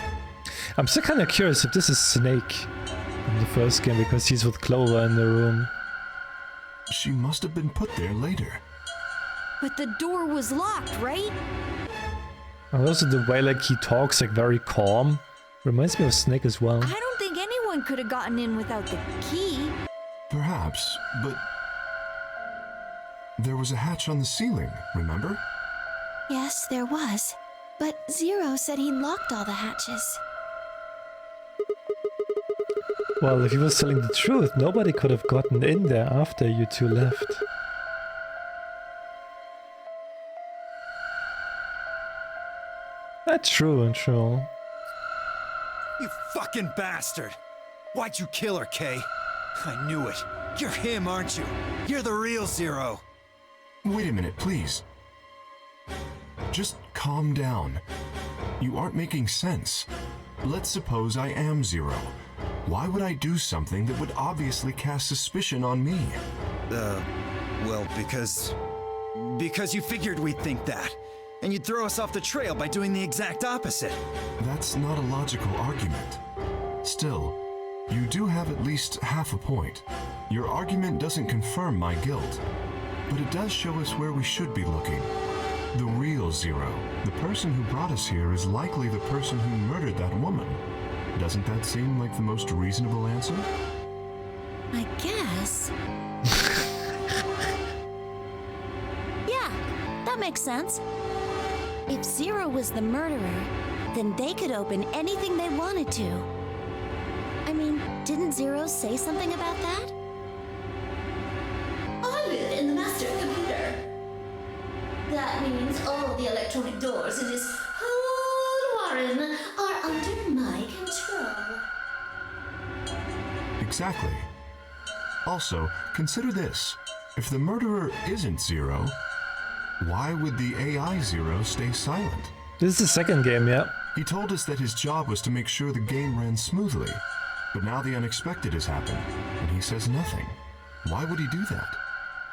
I'm still kind of curious if this is Snake from the first game, because he's with Clover in the room.
She must have been put there later.
But the door was locked, right?
And also the way like he talks, like very calm, reminds me of Snake as well.
I don't think anyone could have gotten in without the key.
Perhaps, but there was a hatch on the ceiling, remember?
Yes, there was. But Zero said he locked all the hatches.
Well, if he was telling the truth, nobody could have gotten in there after you two left. That's true and true.
You fucking bastard! Why'd you kill her, Kay? I knew it. You're him, aren't you? You're the real Zero.
Wait a minute, please. Just calm down. You aren't making sense. Let's suppose I am Zero. Why would I do something that would obviously cast suspicion on me?
Well, because you figured we'd think that. And you'd throw us off the trail by doing the exact opposite.
That's not a logical argument. Still, you do have at least half a point. Your argument doesn't confirm my guilt, but it does show us where we should be looking. The real Zero, the person who brought us here, is likely the person who murdered that woman. Doesn't that seem like the most reasonable answer?
I guess. Yeah, that makes sense. If Zero was the murderer, then they could open anything they wanted to. I mean, didn't Zero say something about that?
I live in the master computer. That means all the electronic doors in this whole warren are under my control.
Exactly. Also, consider this. If the murderer isn't Zero, why would the AI Zero stay silent?
This is the second game, yeah.
He told us that his job was to make sure the game ran smoothly. But now the unexpected has happened, and he says nothing. Why would he do that?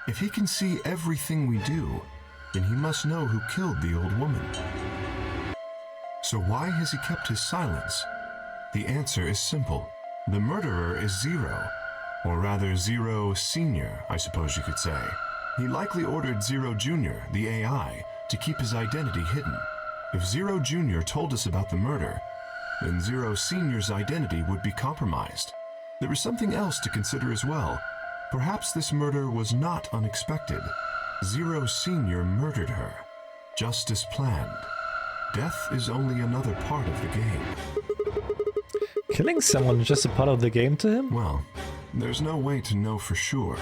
If he can see everything we do, then he must know who killed the old woman. So why has he kept his silence? The answer is simple. The murderer is Zero, or rather Zero Senior, I suppose you could say. He likely ordered Zero Jr., the AI, to keep his identity hidden. If Zero Jr. told us about the murder, then Zero Senior's identity would be compromised. There is something else to consider as well. Perhaps this murder was not unexpected. Zero Senior murdered her, just as planned. Death is only another part of the game.
Killing someone is just a part of the game to him?
Well, there's no way to know for sure,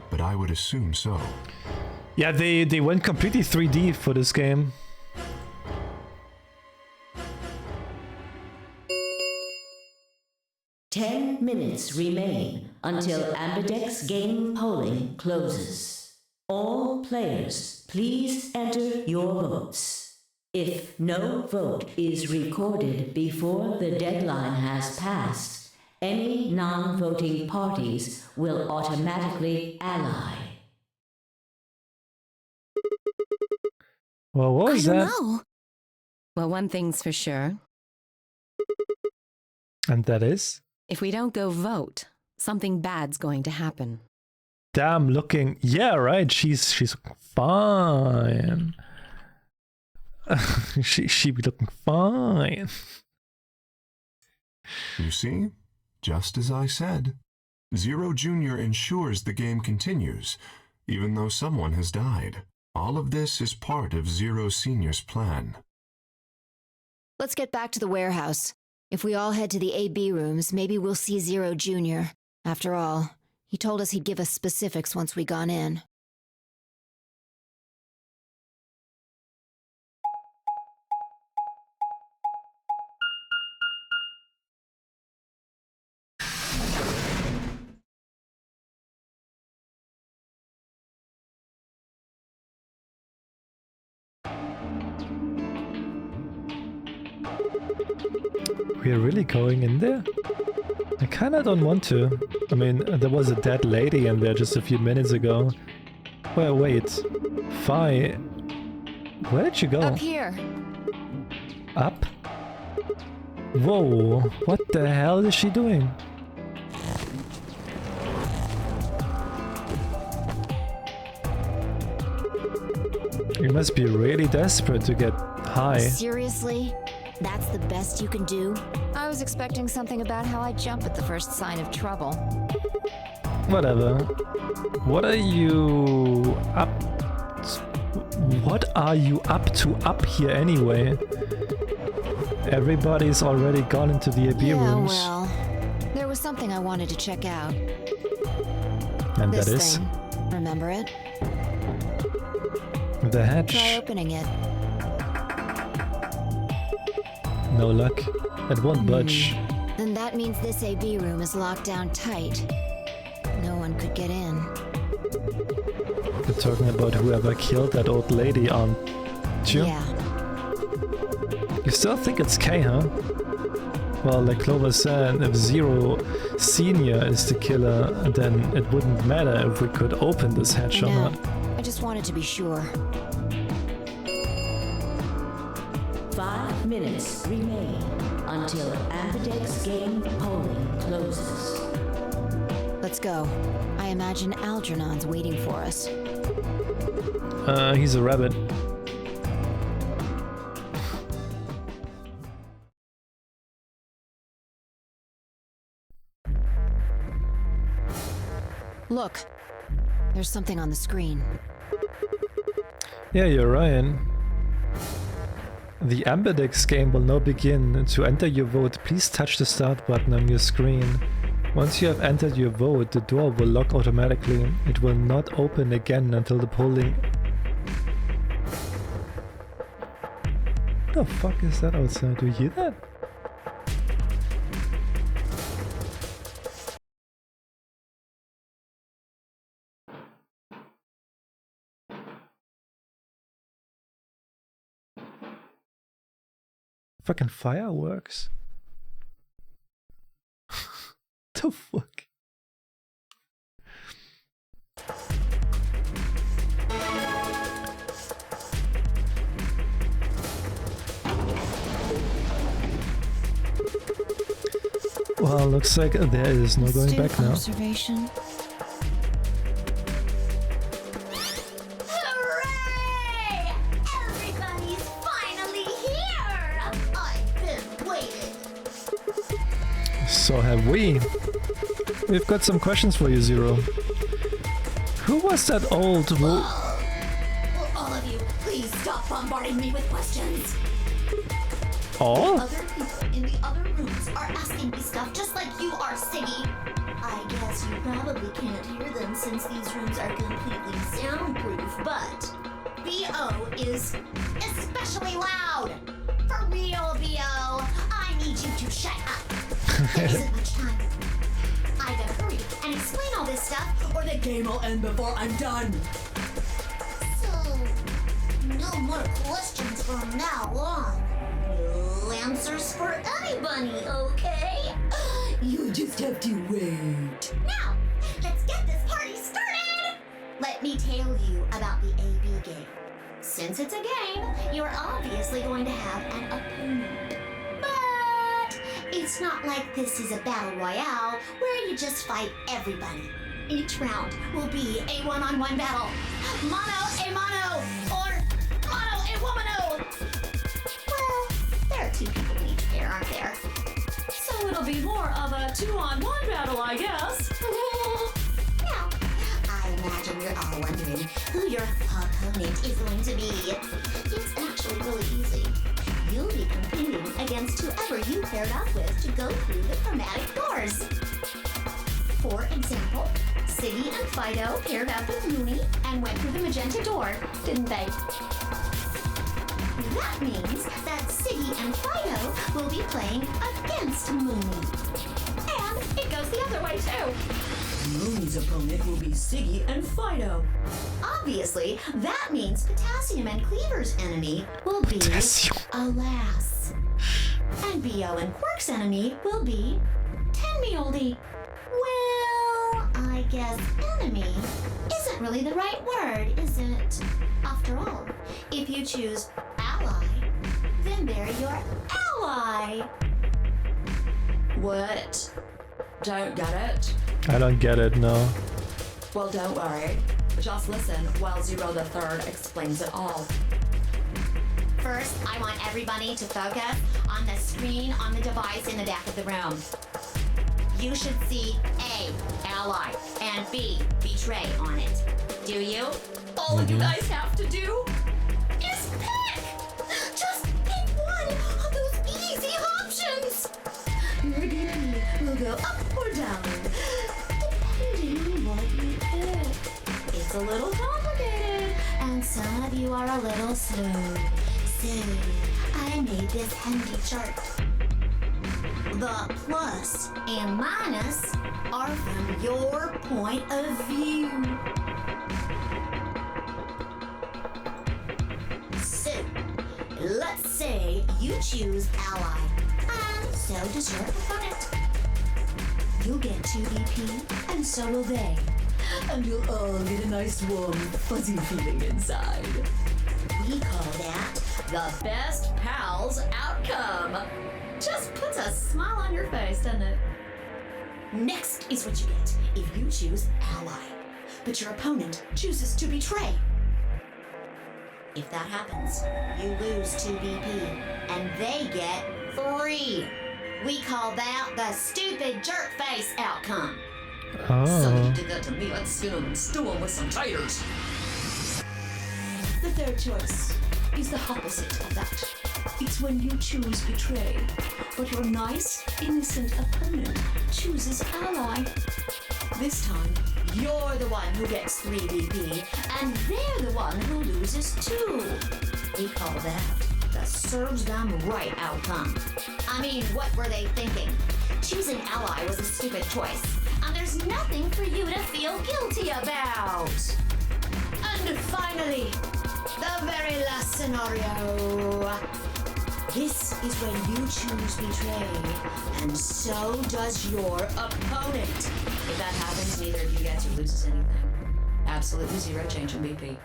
but I would assume so.
Yeah, they went completely 3D for this game.
Ten minutes remain until Ambidex game polling closes. All players, please enter your votes. If no vote is recorded before the deadline has passed, any non-voting parties will automatically ally.
Well, what was
I
that?
don't know.
Well, one thing's for sure.
And that is?
If we don't go vote, something bad's going to happen.
Damn looking. Yeah, right. She's fine. she be looking fine.
You see? Just as I said. Zero Jr. ensures the game continues, even though someone has died. All of this is part of Zero Senior's plan.
Let's get back to the warehouse. If we all head to the AB rooms, maybe we'll see Zero Jr. After all, he told us he'd give us specifics once we gone in.
We're really going in there? I kinda don't want to. I mean, there was a dead lady in there just a few minutes ago. Well, wait. Fi... Where did you go?
Up here.
Up? Whoa, what the hell is she doing? You must be really desperate to get high.
Seriously? That's the best you can do? I was expecting something about how I jump at the first sign of trouble.
Whatever. What are you up... What are you up to up here anyway? Everybody's already gone into the AB rooms.
Yeah, well, there was something I wanted to check out.
And
This
that is?
thing. Remember it?
The hatch.
Try opening it.
No luck. It won't budge.
Then that means this AB room is locked down tight. No one could get in.
You're talking about whoever killed that old lady, aren't you?
Yeah.
You still think it's Kay, huh? Well, like Clover said, if Zero Senior is the killer, then it wouldn't matter if we could open this hatch or
No,
not.
I just wanted to be sure.
5 minutes remain until Ambidex game polling closes.
Let's go. I imagine Algernon's waiting for us.
He's a rabbit.
Look, there's something on the screen.
Yeah, you're right. The Ambidex game will now begin. To enter your vote, please touch the start button on your screen. Once you have entered your vote, the door will lock automatically. It will not open again until the polling... What the fuck is that outside? Do you hear that? Fucking fireworks. The fuck? Well, looks like there is no going back now.
Observation.
Hooray! Everybody's finally here! I've been waiting.
So have we. We've got some questions for you, Zero. Who was that old
Will all of you please stop bombarding me with questions?
All?
Other people in the other rooms are asking me stuff just like you are, Siggy. I guess you probably can't hear them since these rooms are completely soundproof, but B.O. is especially loud. For real, B.O. I need you to shut up. There isn't much time. I gotta hurry and explain all this stuff, or the game will end before I'm done. So, no more questions from now on. No answers for anybody, okay? You just have to wait. Now, let's get this party started! Let me tell you about the AB game. Since it's a game, you're obviously going to have an opponent. But it's not like this is a battle royale where you just fight everybody. Each round will be a one-on-one battle. Mono a mono, or mono a womano. Well, there are two people in each pair, aren't there? So it'll be more of a two-on-one battle, I guess. Now, I imagine you're all wondering who your opponent is going to be. It's actually really easy. You'll be competing against whoever you paired up with to go through the chromatic doors. For example, Siggy and Fido paired up with Mooney and went through the magenta door, didn't they? That means that Siggy and Fido will be playing against Mooney. And it goes the other way too. Mooney's opponent will be Siggy and Fido. Obviously, that means Potassium and Cleaver's enemy will be Alas. And B.O. and Quark's enemy will be Tenmeoldy. Well, I guess enemy isn't really the right word, is it? After all, if you choose ally, then they're your ally. What? Don't get it?
I don't get it, no.
Well, don't worry. Just listen while Zero the Third explains it all.
First, I want everybody to focus on the screen on the device in the back of the room. You should see A, ally, and B, betray on it. Do you? All you guys have to do is pick! Just pick one of those easy options! Your DP will go up or down, depending on what you pick. It's a little complicated, and some of you are a little slow. So, I made this handy chart. The plus and minus are from your point of view. So, let's say you choose ally, and So does your opponent. You'll get 2 BP, and so will they.
And you'll all get a nice warm, fuzzy feeling inside.
We call that
The best pals outcome. Just puts a smile on your face, doesn't it?
next is what you get if you choose ally, but your opponent chooses to betray. If that happens, you lose 2 BP, and they get 3. We call that the stupid jerk face outcome.
Somebody did that to me. I'd skin him and stew him with some taters.
The third choice is the opposite of that. It's when you choose betray, but your nice, innocent opponent chooses ally.
This time, you're the one who gets 3 BP, and they're the one who loses 2. We call that the serves them right outcome. I mean, what were they thinking? Choosing ally was a stupid choice, and there's nothing for you to feel guilty about. And finally, the very last scenario. This is when you choose betray, and so does your opponent.
If that happens, neither of you gets or loses anything. Absolutely zero change in BP.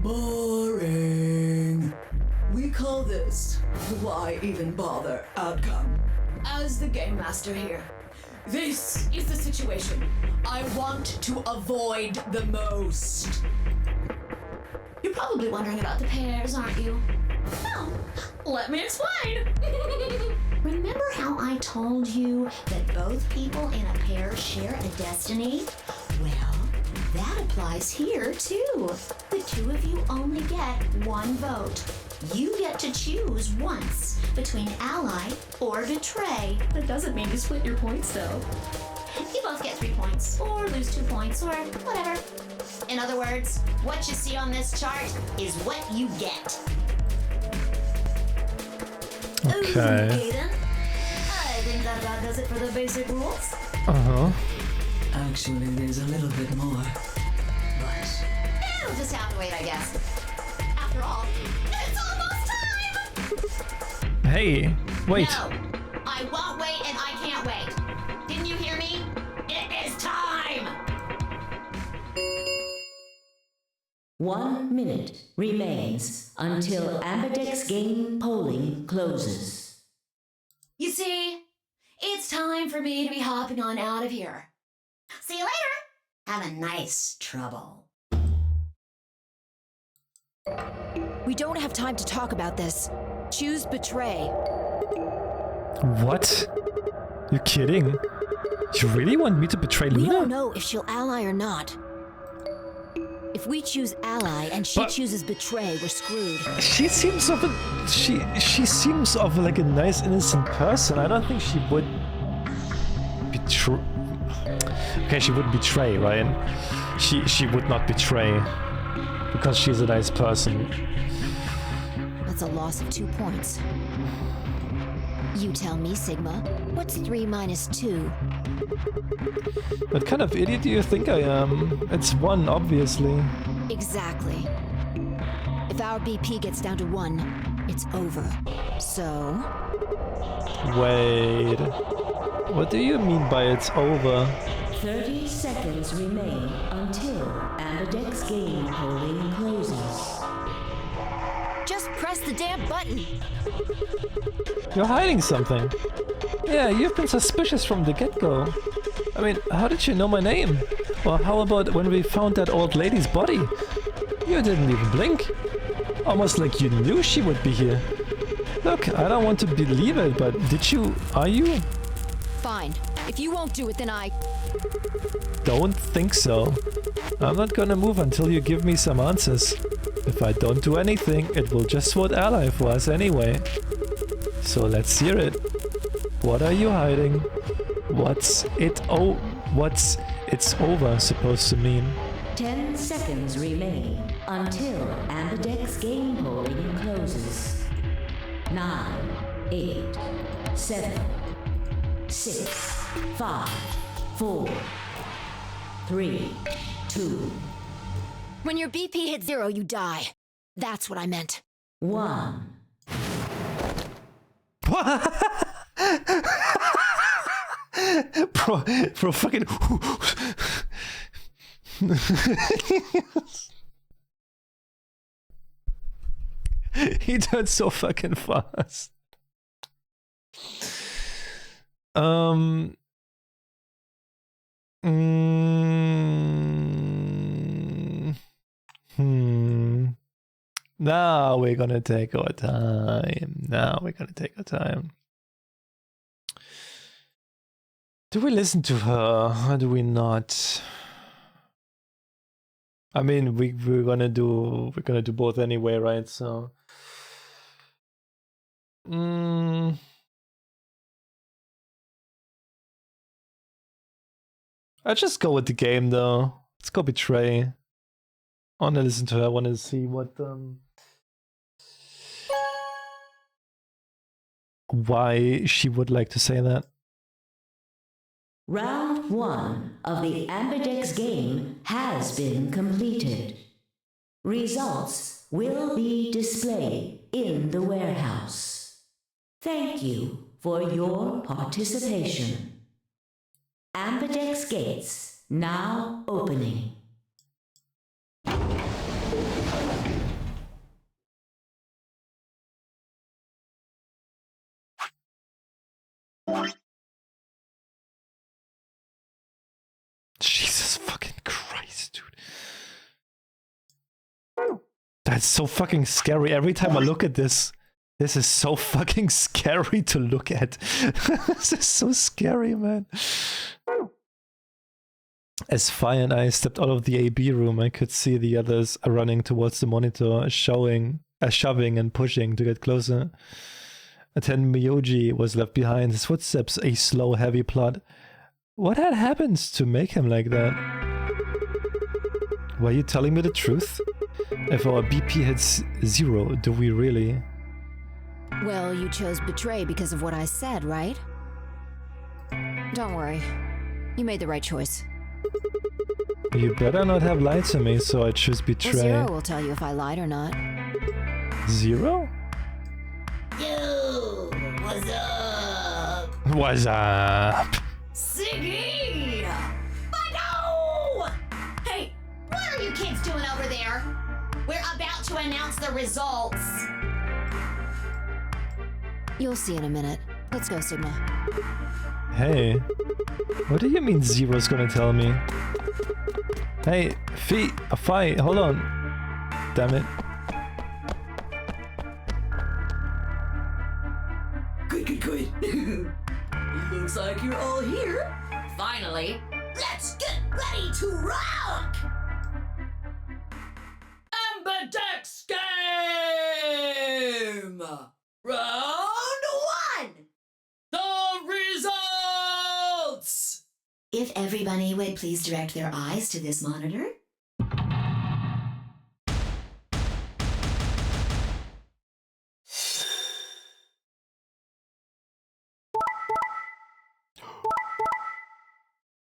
Boring. We call this the why even bother outcome. As the game master here, this is the situation I want to avoid the most. You're probably wondering about the pairs, aren't you? Well, let me explain.
Remember how I told you that both people in a pair share a destiny? Well, that applies here too. The two of you only get 1 vote. You get to choose once between ally or betray.
That doesn't mean you split your points, though.
You both get 3 points, or lose 2 points, or whatever. In other words, what you see on this chart is what you get.
Okay.
Then. I think that about does it for the basic rules.
Uh-huh.
Actually, there's a little bit more. But
It'll just have to wait, I guess. After all, it's almost time!
Hey, wait.
No, I won't wait and I can't wait. Didn't you hear me? It is time!
1 minute remains until Ambidex game polling closes.
You see, it's time for me to be hopping on out of here. See you later! Have a nice trouble.
We don't have time to talk about this. Choose betray.
What? You kidding? You really want me to betray
We
Luna?
don't know if she'll ally or not. If we choose ally and she
But-
chooses betray, we're screwed.
She seems of a she seems of like a nice innocent person. I don't think she would betray. Okay, she would betray, right? She would not betray because she's a nice person.
That's a loss of 2 points. You tell me, Sigma, what's 3 minus 2?
What kind of idiot do you think I am? It's 1, obviously.
Exactly. If our BP gets down to 1, it's over. So,
Wait. What do you mean by it's over?
30 seconds remain until Ambidex game polling closes.
just press the damn button.
You're hiding something. Yeah, you've been suspicious from the get-go. I mean, how did you know my name? Or how about when we found that old lady's body? You didn't even blink. Almost like you knew she would be here. Look, I don't want to believe it, but are you?
Fine. If you won't do it, then I...
Don't think so. I'm not gonna move until you give me some answers. If I don't do anything, it will just vote ally for us anyway. So let's hear it. What are you hiding? What's it's over supposed to mean?
10 seconds remain until Ambidex game polling closes. 9, 8, 7, 6, 5, 4, 3, 2,
When your BP hits 0, you die. That's what I meant.
1.
Bro, fucking. He turned so fucking fast. Now we're gonna take our time. Do we listen to her or do we not? I mean, we're gonna do both anyway, right? So, I'll just go with the game though. Let's go Betray. I wanna listen to her. I wanna see what why she would like to say that.
Round 1 of the Ambidex game has been completed. Results will be displayed in the warehouse. Thank you for your participation. Ambidex gates now opening.
Jesus fucking Christ, dude. That's so fucking scary. Every time I look at this, this is so fucking scary to look at. This is so scary, man. As Fi and I stepped out of the AB room, I could see the others running towards the monitor, shoving and pushing to get closer. Then Miyoji was left behind, his footsteps a slow, heavy plod. What had happened to make him like that? Were you telling me the truth? If our BP hits 0, do we really?
Well, you chose Betray because of what I said, right? Don't worry. You made the right choice.
You better not have lied to me, so I choose Betray.
Well, 0 will tell you if I lied or not.
0?
Yo, what's up?
What's up?
Siggy! But Hey, what are you kids doing over there? We're about to announce the results.
You'll see in a minute. Let's go, Sigma.
Hey, what do you mean 0's gonna tell me? Hey, Fi, hold on. Damn it.
Good. Looks like you're all here.
Finally, let's get ready to rock!
Ambidex game! Round 1! The results!
If everybody would please direct their eyes to this monitor.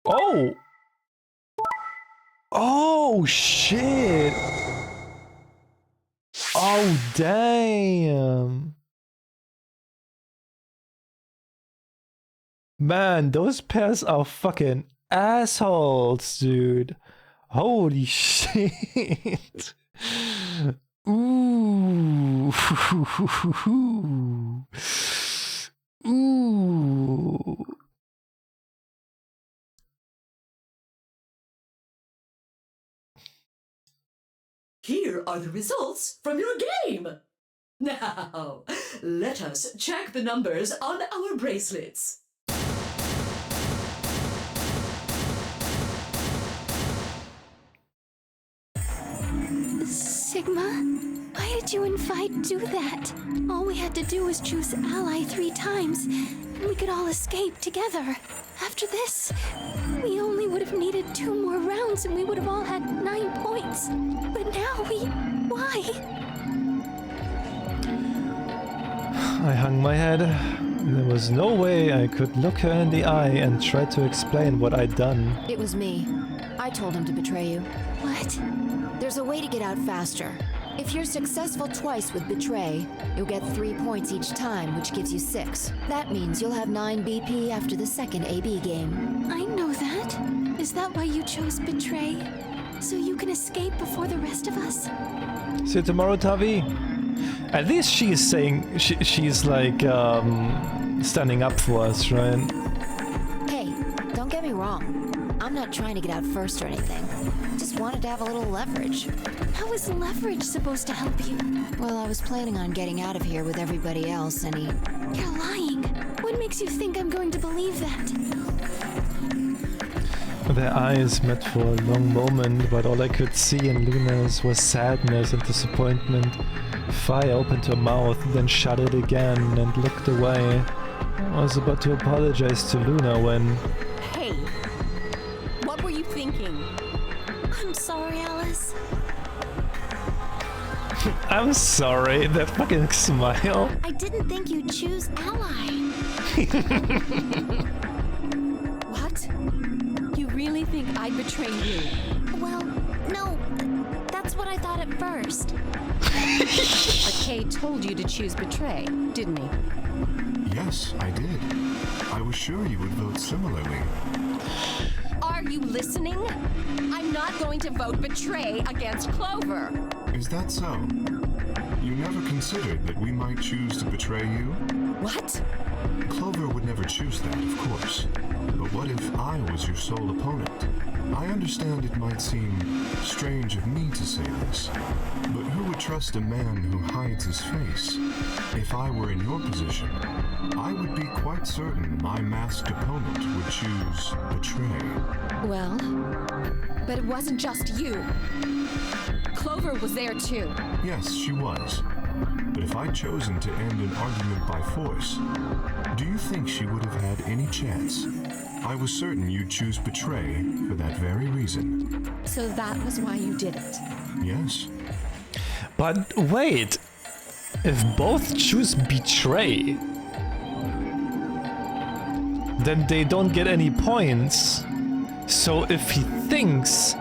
Oh! Oh, shit! Oh, damn! Man, those pairs are fucking assholes, dude. Holy shit! Ooh! Ooh!
Here are the results from your game. Now, let us check the numbers on our bracelets.
Sigma, why did you and Vi do that? All we had to do was choose ally 3 times, and we could all escape together. After this, we only would have needed 2 more rounds and we would have all had 9 points. But now why?
I hung my head. There was no way I could look her in the eye and try to explain what I'd done.
It was me. I told him to betray you.
What?
There's a way to get out faster. If you're successful twice with Betray, you'll get 3 points each time, which gives you 6. That means you'll have 9 BP after the second AB game.
I know that. Is that why you chose Betray? So you can escape before the rest of us?
See you tomorrow, Tavi. At least she's saying, she's like, standing up for us, right?
Hey, don't get me wrong. I'm not trying to get out first or anything. Just wanted to have a little leverage.
How is leverage supposed to help you?
Well, I was planning on getting out of here with everybody else, and
You're lying. What makes you think I'm going to believe that?
Their eyes met for a long moment, but all I could see in Luna's was sadness and disappointment. Fire opened her mouth, then shut it again and looked away. I was about to apologize to Luna when...
Hey, what were you thinking?
I'm sorry, Alice.
I'm sorry, that fucking smile.
I didn't think you'd choose Ally.
What? You really think I'd betray you?
Well, no. That's what I thought at first.
But Kay told you to choose betray, didn't he?
Yes, I did. I was sure you would vote similarly.
Are you listening? I'm not going to vote betray against Clover.
Is that so? You never considered that we might choose to betray you?
What?
Clover would never choose that, of course. But what if I was your sole opponent? I understand it might seem strange of me to say this, but who would trust a man who hides his face? If I were in your position, I would be quite certain my masked opponent would choose betray.
Well, but it wasn't just you. Clover was there too.
Yes, she was. But if I'd chosen to end an argument by force, do you think she would have had any chance? I was certain you'd choose betray for that very reason.
So that was why you did it.
Yes.
But wait, if both choose betray, then they don't get any points. So if he thinks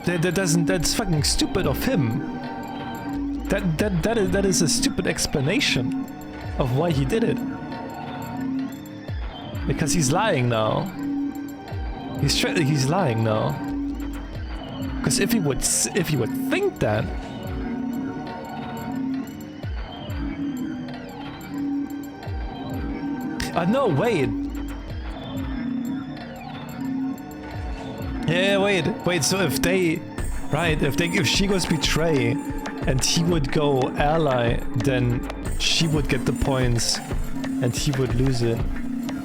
that's fucking stupid of him. That is a stupid explanation of why he did it. Because he's lying now. He's lying now. Because if he would think that, no, wait. Yeah, wait. So if if she goes betray, and he would go ally, then she would get the points, and he would lose it.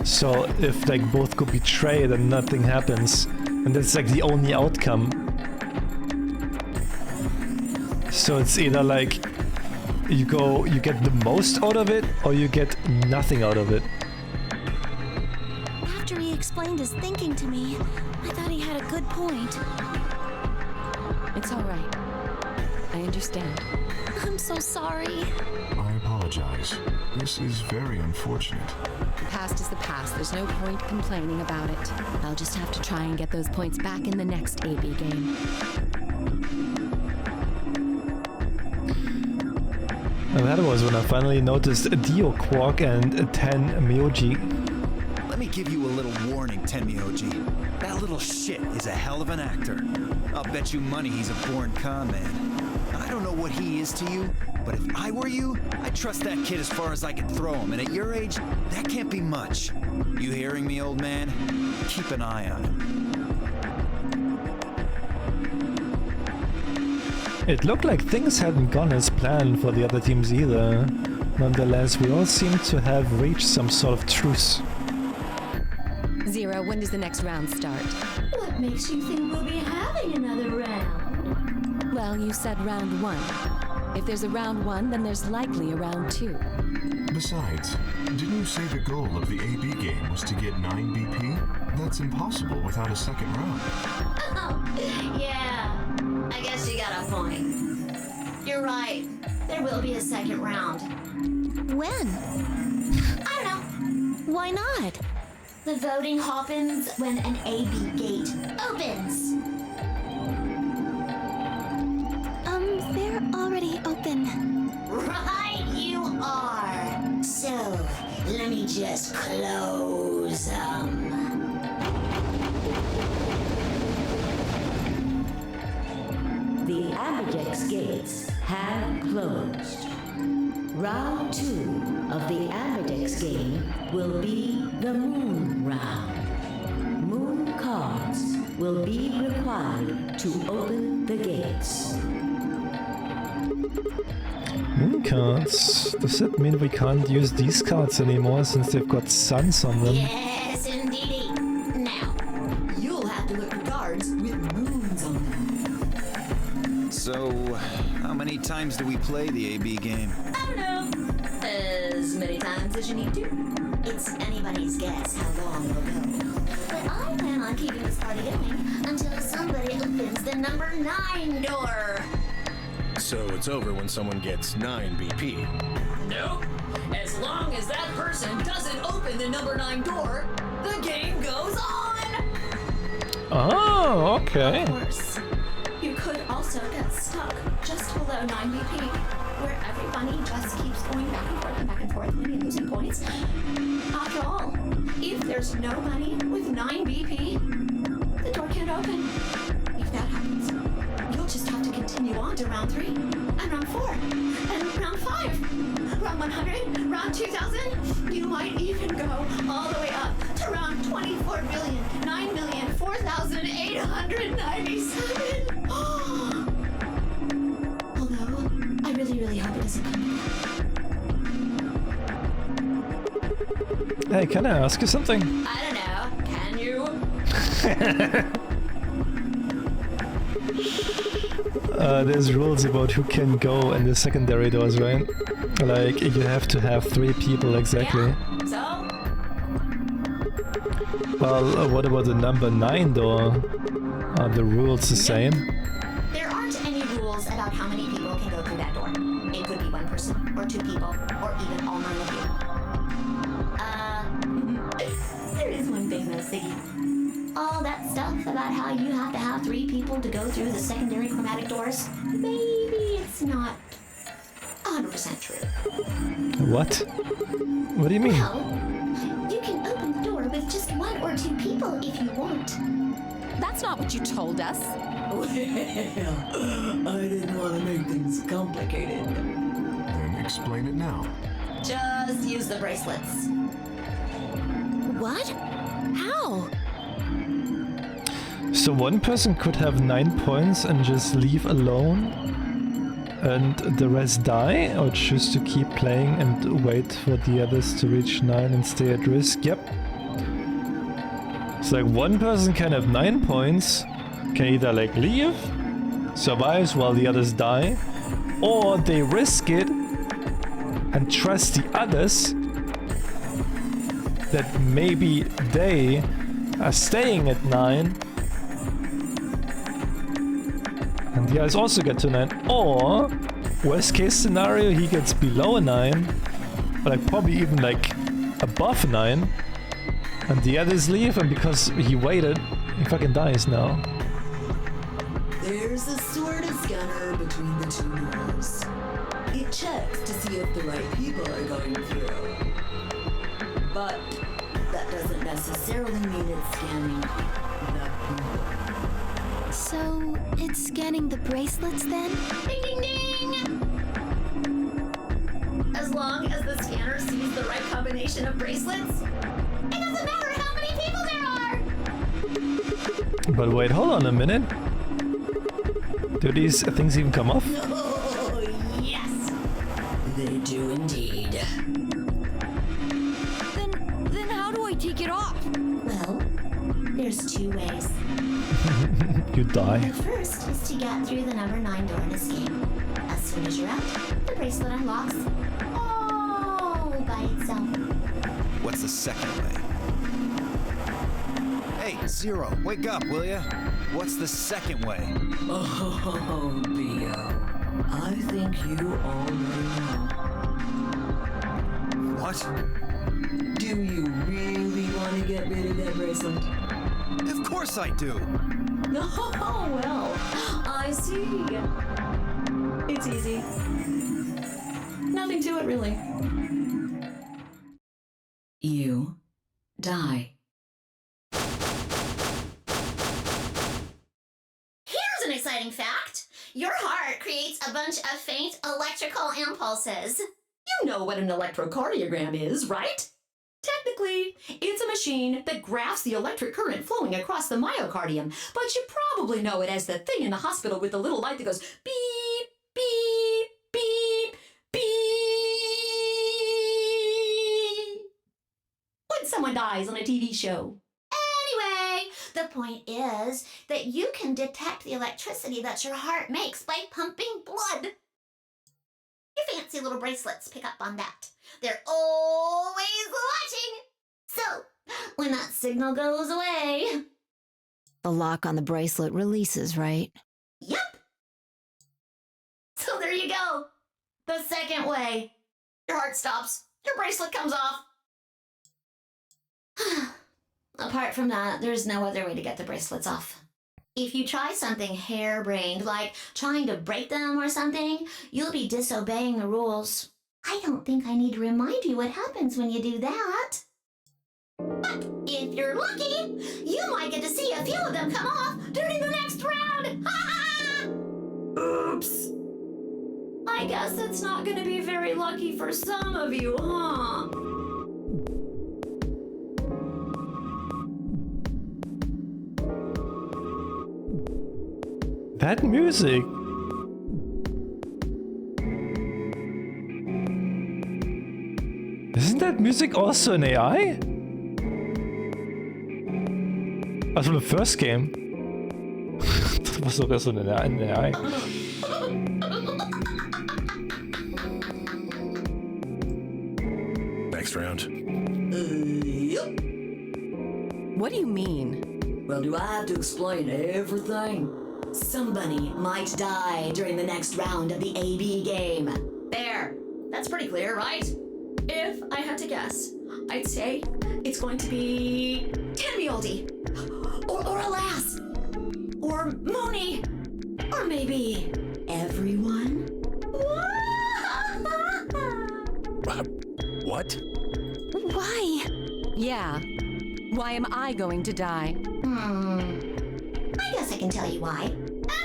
So if like both go betray, then nothing happens, and that's like the only outcome. So it's either like you get the most out of it, or you get nothing out of it.
After he explained his thinking to me, I thought he had a good point.
It's all right. I understand.
I'm so sorry.
I apologize. This is very unfortunate.
The past is the past. There's no point complaining about it. I'll just have to try and get those points back in the next AB game.
And that was when I finally noticed a Dio Quark and a 10 Myoji.
Let me give you a little warning, Tenmyoji. That little shit is a hell of an actor. I'll bet you money he's a born con man. I don't know what he is to you, but if I were you, I'd trust that kid as far as I could throw him, and at your age, that can't be much. You hearing me, old man? Keep an eye on him.
It looked like things hadn't gone as planned for the other teams either. Nonetheless, we all seem to have reached some sort of truce.
Zero, when does the next round start?
What makes you think we'll be having another round?
Well, you said round 1. If there's a round 1, then there's likely a round 2.
Besides, didn't you say the goal of the AB game was to get 9 BP? That's impossible without a second round.
Oh, yeah. I guess you got a point. You're right. There will be a second round.
When?
I don't know.
Why not?
The voting happens when an AB gate opens.
already open.
Right you are. So, let me just close
The Amberjack's gates have closed. Round 2 of the Amberjack's game will be the Moon Round. Moon cards will be required to open the gates.
Moon cards? Does that mean we can't use these cards anymore since they've got suns on them?
Yes, indeedy. Now,
You'll have to look for cards with moons on them.
So, how many times do we play the AB game?
I don't know. As many times as you need to. It's anybody's guess how long it'll go. But I plan on keeping this party going until somebody opens the number 9 door.
So it's over when someone gets 9 BP.
Nope. As long as that person doesn't open the number 9 door, the game goes on.
Oh, okay.
Of course. You could also get stuck just below 9 BP, where every bunny just keeps going back and forth, winning and losing points. After all, if there's no bunny with 9 BP, the door can't open. If that happens, you'll just have to continue on to round 3, and round 4, and round 5, round 100, round 2000. You might even go all the way up to round 24,9,004,897. Although, I really hope it doesn't come to that.
Hey, can I ask you something?
I don't know. Can you?
There's rules about who can go in the secondary doors, right? Like, you have to have 3 people exactly.
Yeah, so?
Well, what about the number 9 door? Are the rules the same?
There aren't any rules about how many people can go through that door. It could be 1 person, or 2 people, or even all 9 of you. There is one thing though, Siggy. All that stuff about how you have to have 3 people to go through the secondary chromatic doors, maybe it's not 100% true.
What? What do you mean?
Well, you can open the door with just 1 or 2 people if you want.
That's not what you told us.
Well, I didn't want to make things complicated.
Then explain it now.
Just use the bracelets.
What? How?
So one person could have 9 points and just leave alone? And the rest die? Or choose to keep playing and wait for the others to reach 9 and stay at risk? Yep. It's like one person can have 9 points, can either like leave, survives while the others die, or they risk it and trust the others that maybe they are staying at 9 and the others also get to 9, or worst case scenario, he gets below a 9, or like probably even like above 9, and the others leave, and because he waited, he fucking dies now.
There's a sort of scanner between the 2 doors. It checks to see if the right people are going through. But that doesn't necessarily mean it's scanning the people.
So, it's scanning the bracelets then?
Ding ding ding! As long as the scanner sees the right combination of bracelets, it doesn't matter how many people there are!
But wait, hold on a minute. Do these things even come off?
Oh, yes!
They do indeed.
Then how do I take it off?
Well, there's 2 ways.
You die.
The first is to get through the number 9 door and escape. As soon as you're out, the bracelet unlocks all by itself.
What's the second way? Hey, Zero, wake up, will ya? What's the second way?
Oh, Bio. I think you already know.
What?
Do you really want to get rid of that bracelet?
Of course I do.
Oh, well, I see. It's easy. Nothing to it, really.
You die.
Here's an exciting fact. Your heart creates a bunch of faint electrical impulses.
You know what an electrocardiogram is, right? Technically, it's a machine that graphs the electric current flowing across the myocardium, but you probably know it as the thing in the hospital with the little light that goes beep, beep, beep, beep. When someone dies on a TV show.
Anyway, the point is that you can detect the electricity that your heart makes by pumping blood. Your fancy little bracelets pick up on that. They're always watching. So, when that signal goes away...
The lock on the bracelet releases, right?
Yep. So there you go. The second way. Your heart stops. Your bracelet comes off. Apart from that, there's no other way to get the bracelets off. If you try something harebrained, like trying to break them or something, you'll be disobeying the rules. I don't think I need to remind you what happens when you do that. But if you're lucky, you might get to see a few of them come off during the next round.
Oops. I guess it's not going to be very lucky for some of you, huh?
That music. Isn't that music also an AI? Also from the first game. Das war sogar so eine AI.
Next round.
Yep.
What do you mean?
Well, do I have to explain everything? Somebody might die during the next round of the AB game.
There. That's pretty clear, right? If I had to guess, I'd say it's going to be Tammy Oldie. Or Alas. Or Mooney. Or maybe everyone.
What?
Why?
Yeah. Why am I going to die?
I guess I can tell you why.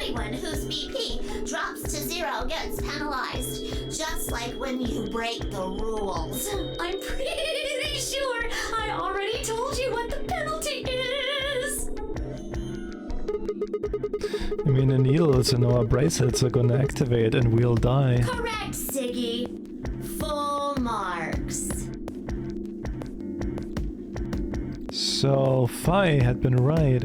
Anyone whose BP drops to 0 gets penalized, just like when you break the rules.
I'm pretty sure I already told you what the penalty is.
I mean, the needles in our bracelets are gonna activate and we'll die.
Correct, Siggy. Full marks.
So, Fi had been right.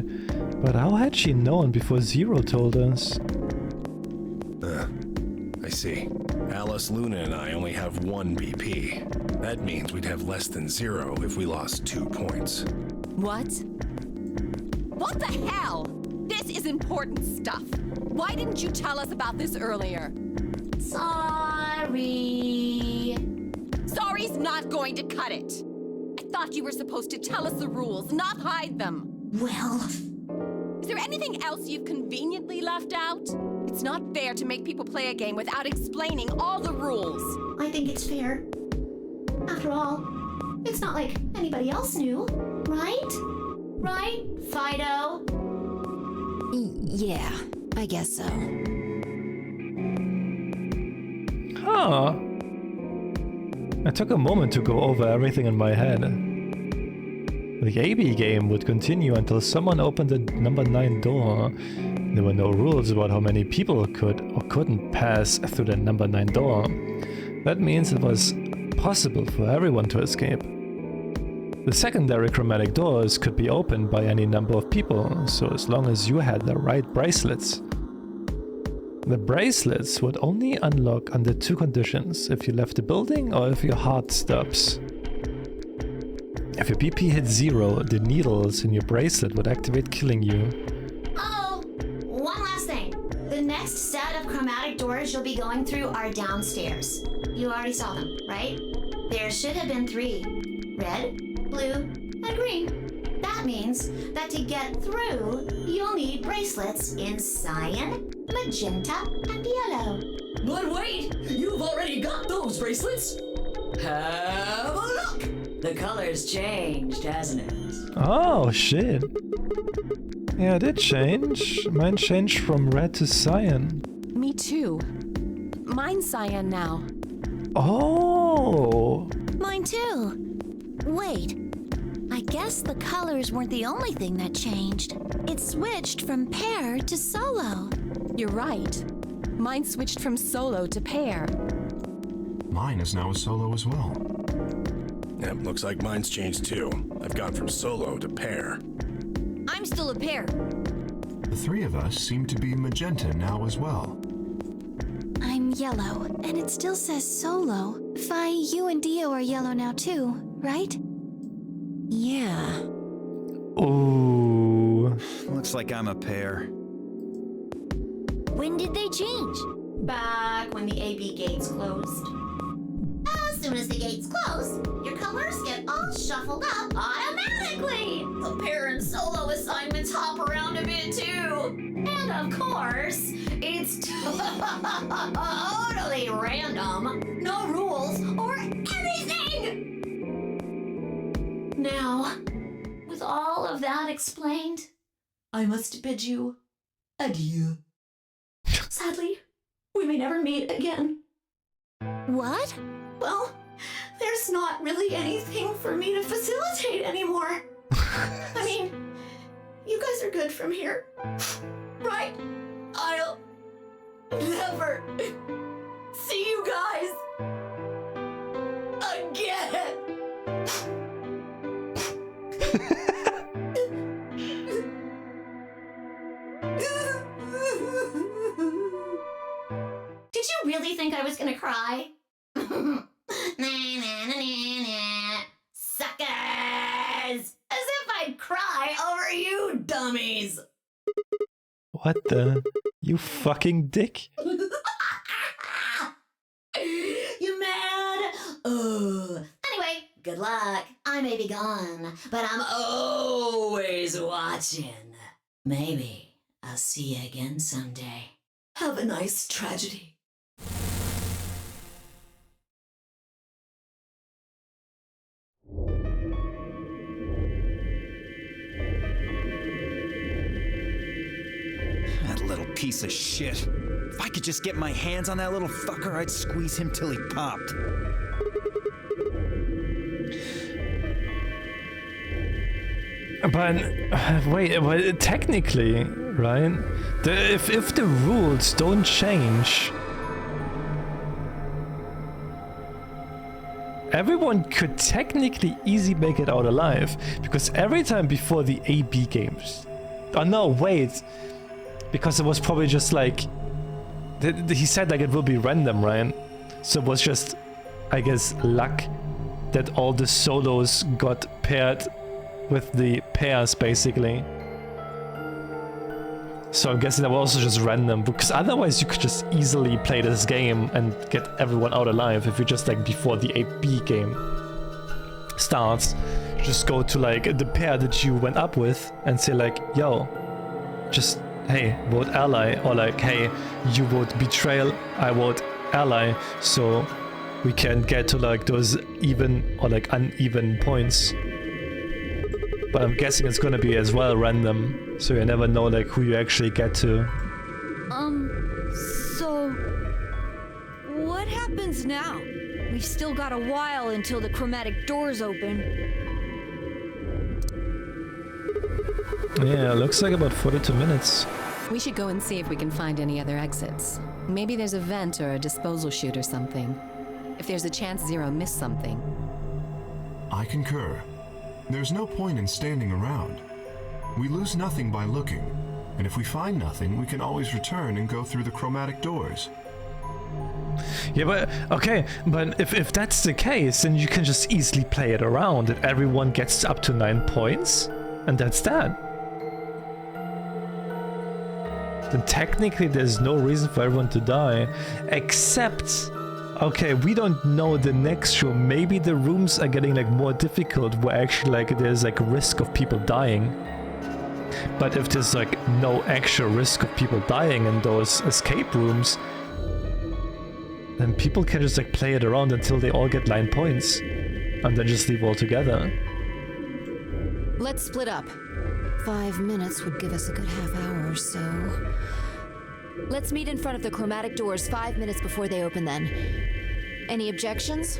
But how had she known before Zero told us?
I see. Alice, Luna, and I only have 1 BP. That means we'd have less than 0 if we lost 2 points.
What? What the hell? This is important stuff. Why didn't you tell us about this earlier?
Sorry.
Sorry's not going to cut it. I thought you were supposed to tell us the rules, not hide them.
Well...
Is there anything else you've conveniently left out? It's not fair to make people play a game without explaining all the rules.
I think it's fair. After all, it's not like anybody else knew, right? Right, Fido?
Yeah, I guess so.
Huh. I took a moment to go over everything in my head. The AB game would continue until someone opened the number 9 door. There were no rules about how many people could or couldn't pass through the number 9 door. That means it was possible for everyone to escape. The secondary chromatic doors could be opened by any number of people, so as long as you had the right bracelets. The bracelets would only unlock under 2 conditions: if you left the building or if your heart stops. If your BP hit 0, the needles in your bracelet would activate, killing you.
Oh, one last thing. The next set of chromatic doors you'll be going through are downstairs. You already saw them, right? There should have been 3. Red, blue, and green. That means that to get through, you'll need bracelets in cyan, magenta, and yellow.
But wait, you've already got those bracelets. Have a look.
The color's changed, hasn't it?
Oh, shit. Yeah, it did change. Mine changed from red to cyan.
Me too. Mine's cyan now.
Oh!
Mine too. Wait. I guess the colors weren't the only thing that changed. It switched from pair to solo.
You're right. Mine switched from solo to pair.
Mine is now a solo as well.
Yep, looks like mine's changed too. I've gone from solo to pair.
I'm still a pair.
The three of us seem to be magenta now as well.
I'm yellow, and it still says solo. Fi, you and Dio are yellow now too, right?
Yeah.
Ooh.
Looks like I'm a pair.
When did they change?
Back when the AB gates closed. As soon as the gates close, your colors get all shuffled up automatically. The pair and solo assignments hop around a bit too. And of course, it's totally random. No rules or anything. Now, with all of that explained, I must bid you adieu. Sadly, we may never meet again.
What?
Well, there's not really anything for me to facilitate anymore. I mean, you guys are good from here, right? I'll never see you guys again. Did you really think I was gonna cry? Suckers! As if I'd cry over you dummies!
What the? You fucking dick.
You mad? Oh. Anyway, good luck. I may be gone, but I'm always watching. Maybe I'll see you again someday. Have a nice tragedy.
That little piece of shit. If I could just get my hands on that little fucker, I'd squeeze him till he popped.
But wait, but technically, right? If the rules don't change, everyone could technically easily make it out alive, because every time before the AB games, oh no, wait, because it was probably just like he said like it will be random, right? So it was just, I guess, luck that all the solos got paired with the pairs, basically. So I'm guessing that was also just random, because otherwise you could just easily play this game and get everyone out alive if you just like before the AB game starts, just go to like the pair that you went up with and say like, yo, just hey, vote ally, or like, hey, you vote betrayal, I vote ally, so we can get to like those even or like uneven points. But I'm guessing it's gonna be as well random, so you never know like who you actually get to.
So what happens now? We've still got a while until the chromatic doors open.
Yeah, looks like about 42 minutes.
We should go and see if we can find any other exits. Maybe there's a vent or a disposal chute or something. If there's a chance Zero missed something.
I concur. There's no point in standing around. We lose nothing by looking, and if we find nothing, we can always return and go through the chromatic doors.
Yeah, but okay, but if that's the case, then you can just easily play it around and everyone gets up to 9 points, and that's that. Then technically there's no reason for everyone to die, except, okay, we don't know the next show. Maybe the rooms are getting like more difficult where actually like there's like a risk of people dying. But if there's like no actual risk of people dying in those escape rooms, then people can just like play it around until they all get 9 points. And then just leave altogether.
Let's split up. 5 minutes would give us a good half hour or so. Let's meet in front of the chromatic doors 5 minutes before they open then. Any objections?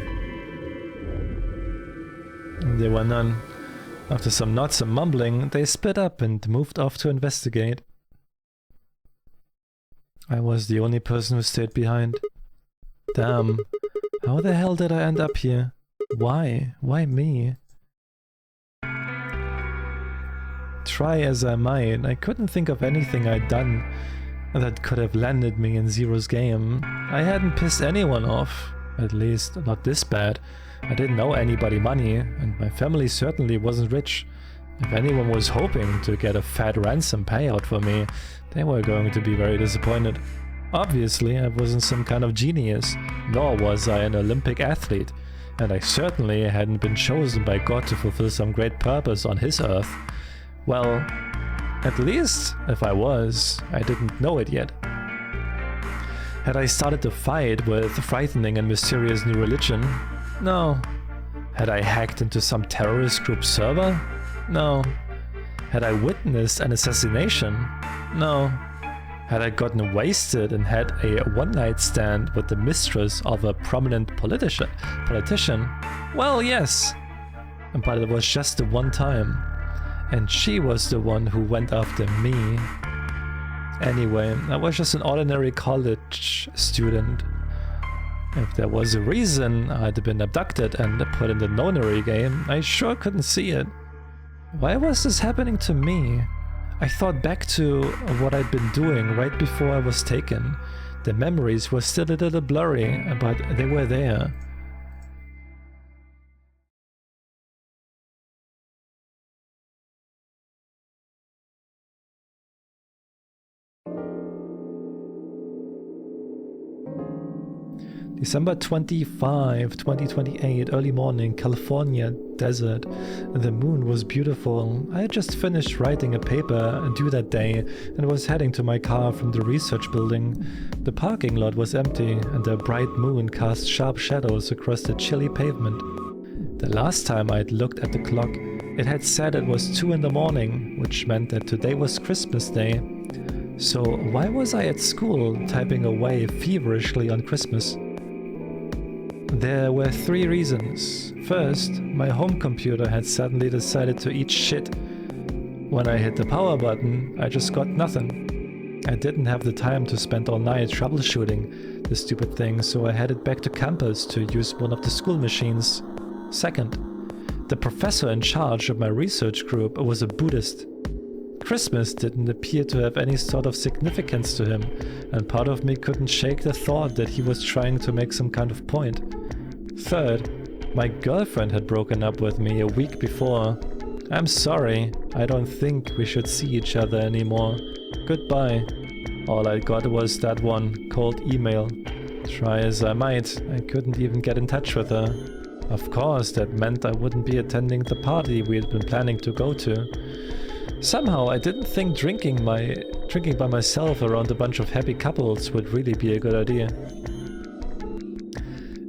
There were none. After some nods and mumbling, they split up and moved off to investigate. I was the only person who stayed behind. Damn. How the hell did I end up here? Why? Why me? Try as I might, I couldn't think of anything I'd done that could have landed me in Zero's game. I hadn't pissed anyone off. At least, not this bad. I didn't owe anybody money, and my family certainly wasn't rich. If anyone was hoping to get a fat ransom payout for me, they were going to be very disappointed. Obviously, I wasn't some kind of genius, nor was I an Olympic athlete, and I certainly hadn't been chosen by God to fulfill some great purpose on his earth. Well, at least, if I was, I didn't know it yet. Had I started to fight with a frightening and mysterious new religion? No. Had I hacked into some terrorist group server? No. Had I witnessed an assassination? No. Had I gotten wasted and had a one-night stand with the mistress of a prominent politician? Well, yes. But it was just the one time. And she was the one who went after me. Anyway, I was just an ordinary college student. If there was a reason I'd been abducted and put in the nonary game, I sure couldn't see it. Why was this happening to me? I thought back to what I'd been doing right before I was taken. The memories were still a little blurry, but they were there. December 25, 2028, early morning, California desert. The moon was beautiful. I had just finished writing a paper due that day and was heading to my car from the research building. The parking lot was empty and the bright moon cast sharp shadows across the chilly pavement. The last time I'd looked at the clock, it had said it was 2 in the morning, which meant that today was Christmas Day. So why was I at school typing away feverishly on Christmas? There were 3 reasons. First, my home computer had suddenly decided to eat shit. When I hit the power button, I just got nothing. I didn't have the time to spend all night troubleshooting the stupid thing, so I headed back to campus to use one of the school machines. Second, the professor in charge of my research group was a Buddhist. Christmas didn't appear to have any sort of significance to him, and part of me couldn't shake the thought that he was trying to make some kind of point. Third, my girlfriend had broken up with me a week before. I'm sorry, I don't think we should see each other anymore. Goodbye. All I got was that one cold email. Try as I might, I couldn't even get in touch with her. Of course, that meant I wouldn't be attending the party we had been planning to go to. Somehow I didn't think drinking by myself around a bunch of happy couples would really be a good idea.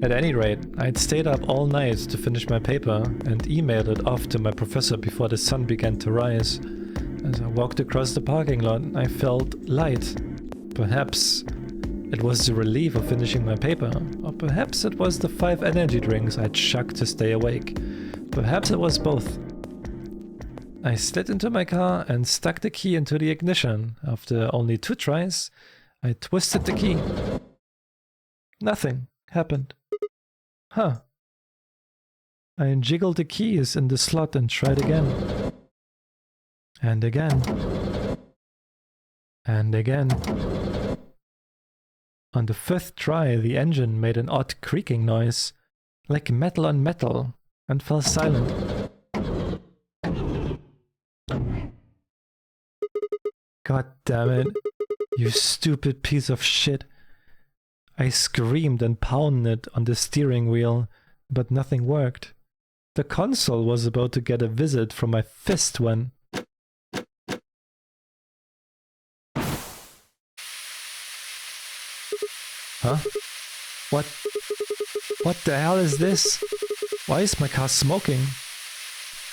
At any rate, I'd stayed up all night to finish my paper and emailed it off to my professor before the sun began to rise. As I walked across the parking lot, I felt light. Perhaps it was the relief of finishing my paper, or perhaps it was the 5 energy drinks I'd chugged to stay awake. Perhaps it was both. I slid into my car and stuck the key into the ignition. After only 2 tries, I twisted the key. Nothing happened. Huh. I jiggled the keys in the slot and tried again. And again. And again. On the 5th try, the engine made an odd creaking noise, like metal on metal, and fell silent. God damn it, you stupid piece of shit. I screamed and pounded on the steering wheel, but nothing worked. The console was about to get a visit from my fist when... Huh? What the hell is this? Why is my car smoking?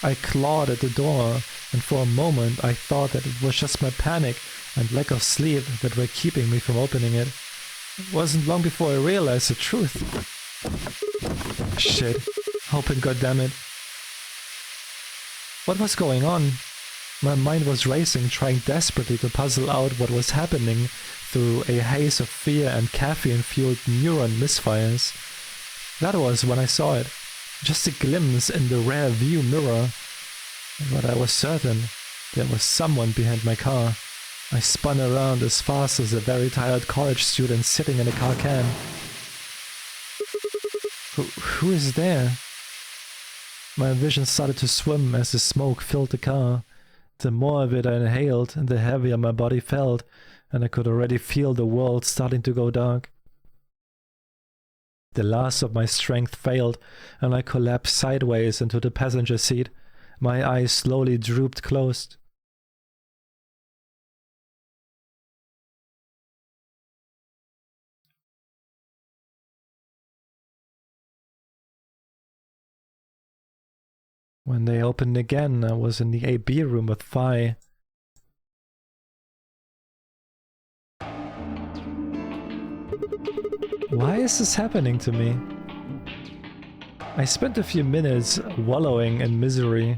I clawed at the door, and for a moment I thought that it was just my panic and lack of sleep that were keeping me from opening it. It wasn't long before I realized the truth. Shit. Open, goddammit. What was going on? My mind was racing, trying desperately to puzzle out what was happening through a haze of fear and caffeine-fueled neuron misfires. That was when I saw it. Just a glimpse in the rear view mirror. But I was certain there was someone behind my car. I spun around as fast as a very tired college student sitting in a car can. Who is there? My vision started to swim as the smoke filled the car. The more of it I inhaled, the heavier my body felt, and I could already feel the world starting to go dark. The last of my strength failed, and I collapsed sideways into the passenger seat. My eyes slowly drooped closed. When they opened again, I was in the AB room with Phi. Why is this happening to me? I spent a few minutes wallowing in misery.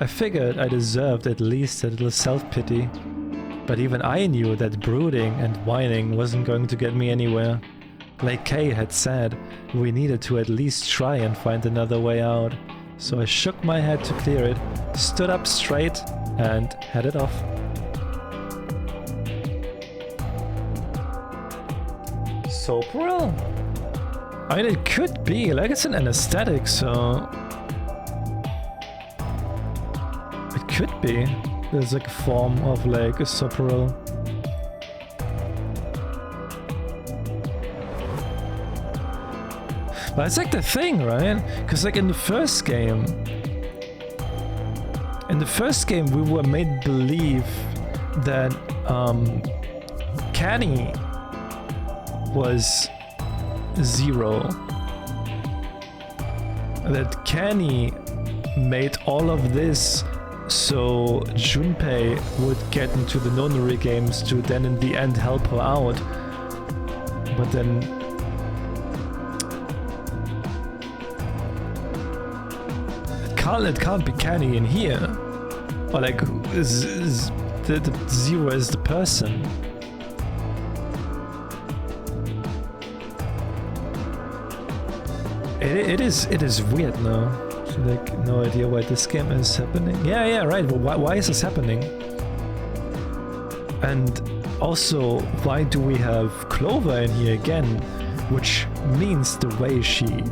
I figured I deserved at least a little self-pity. But even I knew that brooding and whining wasn't going to get me anywhere. Like Kay had said, we needed to at least try and find another way out. So I shook my head to clear it, stood up straight, and headed off. Sopril? I mean, it could be, like it's an anesthetic, so... It could be. There's like a form of like a Sopril. But it's like the thing, right? Because like in the first game we were made believe that Canny was zero. That Canny made all of this so Junpei would get into the nonary games to then in the end help her out. But then it can't be Canny in here. Or like the zero is the person. It is weird now. So like no idea why this game is happening. Yeah, right. Well, why is this happening? And also, why do we have Clover in here again? Which means the way she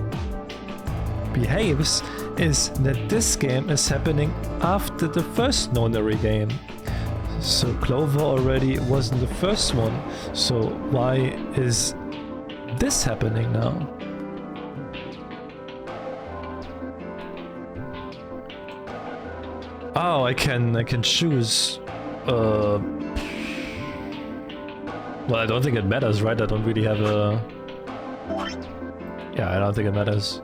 behaves is that this game is happening after the first nonary game. So Clover already wasn't the first one. So why is this happening now? Oh, I can choose. Well, I don't think it matters, right? I don't really have a. Yeah, I don't think it matters.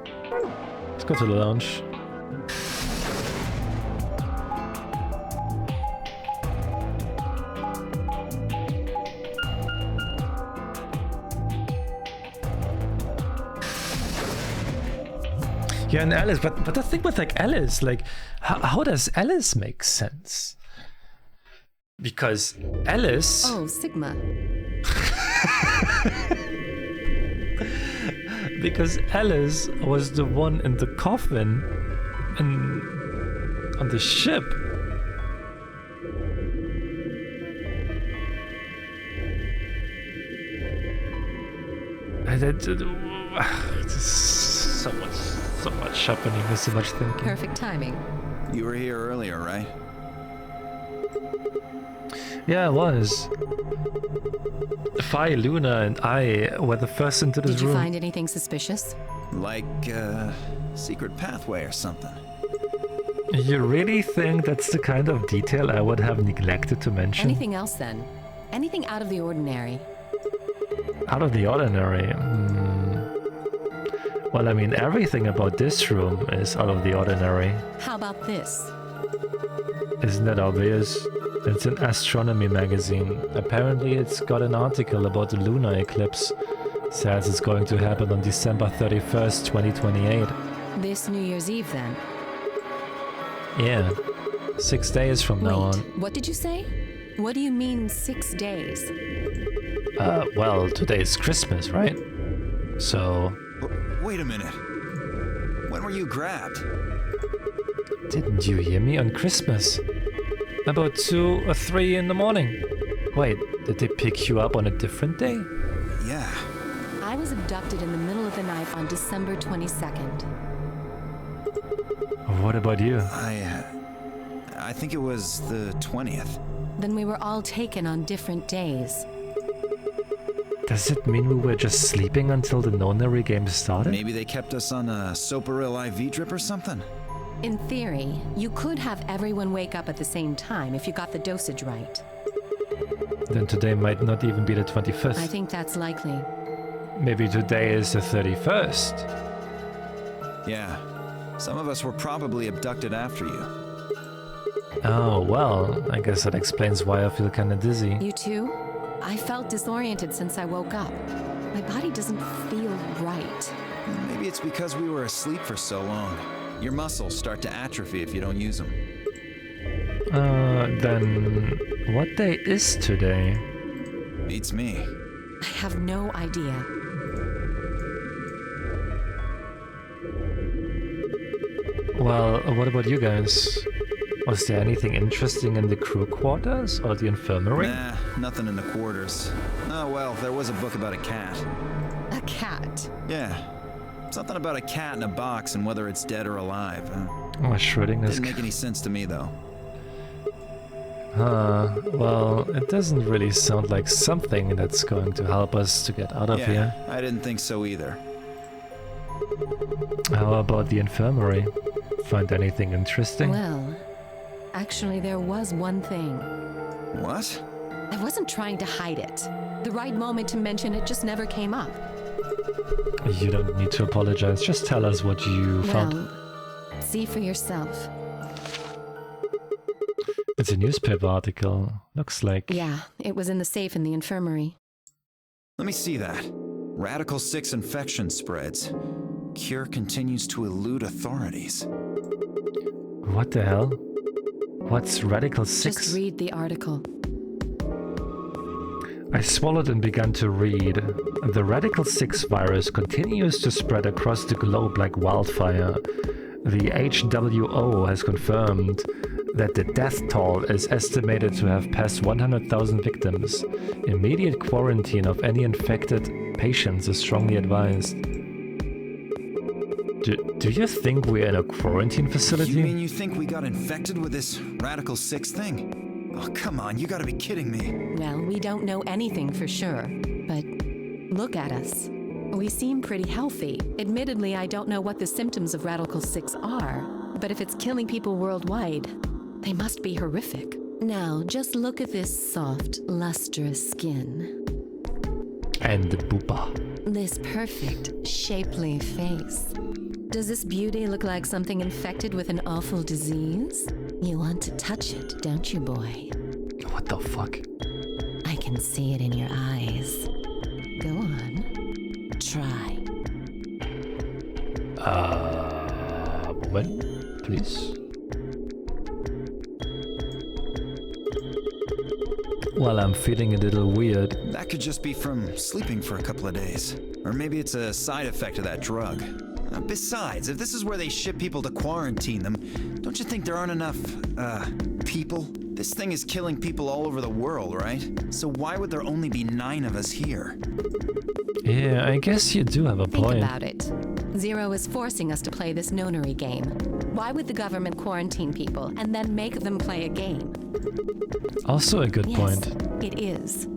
Let's go to the lounge. Yeah, and Alice, but the thing with like Alice, like how does Alice make sense? Because Alice...
Oh, Sigma.
Because Alice was the one in the coffin on the ship. So much happening, there's so much thinking.
Perfect timing.
You were here earlier, right?
Yeah, I was. Phi, Luna, and I were the first into this room.
Did you find anything suspicious?
Like, secret pathway or something.
You really think that's the kind of detail I would have neglected to mention?
Anything else then? Anything out of the ordinary?
Out of the ordinary? Well, I mean, everything about this room is out of the ordinary.
How about this?
Isn't that obvious? It's an astronomy magazine. Apparently it's got an article about the lunar eclipse. Says it's going to happen on December 31st, 2028.
This New Year's Eve, then?
Yeah, 6 days from now on.
What did you say? What do you mean 6 days?
Well, today's Christmas, right? So...
Wait a minute. When were you grabbed?
Didn't you hear me on Christmas? About 2 or 3 in the morning. Wait, did they pick you up on a different day?
Yeah.
I was abducted in the middle of the night on December 22nd.
What about you?
I think it was the 20th.
Then we were all taken on different days.
Does it mean we were just sleeping until the nonary game started?
Maybe they kept us on a Soparil IV drip or something?
In theory, you could have everyone wake up at the same time if you got the dosage right.
Then today might not even be the 25th.
I think that's likely.
Maybe today is the 31st.
Yeah. Some of us were probably abducted after you.
Oh, well, I guess that explains why I feel kinda dizzy.
You too? I felt disoriented since I woke up. My body doesn't feel right.
Maybe it's because we were asleep for so long. Your muscles start to atrophy if you don't use them.
Then what day is today?
Beats me.
I have no idea.
Well, what about you guys? Was there anything interesting in the crew quarters or the infirmary?
Nah, nothing in the quarters. Oh well, there was a book about a cat.
A cat?
Yeah. Something about a cat in a box and whether it's dead or alive.
Oh, Schrodinger's
Didn't make any sense to me though.
Well, it doesn't really sound like something that's going to help us to get out of here.
I didn't think so either.
How about the infirmary? Find anything interesting?
Well, actually there was one thing.
What?
I wasn't trying to hide it. The right moment to mention it just never came up.
You don't need to apologize, just tell us what you found.
Well, see for yourself.
It's a newspaper article. Looks like...
Yeah, it was in the safe in the infirmary.
Let me see that. Radical 6 infection spreads. Cure continues to elude authorities.
What the hell? What's Radical 6?
Just read the article.
I swallowed and began to read. The Radical 6 virus continues to spread across the globe like wildfire. The HWO has confirmed that the death toll is estimated to have passed 100,000 victims. Immediate quarantine of any infected patients is strongly advised. Do you think we're in a quarantine facility?
You mean you think we got infected with this Radical 6 thing? Oh, come on, you gotta be kidding me.
Well, we don't know anything for sure, but look at us. We seem pretty healthy. Admittedly, I don't know what the symptoms of Radical 6 are, but if it's killing people worldwide, they must be horrific. Now, just look at this soft, lustrous skin.
And the booba.
This perfect, shapely face. Does this beauty look like something infected with an awful disease? You want to touch it, don't you, boy?
What the fuck?
I can see it in your eyes. Go on. Try.
Moment, please. Well, I'm feeling a little weird.
That could just be from sleeping for a couple of days. Or maybe it's a side effect of that drug. Besides, if this is where they ship people to quarantine them, don't you think there aren't enough, people? This thing is killing people all over the world, right? So why would there only be 9 of us here?
Yeah, I guess you do have a point.
Think about it. Zero is forcing us to play this nonary game. Why would the government quarantine people and then make them play a game?
Also a good point.
It is.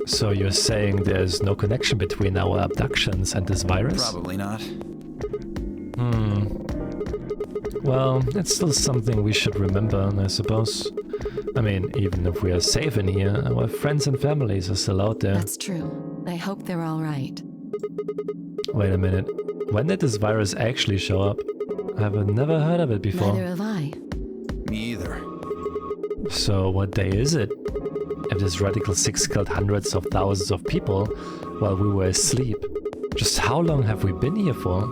So you're saying there's no connection between our abductions and this virus?
Probably not.
Well, it's still something we should remember, I suppose. I mean, even if we are safe in here, our friends and families are still out there.
That's true. I hope they're all right.
Wait a minute. When did this virus actually show up? I've never heard of it before.
Neither have I.
Me either.
So what day is it? If this Radical 6 killed hundreds of thousands of people while we were asleep, just how long have we been here for?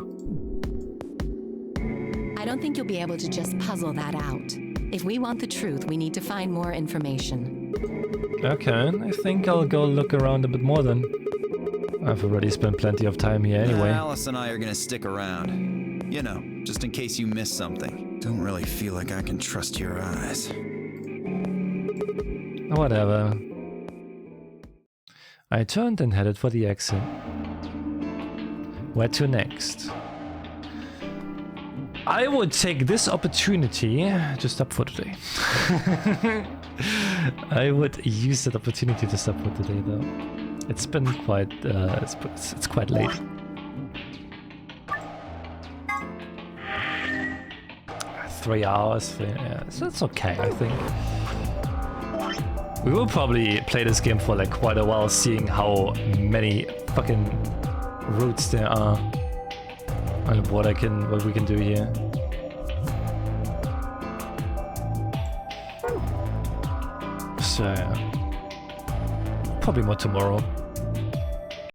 I don't think you'll be able to just puzzle that out. If we want the truth, we need to find more information.
Okay, I think I'll go look around a bit more then. I've already spent plenty of time here anyway.
Alice and I are gonna stick around. You know, just in case you miss something. Don't really feel like I can trust your eyes.
Whatever. I turned and headed for the exit. Where to next? I would take this opportunity to stop for today. I would use that opportunity to stop for today, though. It's been quite, it's quite late. Three hours, yeah, so it's okay, I think. We will probably play this game for like quite a while, seeing how many fucking routes there are and what we can do here. So yeah. Probably more tomorrow.